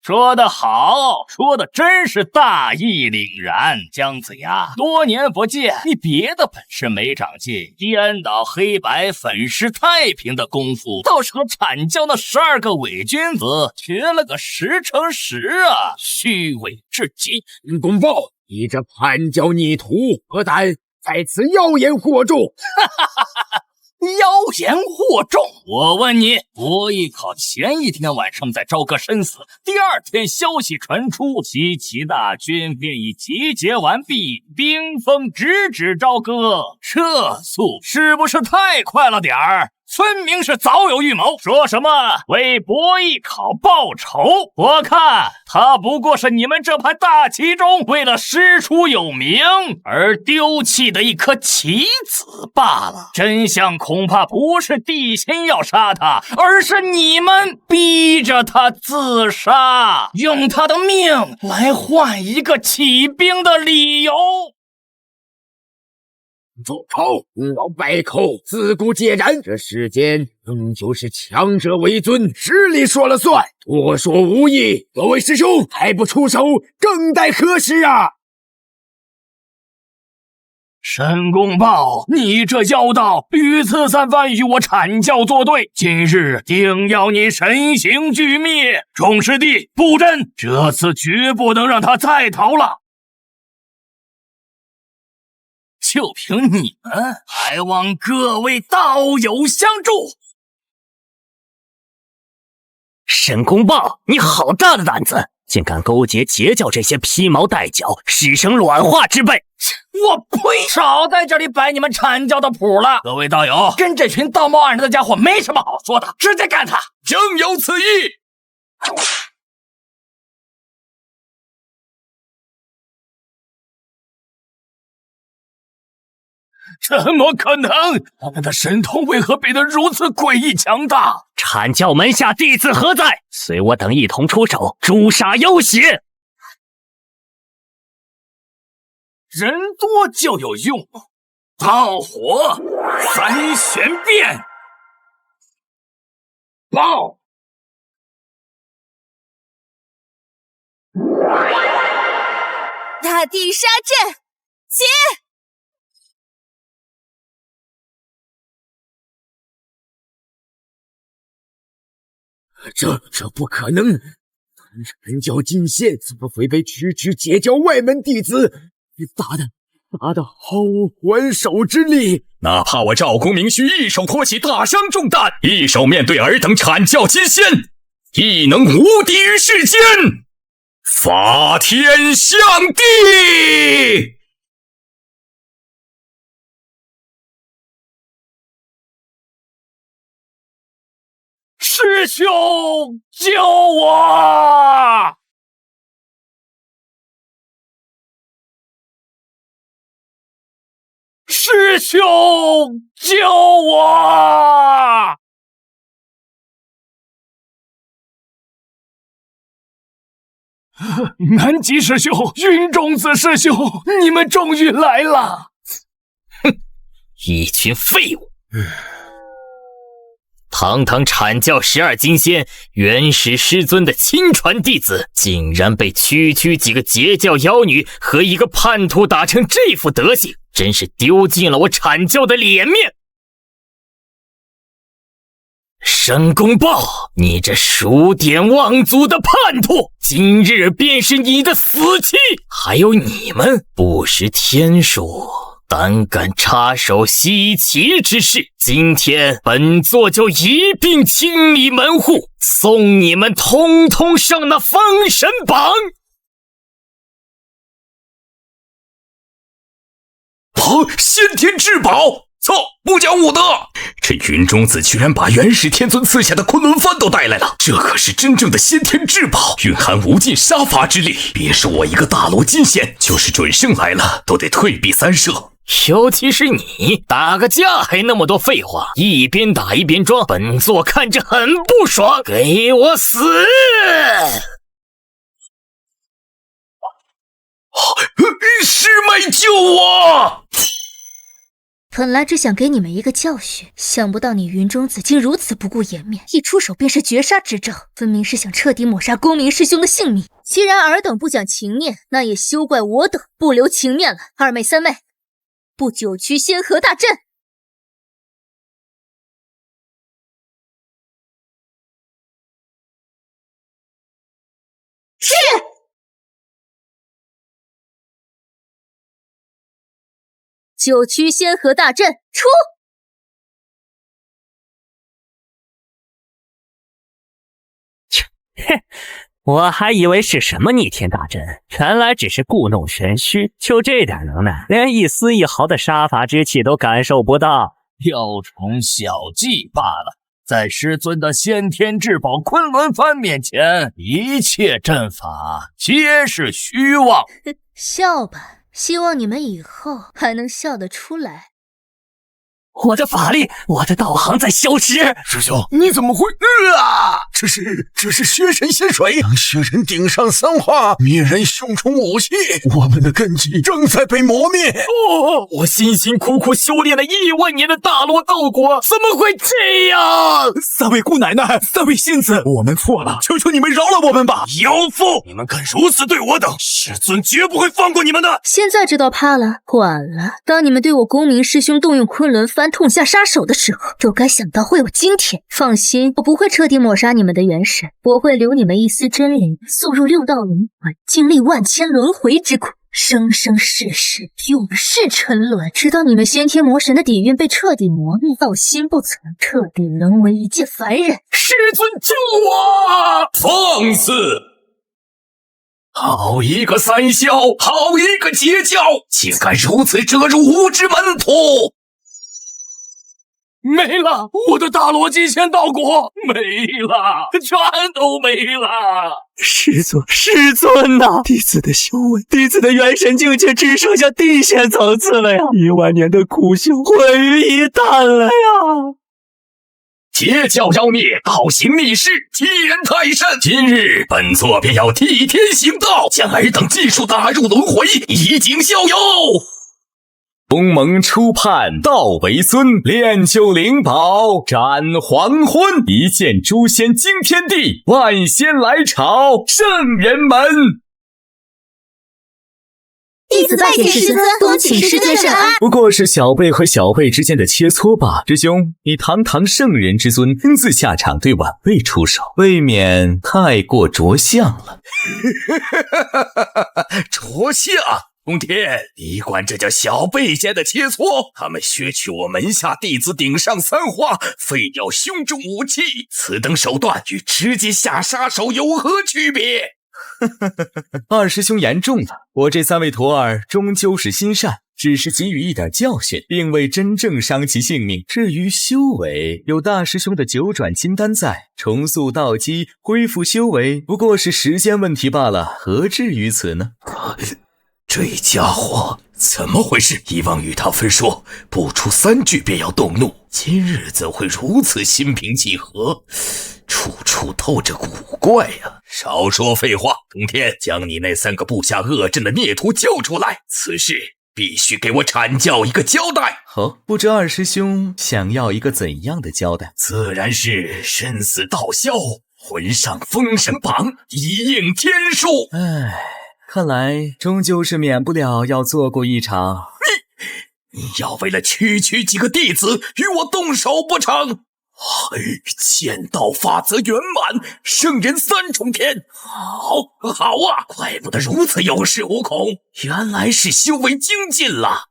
说得好，说的真是大义凛然。姜子牙，多年不见，你别的本事没长进，颠倒黑白、粉饰太平的功夫，倒是和阐教那12个伪君子学了个10乘10啊！虚伪至极。公报，你这叛教逆徒，何胆在此妖言惑众？妖言惑众！我问你，伯邑考前一天晚上在朝歌身死，第二天消息传出，西岐大军便已集结完毕，兵锋直指朝歌，这速是不是太快了点儿？分明是早有预谋，说什么为博弈考报仇。我看他不过是你们这盘大棋中为了师出有名而丢弃的一颗棋子罢了。真相恐怕不是地心要杀他，而是你们逼着他自杀，用他的命来换一个起兵的理由。走口，老败口，自古皆然。这世间终究是强者为尊，实力说了算，多说无益。各位师兄还不出手，更待何时啊？申公豹，你这妖道屡次三番与我阐教作对，今日定要你身形俱灭。众师弟，布阵，这次绝不能让他再逃了。就凭你们，还望各位道友相助。申公豹，你好大的胆子，竟敢勾结截教这些披毛戴角、师生卵化之辈！我呸！少在这里摆你们阐教的谱了。各位道友，跟这群道貌岸然的家伙没什么好说的，直接干他！正有此意。怎么可能？他们的神通为何变得如此诡异强大？阐教门下弟子何在？随我等一同出手，诛杀妖邪！人多就有用，炮火三玄变，爆！大地杀阵，起！这不可能！阐教金仙怎么会被区区截教外门弟子打得毫无还手之力？哪怕我赵公明须一手托起大商重担，一手面对尔等阐教金仙，亦能无敌于世间，法天象地！师兄，救我！师兄，救我！南极师兄，云中子师兄，你们终于来了！哼，一群废物！堂堂阐教12金仙，元始师尊的亲传弟子，竟然被区几个截教妖女和一个叛徒打成这副德行，真是丢尽了我阐教的脸面！申公豹，你这数典忘祖的叛徒，今日便是你的死期！还有你们不识天数，胆敢插手西岐之事，今天本座就一并清理门户，送你们通通上那封神榜！先天至宝！操，不讲武德！这云中子居然把元始天尊赐下的昆仑幡都带来了，这可是真正的先天至宝，蕴含无尽杀伐之力。别说我一个大罗金仙，就是准圣来了，都得退避三舍。尤其是你，打个架还那么多废话，一边打一边装，本座看着很不爽。给我死！师妹救我！本来只想给你们一个教训，想不到你云中子竟如此不顾颜面，一出手便是绝杀之招，分明是想彻底抹杀公明师兄的性命。既然尔等不讲情面，那也休怪我等不留情面了。二妹三妹，布9区仙河大阵！是。9区仙河大阵出！切，我还以为是什么逆天大阵，原来只是故弄玄虚。就这点能耐，连一丝一毫的杀伐之气都感受不到，雕虫小技罢了。在师尊的先天至宝昆仑幡面前，一切阵法皆是虚妄。笑吧，希望你们以后还能笑得出来。我的法力，我的道行在消失。师兄，你怎么会？这是血神仙水，让血人顶上三化，灭人胸中武器。我们的根基正在被磨灭。我辛辛苦苦修炼了1万年的大罗道果，怎么会这样？三位姑奶奶，三位仙子，我们错了，求求你们饶了我们吧！妖妇，你们敢如此对我等，师尊绝不会放过你们的。现在知道怕了，晚了。当你们对我公明师兄动用昆仑幡痛下杀手的时候，就该想到会有今天。放心，我不会彻底抹杀你们的元神，我会留你们一丝真灵，速入六道轮回，经历万千轮回之苦，生生世世永世沉沦，直到你们先天魔神的底蕴被彻底磨灭，到心不存，彻底沦为一介凡人。师尊救我！放肆！好一个三霄，好一个截教，竟敢如此折辱无知门徒！没了，我的大罗极仙道果没了，全都没了。师尊呐！弟子的修为，弟子的元神境界只剩下地仙层次了呀！1万年的苦修毁于一旦了呀！截教妖孽，倒行逆施，欺人太甚！今日本座便要替天行道，将尔等尽数打入轮回，以儆效尤。东盟初判，道为尊，炼就灵宝，斩黄昏，一见诛仙惊天地，万仙来朝，圣人门。弟子拜见师尊，多请师尊圣安。不过是小辈和小辈之间的切磋吧。师兄，你堂堂圣人之尊，亲自下场对晚辈出手，未免太过着相了。着相？通天，你管这叫小辈间的切磋？他们削去我门下弟子顶上三花，废掉胸中武器，此等手段与直接下杀手有何区别？二师兄言重了，我这3位徒儿终究是心善，只是给予一点教训，并未真正伤其性命。至于修为，有大师兄的9转金丹在，重塑道基，恢复修为，不过是时间问题罢了，何至于此呢？这家伙怎么回事？以往与他分说，不出3句便要动怒，今日怎会如此心平气和？处处透着古怪呀！少说废话，通天，将你那3个布下恶阵的孽徒交出来，此事必须给我阐教一个交代。好，不知二师兄想要一个怎样的交代？自然是身死道消，魂上封神榜，一应天数。看来终究是免不了要做过一场。你要为了区几个弟子与我动手不成？剑道法则圆满，圣人3重天。好啊，怪不得如此有恃无恐，原来是修为精进了。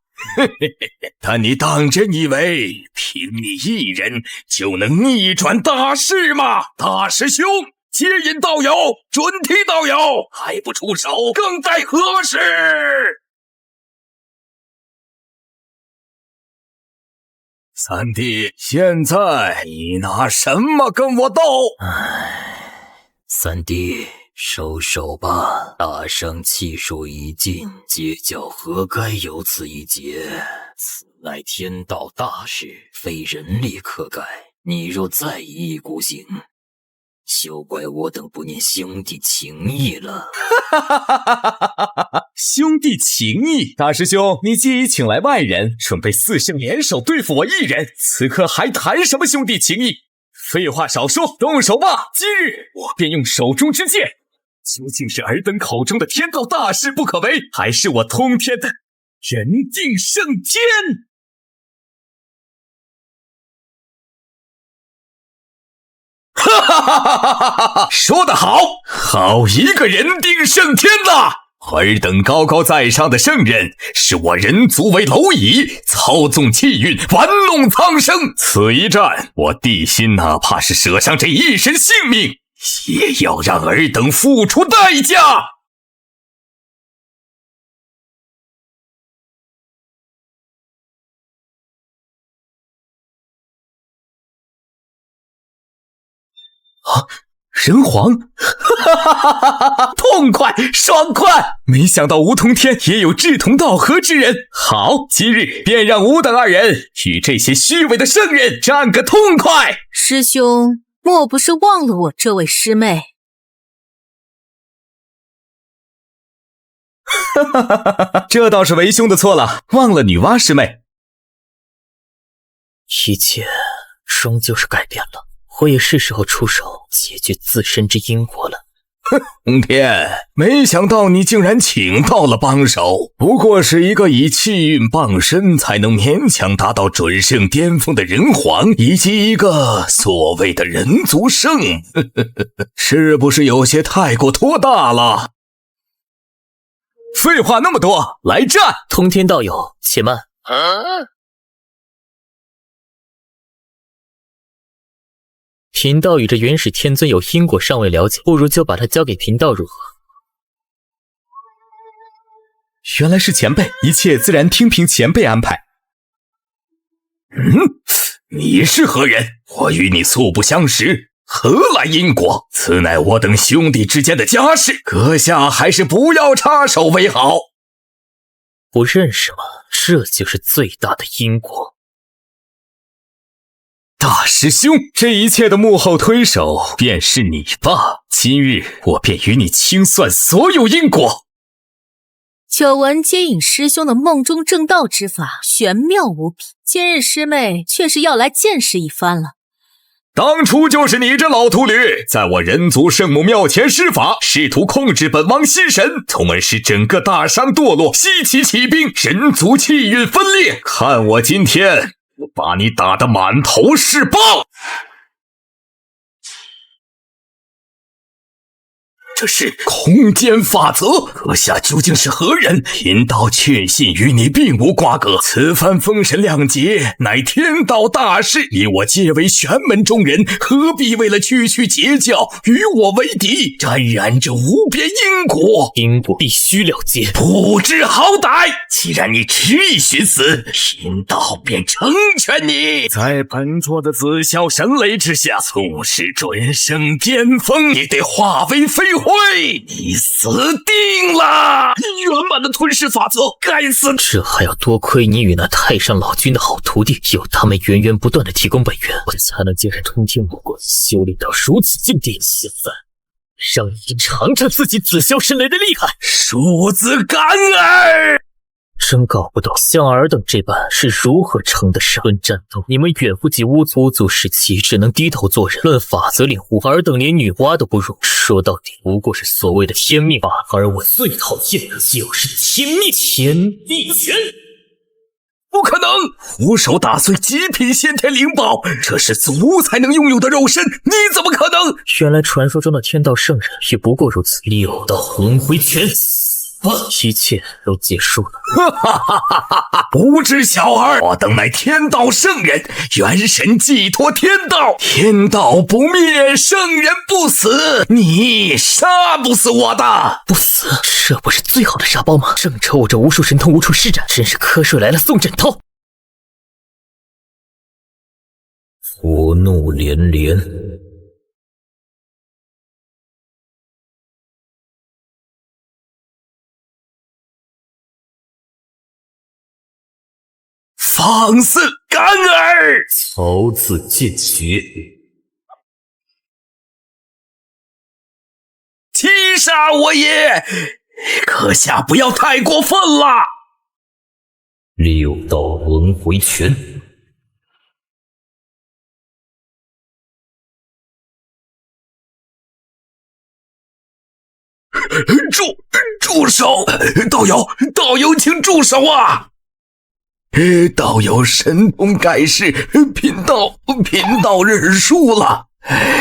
但你当真以为凭你一人就能逆转大势吗？大师兄，接引道友，准提道友，还不出手，更待何时？三弟，现在你拿什么跟我斗？三弟，收手吧，大圣气数已尽，截教何该有此一劫？此乃天道大事，非人力可改。你若再一意孤行，休怪我等不念兄弟情义了。兄弟情义，大师兄，你既已请来外人，准备4圣联手对付我一人，此刻还谈什么兄弟情义？废话少说，动手吧！今日我便用手中之剑，究竟是尔等口中的天道大事不可为，还是我通天的人定胜天？哈哈哈哈哈哈！说得好，好一个人定胜天呐！尔等高高在上的圣人，视我人族为蝼蚁，操纵气运，玩弄苍生。此一战，我地心哪怕是舍上这一身性命，也要让尔等付出代价。人皇，痛快爽快！没想到梧桐天也有志同道合之人。好，今日便让吾等二人与这些虚伪的圣人战个痛快。师兄，莫不是忘了我这位师妹？这倒是为兄的错了，忘了女娲师妹。一切终究是改变了。我也是时候出手解决自身之因果了。洪天，没想到你竟然请到了帮手，不过是一个以气运傍身才能勉强达到准圣巅峰的人皇，以及一个所谓的人族圣，是不是有些太过托大了？废话那么多，来战！通天道友，且慢。贫道与这元始天尊有因果尚未了解，不如就把他交给贫道如何？原来是前辈，一切自然听凭前辈安排。你是何人？我与你素不相识，何来因果？此乃我等兄弟之间的家事，阁下还是不要插手为好。不认识吗？这就是最大的因果。大师兄，这一切的幕后推手便是你吧？今日我便与你清算所有因果。久闻接引师兄的梦中正道之法，玄妙无比。今日师妹却是要来见识一番了。当初就是你这老秃驴，在我人族圣母庙前施法，试图控制本王心神，从而使整个大商堕落，西岐起兵，人族气运分裂。看我今天！我把你打得满头是包！这是空间法则，阁下究竟是何人？贫道确信与你并无瓜葛。此番封神两劫，乃天道大事，你我皆为玄门中人，何必为了区区截教与我为敌，沾染这无边因果？因果必须了结，不知好歹！既然你执意寻死，贫道便成全你。在本座的紫霄神雷之下，纵使准圣巅峰，也得化为飞灰。你死定了！原版的吞噬法则，该死！这还要多亏你与那太上老君的好徒弟，有他们源源不断的提供本源，我才能接着通天魔棍修炼到如此境地。现在让你尝尝自己紫霄神雷的厉害！庶子干儿！真搞不懂像尔等这般是如何称得上。论战斗，你们远不及巫族时期，只能低头做人；论法则领悟，尔等连女娲都不如。说到底，不过是所谓的天命吧。而我最讨厌的就是天命，天地拳。不可能！徒手打碎极品先天灵宝，这是族才能拥有的肉身，你怎么可能？原来传说中的天道圣人也不过如此。六道轮回拳。一切都结束了。不知小儿，我等乃天道圣人，元神寄托天道，天道不灭，圣人不死，你杀不死我的！不死，这不是最好的沙包吗？正愁我这无数神通无处施展，真是瞌睡来了送枕头。佛怒连连。放肆干儿！曹字见血，击杀我也！阁下不要太过分了。六道轮回拳。住手！道友，请住手啊！道友神通盖世，贫道认输了。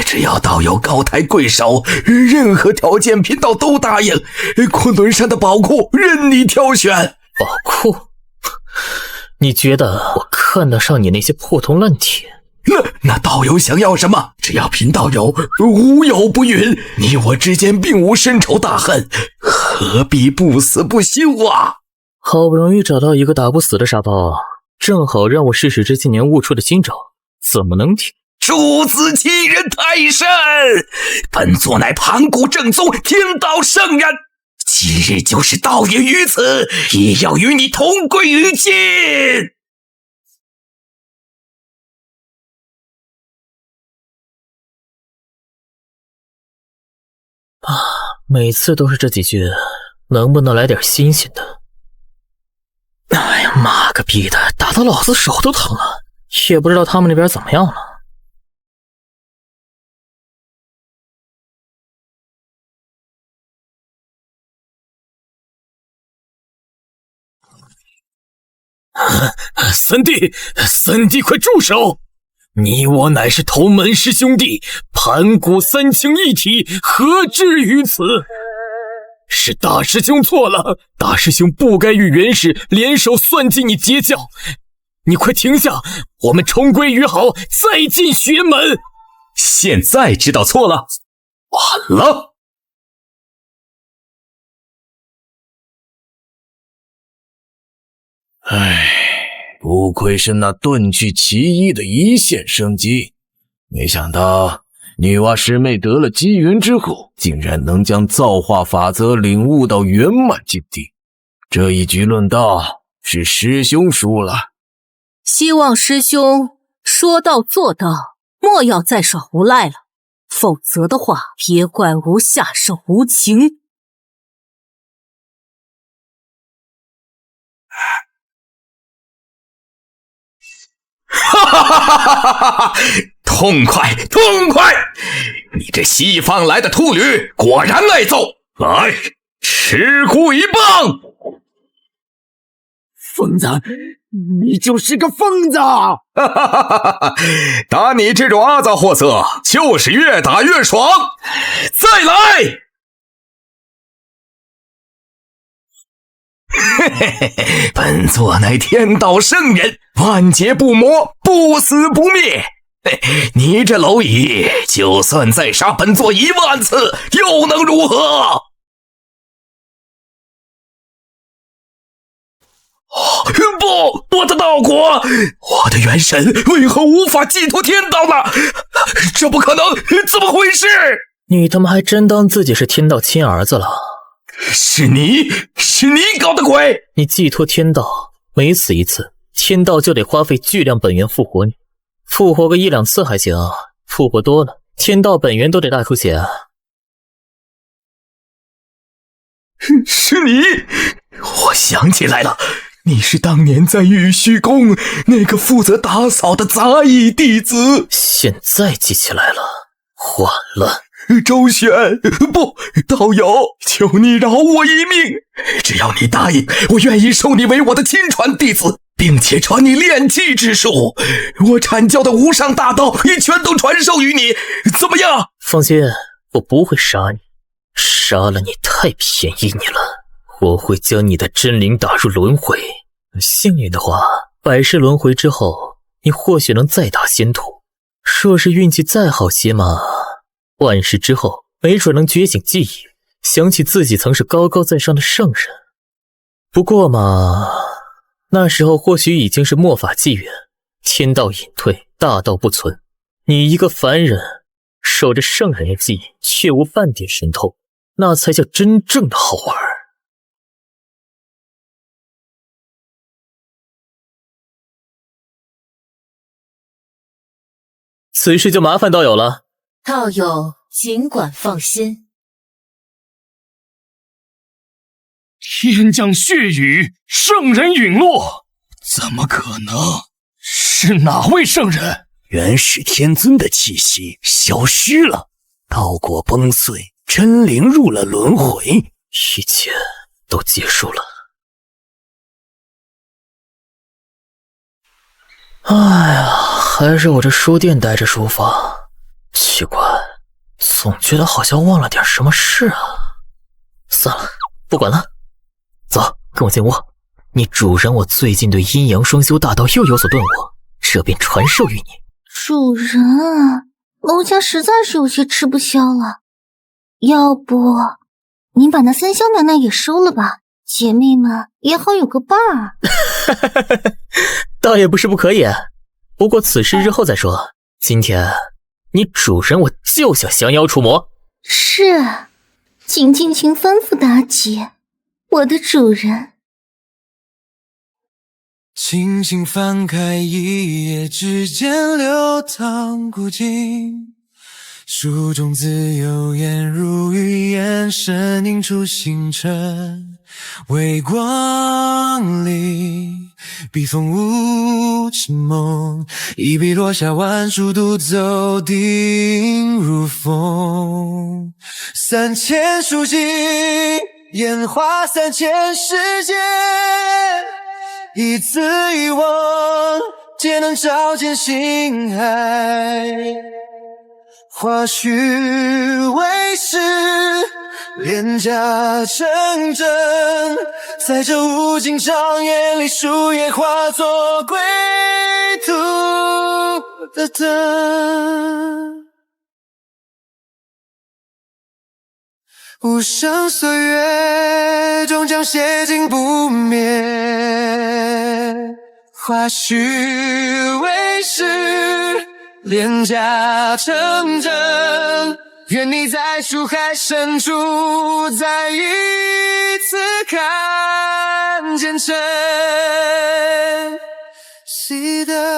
只要道友高抬贵手，任何条件贫道都答应。昆仑山的宝库任你挑选。宝库？你觉得我看得上你那些破铜烂铁？那道友想要什么？只要贫道友无有不允。你我之间并无深仇大恨，何必不死不休啊？好不容易找到一个打不死的沙包，正好让我试试这些年悟出的新招，怎么能停？诸子欺人太甚！本座乃盘古正宗天道圣人，今日就是道也于此，也要与你同归于尽！每次都是这几句，能不能来点新鲜的？哎呀，妈个逼的，打到老子手都疼了，也不知道他们那边怎么样了。三弟，快住手！你我乃是同门师兄弟，盘古三清一体，何至于此？是大师兄错了，大师兄不该与元始联手算计你截教。你快停下，我们重归于好，再进学门。现在知道错了，晚了。唉，不愧是那遁去奇异的一线生机，没想到女娲师妹得了机缘之后，竟然能将造化法则领悟到圆满境地。这一局论道是师兄输了，希望师兄说到做到，莫要再耍无赖了，否则的话，别怪吾下手无情。哈！痛快！你这西方来的秃驴果然爱揍，来，吃苦一棒！疯子，你就是个疯子！打你这种阿杂货色，就是越打越爽。再来！本座乃天道圣人，万劫不磨，不死不灭。你这蝼蚁，就算再杀本座10000次，又能如何？不，我的道果，我的元神为何无法寄托天道呢？这不可能，怎么回事？你他妈还真当自己是天道亲儿子了？是你搞的鬼！你寄托天道，每死一次，天道就得花费巨量本源复活你。复活个1、2次还行，复活多了，天道本源都得大出血啊！是你！我想起来了，你是当年在玉虚宫那个负责打扫的杂役弟子。现在记起来了，晚了。周旋，不，道友，求你饶我一命！只要你答应，我愿意收你为我的亲传弟子，并且传你炼气之术。我阐教的无上大道也全都传授于你，怎么样？放心，我不会杀你，杀了你太便宜你了。我会将你的真灵打入轮回，幸运的话，100世轮回之后，你或许能再打仙途。若是运气再好些嘛，10000世之后，没准能觉醒记忆，想起自己曾是高高在上的圣人。不过嘛，那时候或许已经是末法纪元，天道隐退，大道不存。你一个凡人，守着圣人的记忆，却无半点神透，那才叫真正的好玩。此事就麻烦道友了。道友尽管放心。天降血雨，圣人陨落，怎么可能？是哪位圣人？元始天尊的气息消失了，道果崩碎，真灵入了轮回，一切都结束了。哎呀，还是我这书店待着舒服。奇怪，总觉得好像忘了点什么事啊。算了，不管了，走，跟我进屋。你主人我最近对阴阳双修大道又有所顿悟，这便传授于你。主人，楼下实在是有些吃不消了，要不您把那三香奶奶也收了吧，姐妹们也好有个伴儿。倒也不是不可以，不过此事日后再说。今天你主人我就想降妖除魔。是啊，请尽情吩咐妲己，我的主人。轻轻翻开一页，指尖流淌古今，书中自有颜如玉，眼神映出星辰。微光里，笔锋无情梦，一笔落下万树独奏，定如风。3000书经，演化3000世界，一字一望，皆能照见星海。花虚为实，廉价成真，在这无尽长夜里，树叶化作归途的灯。无声岁月，终将写进不灭。花虚为实，廉价成真，愿你在书海深处，再一次看见晨曦的